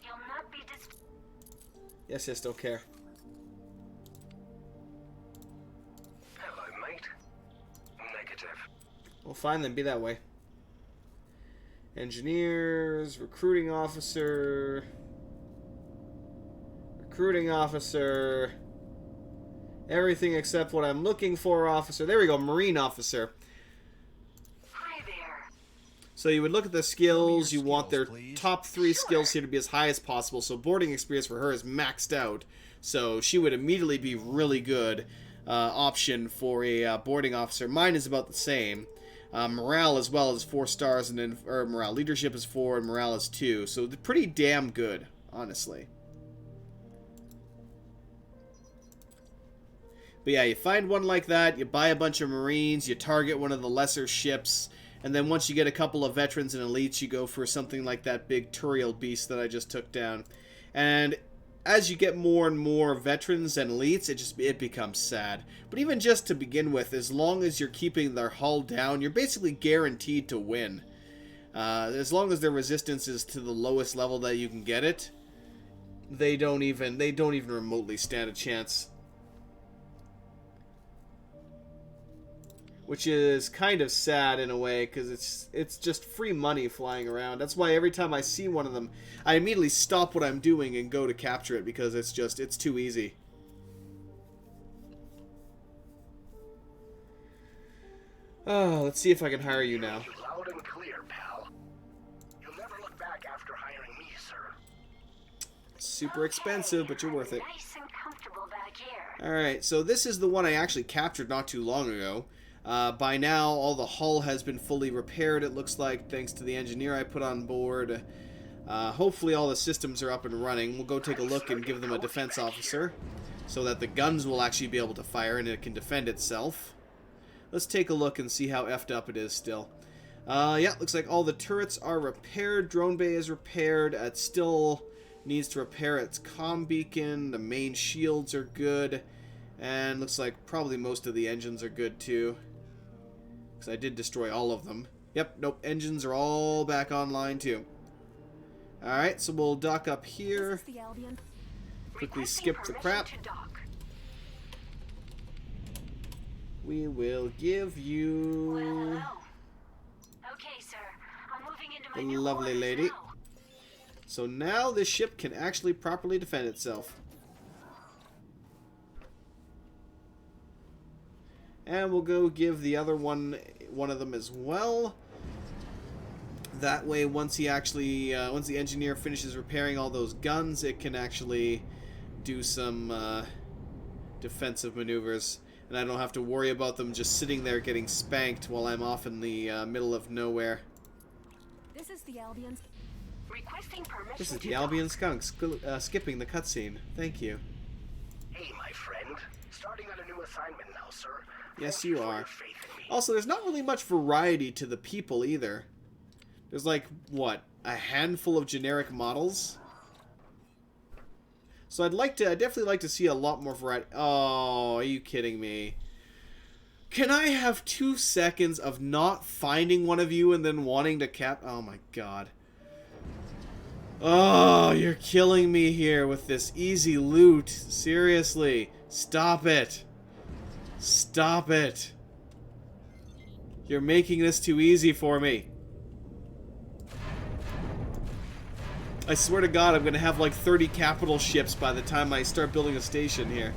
You'll not be Yes, don't care. Hello, mate. Negative. Well, fine then, be that way. Engineers, recruiting officer. Recruiting officer. Everything except what I'm looking for, officer. There we go, marine officer. Hi there. So you would look at the skills, you want skills, their please. top 3 skills here to be as high as possible. So boarding experience for her is maxed out. So she would immediately be really good option for a boarding officer. Mine is about the same. Morale as well is 4 stars, and then morale leadership is 4, and morale is 2. So they're pretty damn good, honestly. But yeah, you find one like that, you buy a bunch of Marines, you target one of the lesser ships, and then once you get a couple of veterans and elites, you go for something like that big Turiel beast that I just took down. And as you get more and more veterans and elites, it becomes sad. But even just to begin with, as long as you're keeping their hull down, you're basically guaranteed to win. As long as their resistance is to the lowest level that you can get it, they don't even remotely stand a chance. Which is kind of sad in a way, because it's just free money flying around. That's why every time I see one of them, I immediately stop what I'm doing and go to capture it, because it's too easy. Oh, let's see if I can hire you now. Loud and clear, pal. You'll never look back after hiring me, sir. Super expensive, but you're worth it. Nice and comfortable back here. Alright, so this is the one I actually captured not too long ago. By now, all the hull has been fully repaired, it looks like, thanks to the engineer I put on board. Hopefully all the systems are up and running. We'll go take a look and give them a defense officer, so that the guns will actually be able to fire and it can defend itself. Let's take a look and see how effed up it is still. Yeah, looks like all the turrets are repaired. Drone bay is repaired. It still needs to repair its comm beacon. The main shields are good. And looks like probably most of the engines are good too. Because I did destroy all of them. Yep, nope, engines are all back online too. Alright, so we'll dock up here. This is the Albion. Quickly skip the crap. We will give you Well, hello. Okay, sir. I'm moving into my the new lovely quarters lady. now. So now this ship can actually properly defend itself. And we'll go give the other one of them as well. That way, once the engineer finishes repairing all those guns, it can actually do some defensive maneuvers. And I don't have to worry about them just sitting there getting spanked while I'm off in the middle of nowhere. This is the Albion. Requesting permission This is to the Albion Skunk skipping the cutscene. Thank you. Hey, my friend. Starting on a new assignment now, sir. Yes, Thank you for are. your faith in me. Also, there's not really much variety to the people either. There's like, what, a handful of generic models? So I'd definitely like to see a lot more variety. Oh, are you kidding me? Can I have 2 seconds of not finding one of you and then wanting to cap? Oh my god. Oh, you're killing me here with this easy loot. Seriously. Stop it. Stop it. You're making this too easy for me. I swear to God, I'm going to have like 30 capital ships by the time I start building a station here.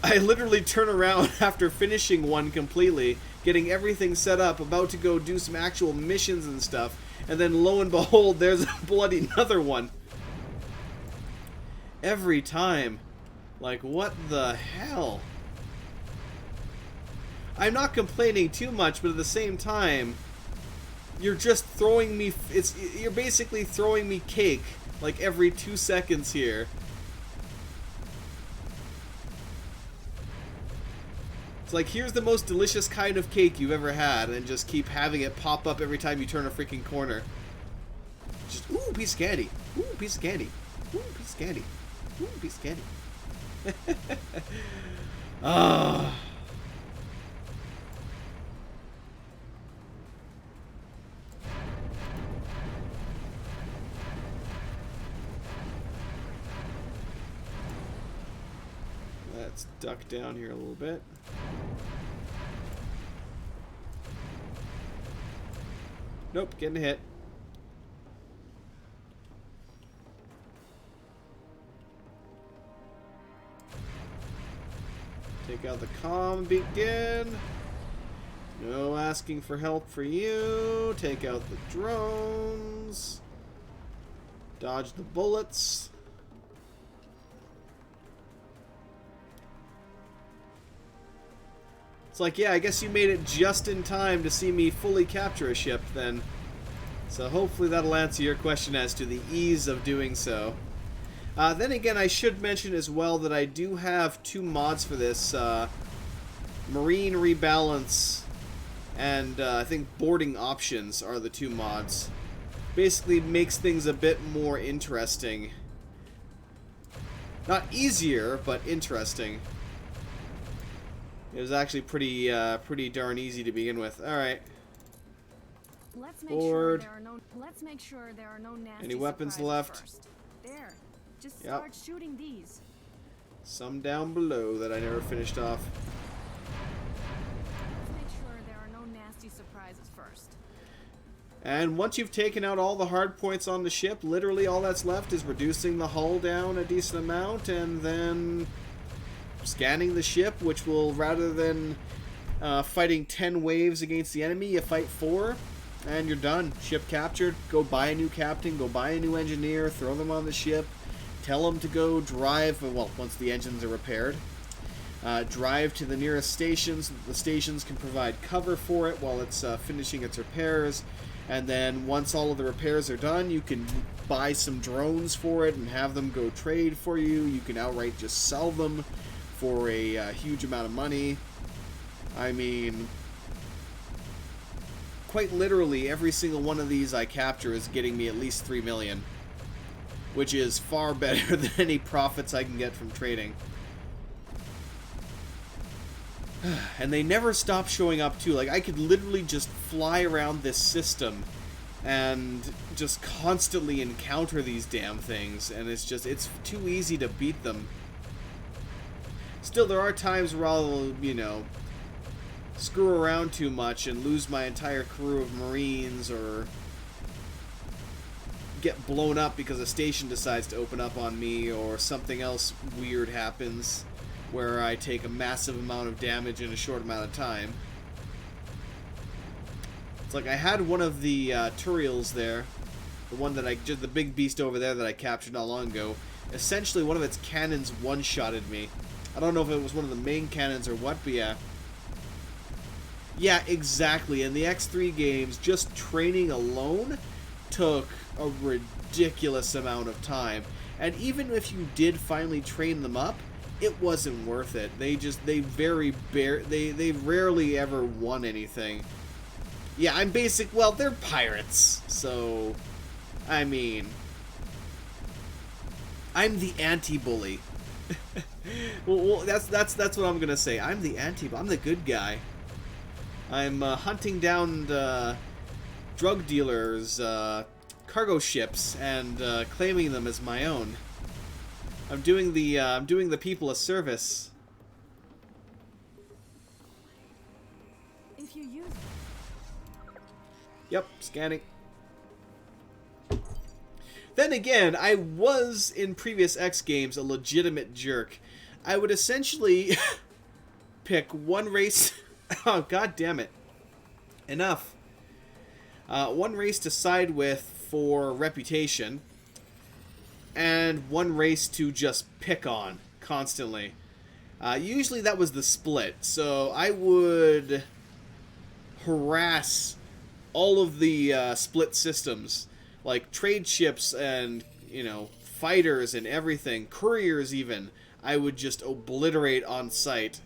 I literally turn around after finishing one completely, getting everything set up, about to go do some actual missions and stuff, and then lo and behold, there's a bloody another one. Every time. Like, what the hell? I'm not complaining too much, but at the same time, you're just throwing me... You're basically throwing me cake, like, every 2 seconds here. It's like, here's the most delicious kind of cake you've ever had, and just keep having it pop up every time you turn a freaking corner. Just, ooh, piece of candy. Ooh, piece of candy. Ooh, piece of candy. Ooh, piece of candy. Ah. Let's duck down here a little bit. Nope, getting hit. Take out the comm beacon. No asking for help for you. Take out the drones. Dodge the bullets. It's like, yeah, I guess you made it just in time to see me fully capture a ship then. So hopefully that'll answer your question as to the ease of doing so. Then again, I should mention as well that I do have 2 mods for this. Marine Rebalance and I think Boarding Options are the 2 mods. Basically makes things a bit more interesting. Not easier, but interesting. It was actually pretty darn easy to begin with. All right. Let's Board. make sure there are no nasty Any weapons surprises left? First. There. Just Yep. start shooting these. Some down below that I never finished off. Let's make sure there are no nasty surprises first. And once you've taken out all the hard points on the ship, literally all that's left is reducing the hull down a decent amount and then scanning the ship, which will, rather than fighting 10 waves against the enemy, you fight 4, and you're done. Ship captured. Go buy a new captain, go buy a new engineer, throw them on the ship, tell them to go drive, well, once the engines are repaired, drive to the nearest stations. The stations can provide cover for it while it's finishing its repairs, and then once all of the repairs are done, you can buy some drones for it and have them go trade for you. You can outright just sell them for a huge amount of money. I mean, quite literally, every single one of these I capture is getting me at least 3 million, which is far better than any profits I can get from trading. And they never stop showing up too. Like, I could literally just fly around this system and just constantly encounter these damn things, and it's too easy to beat them. Still, there are times where I'll, you know, screw around too much and lose my entire crew of Marines, or get blown up because a station decides to open up on me, or something else weird happens where I take a massive amount of damage in a short amount of time. It's like I had one of the Turiels there, the one that the big beast over there that I captured not long ago. Essentially, one of its cannons one-shotted me. I don't know if it was one of the main cannons or what, but yeah. Yeah, exactly. In the X3 games, just training alone took a ridiculous amount of time. And even if you did finally train them up, it wasn't worth it. They rarely ever won anything. Yeah, well, they're pirates, so, I mean, I'm the anti-bully. well, that's what I'm gonna say. I'm the good guy. I'm hunting down drug dealers, cargo ships, and claiming them as my own. I'm doing the people a service. If you use Yep, scanning. Then again, I was, in previous X games, a legitimate jerk. I would essentially pick one race... Oh, god damn it. Enough. One race to side with for reputation, and one race to just pick on constantly. Usually that was the split, so I would harass all of the split systems, like trade ships and, you know, fighters and everything, couriers even. I would just obliterate on sight.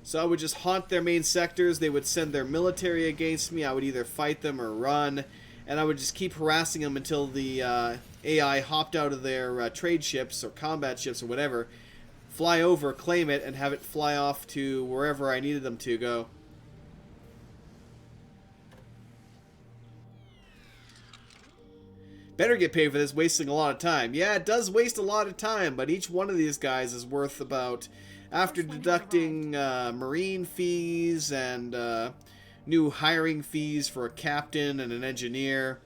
So I would just haunt their main sectors. They would send their military against me. I would either fight them or run. And I would just keep harassing them until the AI hopped out of their trade ships or combat ships or whatever, fly over, claim it, and have it fly off to wherever I needed them to go. Better get paid for this, wasting a lot of time. Yeah, it does waste a lot of time, but each one of these guys is worth about, after deducting marine fees and new hiring fees for a captain and an engineer,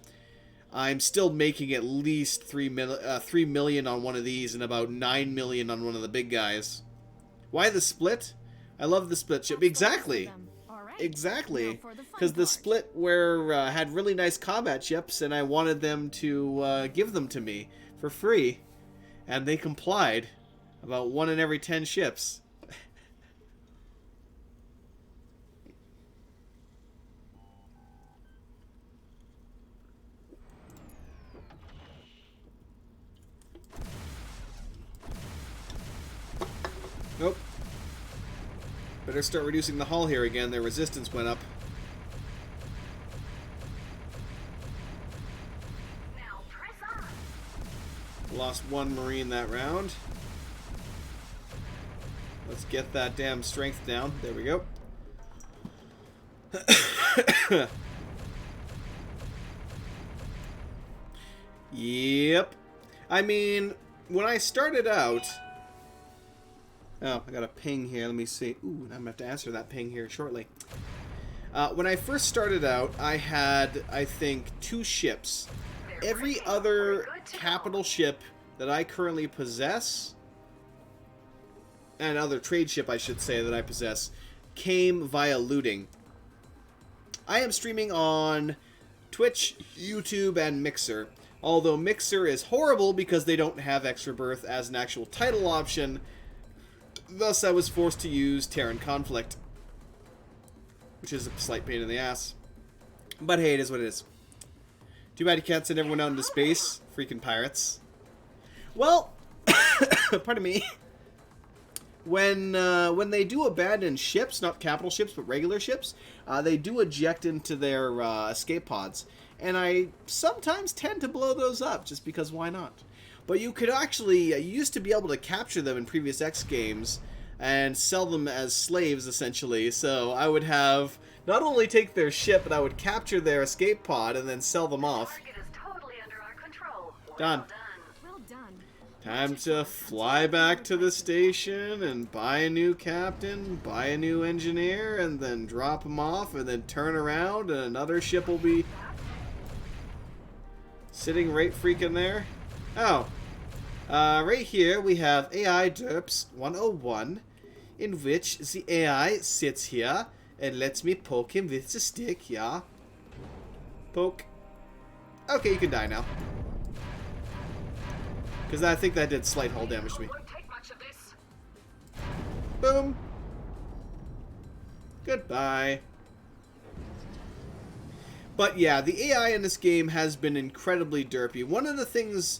I'm still making at least 3 million on one of these and about 9 million on one of the big guys. Why the split? I love the split ship. Exactly. Exactly. Because the split where had really nice combat ships and I wanted them to give them to me for free. And they complied. About 1 in every 10 ships. Nope. Better start reducing the hull here again. Their resistance went up. Now press on. Lost 1 Marine that round. Let's get that damn strength down. There we go. Yep. I mean, when I started out... Oh, I got a ping here. Let me see. Ooh, I'm going to have to answer that ping here shortly. When I first started out, I had, I think, 2 ships. Every other capital ship that I currently possess, and other trade ship, I should say, that I possess, came via looting. I am streaming on Twitch, YouTube, and Mixer. Although Mixer is horrible because they don't have Rebirth as an actual title option. Thus, I was forced to use Terran Conflict, which is a slight pain in the ass. But hey, it is what it is. Too bad you can't send everyone out into space. Freaking pirates. Well, pardon me. When they do abandon ships, not capital ships, but regular ships, they do eject into their escape pods. And I sometimes tend to blow those up, just because why not? But you could actually, you used to be able to capture them in previous X games and sell them as slaves, essentially. So I would have, not only take their ship, but I would capture their escape pod and then sell them off. Target is totally under our control. Done. Well done. Time to fly back to the station and buy a new captain, buy a new engineer, and then drop them off, and then turn around and another ship will be sitting right freaking there. Oh. Right here we have AI Derps 101, in which the AI sits here and lets me poke him with the stick, yeah? Poke. Okay, you can die now. Because I think that did slight hull damage to me. Won't take much of this. Boom. Goodbye. But yeah, the AI in this game has been incredibly derpy. One of the things...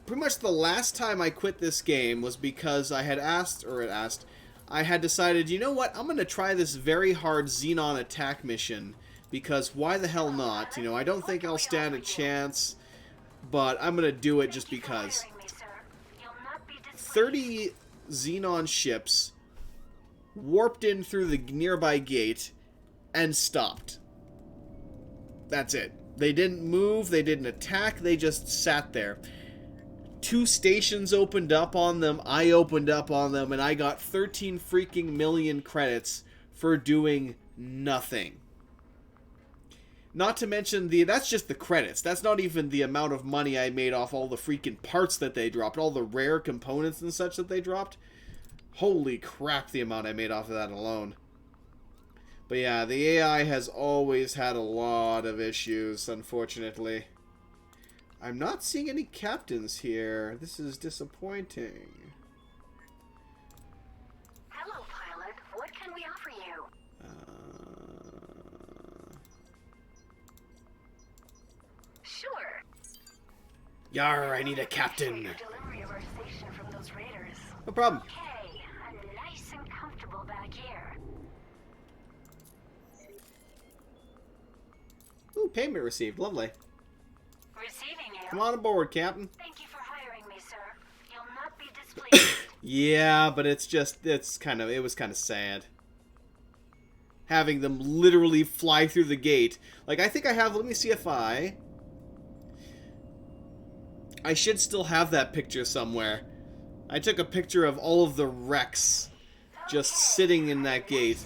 Pretty much the last time I quit this game was because I had I had decided, you know what, I'm going to try this very hard Xenon attack mission, because why the hell not? You know, I don't think I'll stand a chance, but I'm going to do it just because. 30 Xenon ships warped in through the nearby gate and stopped. That's it. They didn't move, they didn't attack, they just sat there. 2 stations opened up on them, I opened up on them, and I got 13 freaking million credits for doing nothing. Not to mention, that's just the credits. That's not even the amount of money I made off all the freaking parts that they dropped, all the rare components and such that they dropped. Holy crap, the amount I made off of that alone. But yeah, the AI has always had a lot of issues, unfortunately. I'm not seeing any captains here. This is disappointing. Hello, pilot. What can we offer you? Sure. Yar, I need a captain. Delivery of our station from those raiders. No problem. Okay, I'm nice and comfortable payment received. Lovely. Receiving you. Come on aboard, Captain. Thank you for hiring me, sir. You'll not be displeased. Yeah, but it was kind of sad. Having them literally fly through the gate. Like, I think I have, let me see if I should still have that picture somewhere. I took a picture of all of the wrecks just sitting in that gate.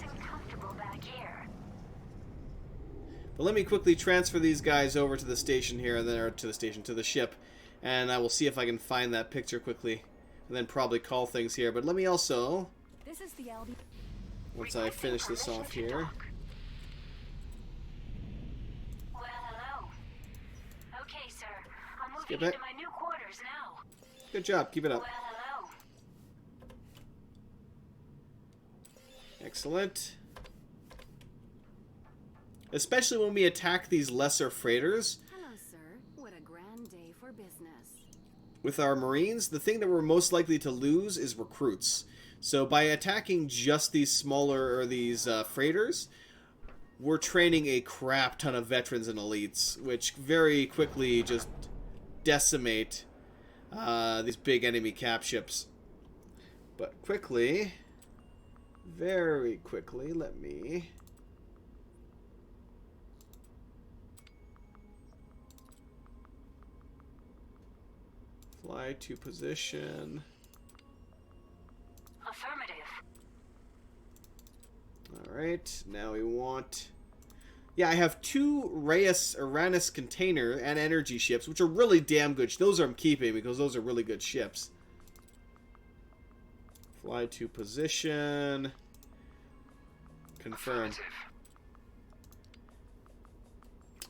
But let me quickly transfer these guys over to the station here, and then or to the ship, and I will see if I can find that picture quickly, and then probably call things here. But let me also, This is the LB. once I finish this off here. Well, hello. Okay, sir. I'm Skip moving it. into my new quarters now. Good job. Keep it up. Well, hello. Excellent. Especially when we attack these lesser freighters. Hello, sir. What a grand day for business. With our Marines, the thing that we're most likely to lose is recruits. So by attacking just these smaller, or these freighters, we're training a crap ton of veterans and elites, which very quickly just decimate these big enemy cap ships. But quickly, very quickly, let me... fly to position. Affirmative. Alright, now we want... Yeah, I have 2 Uranus container and energy ships, which are really damn good. Those I'm keeping because those are really good ships. Fly to position. Confirm.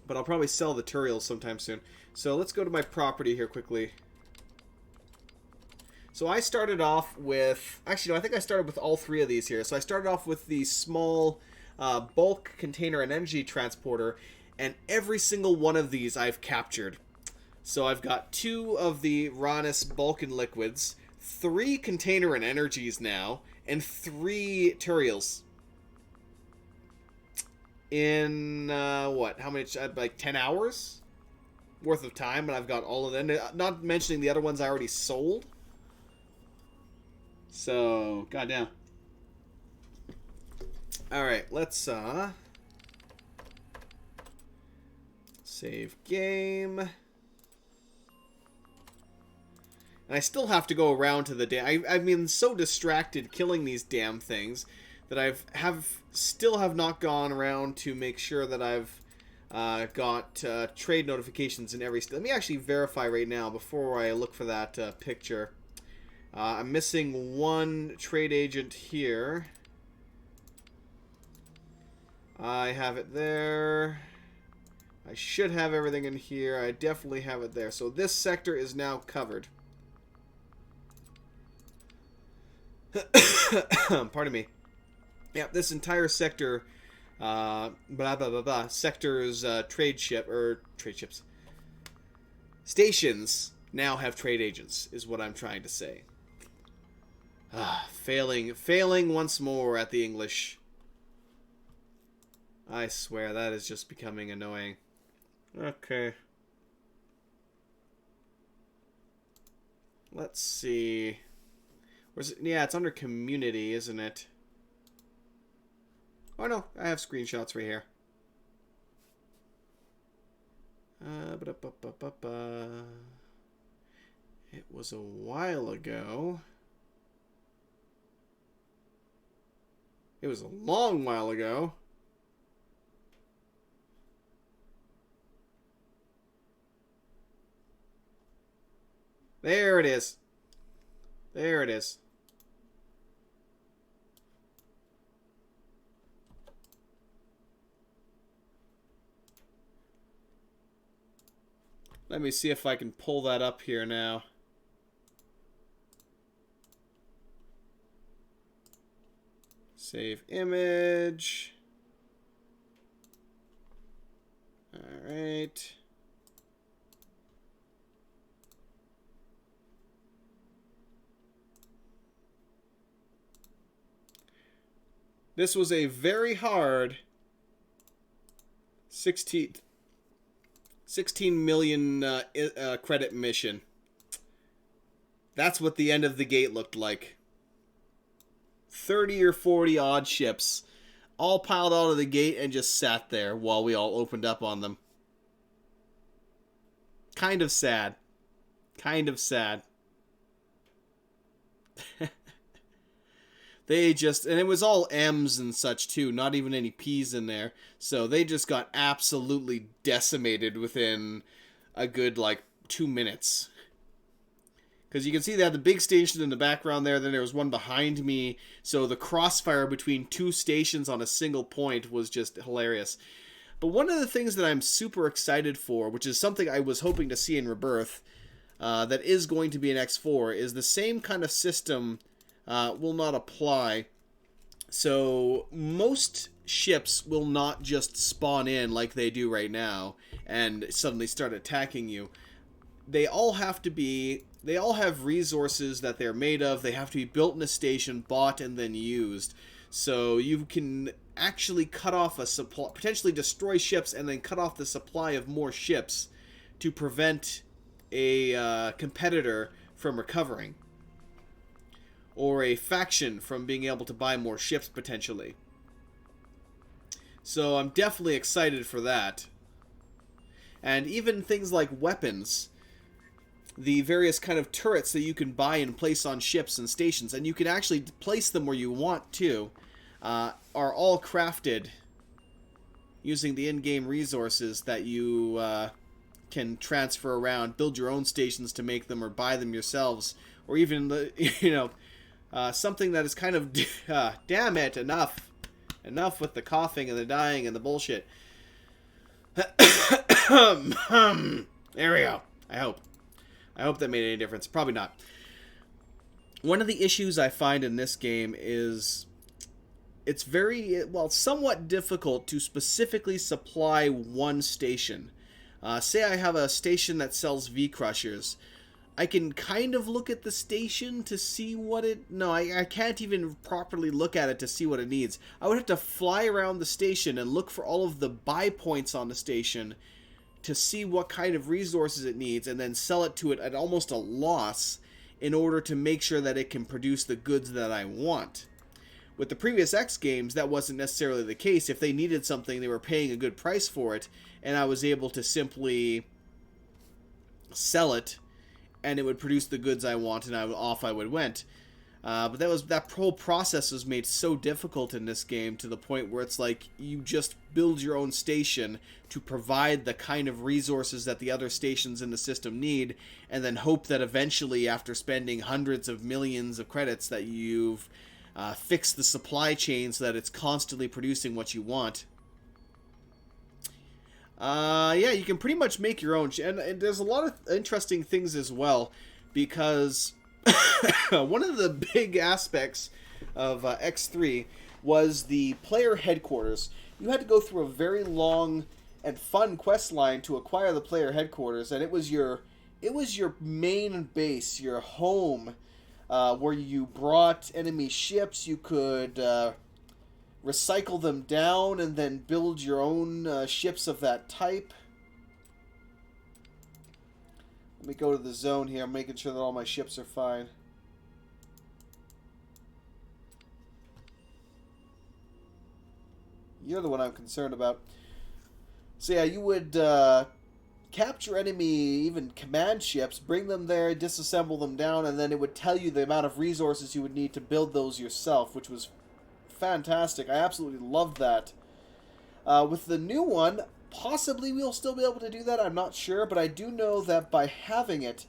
But I'll probably sell the Turiels sometime soon. So let's go to my property here quickly. So I started off with... Actually, no, I think I started with all 3 of these here. So I started off with the small bulk container and energy transporter, and every single one of these I've captured. So I've got 2 of the Uranus bulk and liquids, 3 container and energies now, and 3 Turiels. In, what? How many? Like 10 hours worth of time, and I've got all of them. Not mentioning the other ones I already sold. So, goddamn. Alright, let's, save game. And I still have to go around to the I've been so distracted killing these damn things that still have not gone around to make sure that I've got trade notifications in every... Let me actually verify right now before I look for that picture. I'm missing 1 trade agent here. I have it there. I should have everything in here. I definitely have it there. So this sector is now covered. Pardon me. Yeah, this entire sector, sector's trade ships. Stations now have trade agents, is what I'm trying to say. Failing once more at the English. I swear, that is just becoming annoying. Okay. Let's see. Where's it? Yeah, it's under community, isn't it? Oh no, I have screenshots right here. It was a while ago. It was a long while ago. There it is. There it is. Let me see if I can pull that up here now. Save image. All right. This was a very hard 16 16 million credit mission. That's what the end of the gate looked like. 30 or 40 odd ships all piled out of the gate and just sat there while we all opened up on them. Kind of sad. Kind of sad. They just, and it was all M's and such too, not even any P's in there. So they just got absolutely decimated within a good, 2 minutes. Because you can see they had the big station in the background there, then there was one behind me. So the crossfire between two stations on a single point was just hilarious. But one of the things that I'm super excited for, which is something I was hoping to see in Rebirth, that is going to be in X4, is the same kind of system will not apply. So most ships will not just spawn in like they do right now and suddenly start attacking you. They all have resources that they're made of. They have to be built in a station, bought, and then used. So you can actually cut off a supply, potentially destroy ships, and then cut off the supply of more ships to prevent a competitor from recovering. Or a faction from being able to buy more ships, potentially. So I'm definitely excited for that. And even things like weapons, the various kind of turrets that you can buy and place on ships and stations, and you can actually place them where you want to, are all crafted using the in-game resources that you can transfer around, build your own stations to make them, or buy them yourselves, or even something that is kind of damn it, enough with the coughing and the dying and the bullshit. There we go. I hope that made any difference. Probably not. One of the issues I find in this game is it's somewhat difficult to specifically supply one station. Say I have a station that sells V-Crushers. I can kind of look at the station to see what it... No, I can't even properly look at it to see what it needs. I would have to fly around the station and look for all of the buy points on the station to see what kind of resources it needs, and then sell it to it at almost a loss in order to make sure that it can produce the goods that I want. With the previous X games, that wasn't necessarily the case. If they needed something, they were paying a good price for it, and I was able to simply sell it, and it would produce the goods I want, and off I went. But that whole process was made so difficult in this game to the point where it's like you just build your own station to provide the kind of resources that the other stations in the system need, and then hope that eventually, after spending hundreds of millions of credits, that you've fixed the supply chain so that it's constantly producing what you want. Yeah, you can pretty much make your own, and there's a lot of interesting things as well, because one of the big aspects of X3 was the player headquarters. You had to go through a very long and fun quest line to acquire the player headquarters, and it was your main base, your home, where you brought enemy ships. You could recycle them down and then build your own ships of that type. Let me go to the zone here. I'm making sure that all my ships are fine. You're the one I'm concerned about. So yeah, you would capture enemy, even command ships, bring them there, disassemble them down, and then it would tell you the amount of resources you would need to build those yourself, which was fantastic. I absolutely loved that. With the new one, possibly we'll still be able to do that. I'm not sure, but I do know that by having it,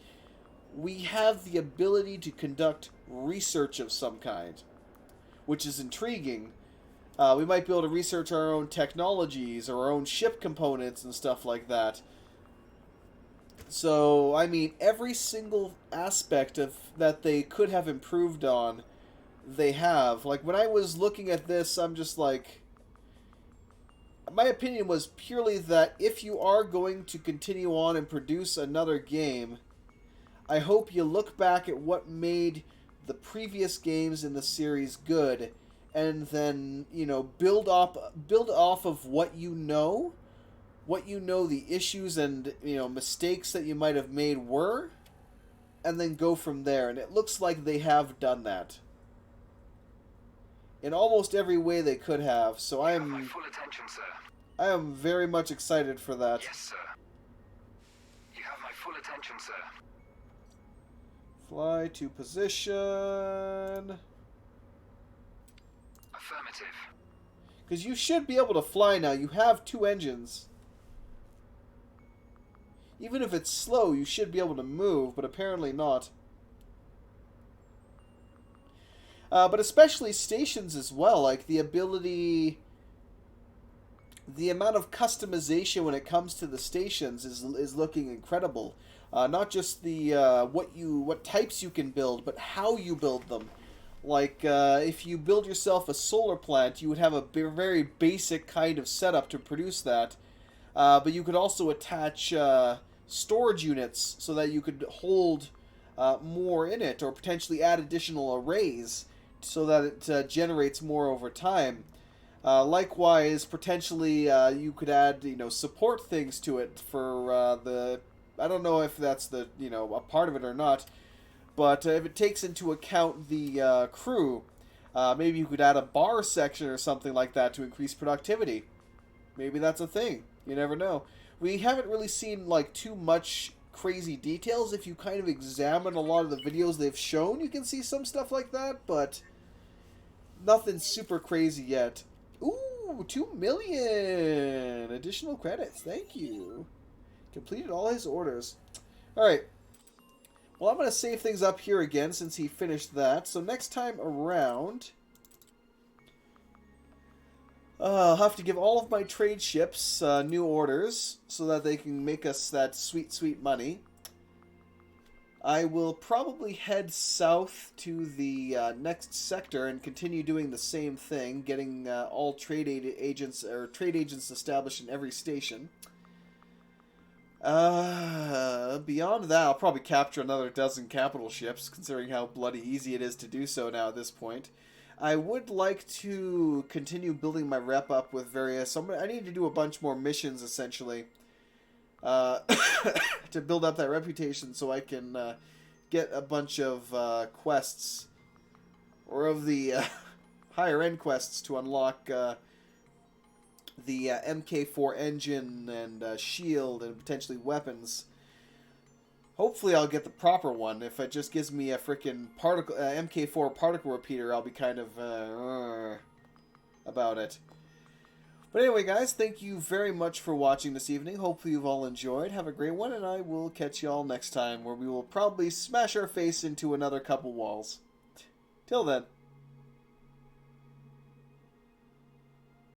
we have the ability to conduct research of some kind, which is intriguing. We might be able to research our own technologies or our own ship components and stuff like that. So, I mean, every single aspect of that they could have improved on, they have. Like, when I was looking at this, I'm just like... My opinion was purely that if you are going to continue on and produce another game, I hope you look back at what made the previous games in the series good, and then, you know, build off of what you know, what you know the issues and, you know, mistakes that you might have made were, and then go from there. And it looks like they have done that in almost every way they could have. So You have my full attention, sir. I am very much excited for that. Yes, sir. You have my full attention, sir. Fly to position. Affirmative. Because you should be able to fly now. You have 2 engines. Even if it's slow, you should be able to move, but apparently not. But especially stations as well, like the ability, the amount of customization when it comes to the stations is looking incredible. Not just the what types you can build, but how you build them. Like if you build yourself a solar plant, you would have a very basic kind of setup to produce that. But you could also attach storage units so that you could hold more in it, or potentially add additional arrays so that it generates more over time. Likewise, potentially you could add, you know, support things to it for the. I don't know if that's the, you know, a part of it or not, but if it takes into account the crew, maybe you could add a bar section or something like that to increase productivity. Maybe that's a thing. You never know. We haven't really seen like too much crazy details. If you kind of examine a lot of the videos they've shown, you can see some stuff like that, but nothing super crazy yet. Ooh, 2 million additional credits. Thank you. Completed all his orders. Alright. Well, I'm going to save things up here again since he finished that. So next time around, I'll have to give all of my trade ships new orders so that they can make us that sweet, sweet money. I will probably head south to the next sector and continue doing the same thing, getting all trade agents established in every station. Beyond that, I'll probably capture another dozen capital ships, considering how bloody easy it is to do so now at this point. I would like to continue building my rep up with various. I need to do a bunch more missions, essentially, to build up that reputation, so I can get a bunch of quests, or of the higher end quests to unlock the MK4 engine and shield and potentially weapons. Hopefully I'll get the proper one. If it just gives me a freaking MK4 particle repeater, I'll be kind of about it. But anyway, guys, thank you very much for watching this evening. Hopefully you've all enjoyed. Have a great one, and I will catch you all next time, where we will probably smash our face into another couple walls. Till then.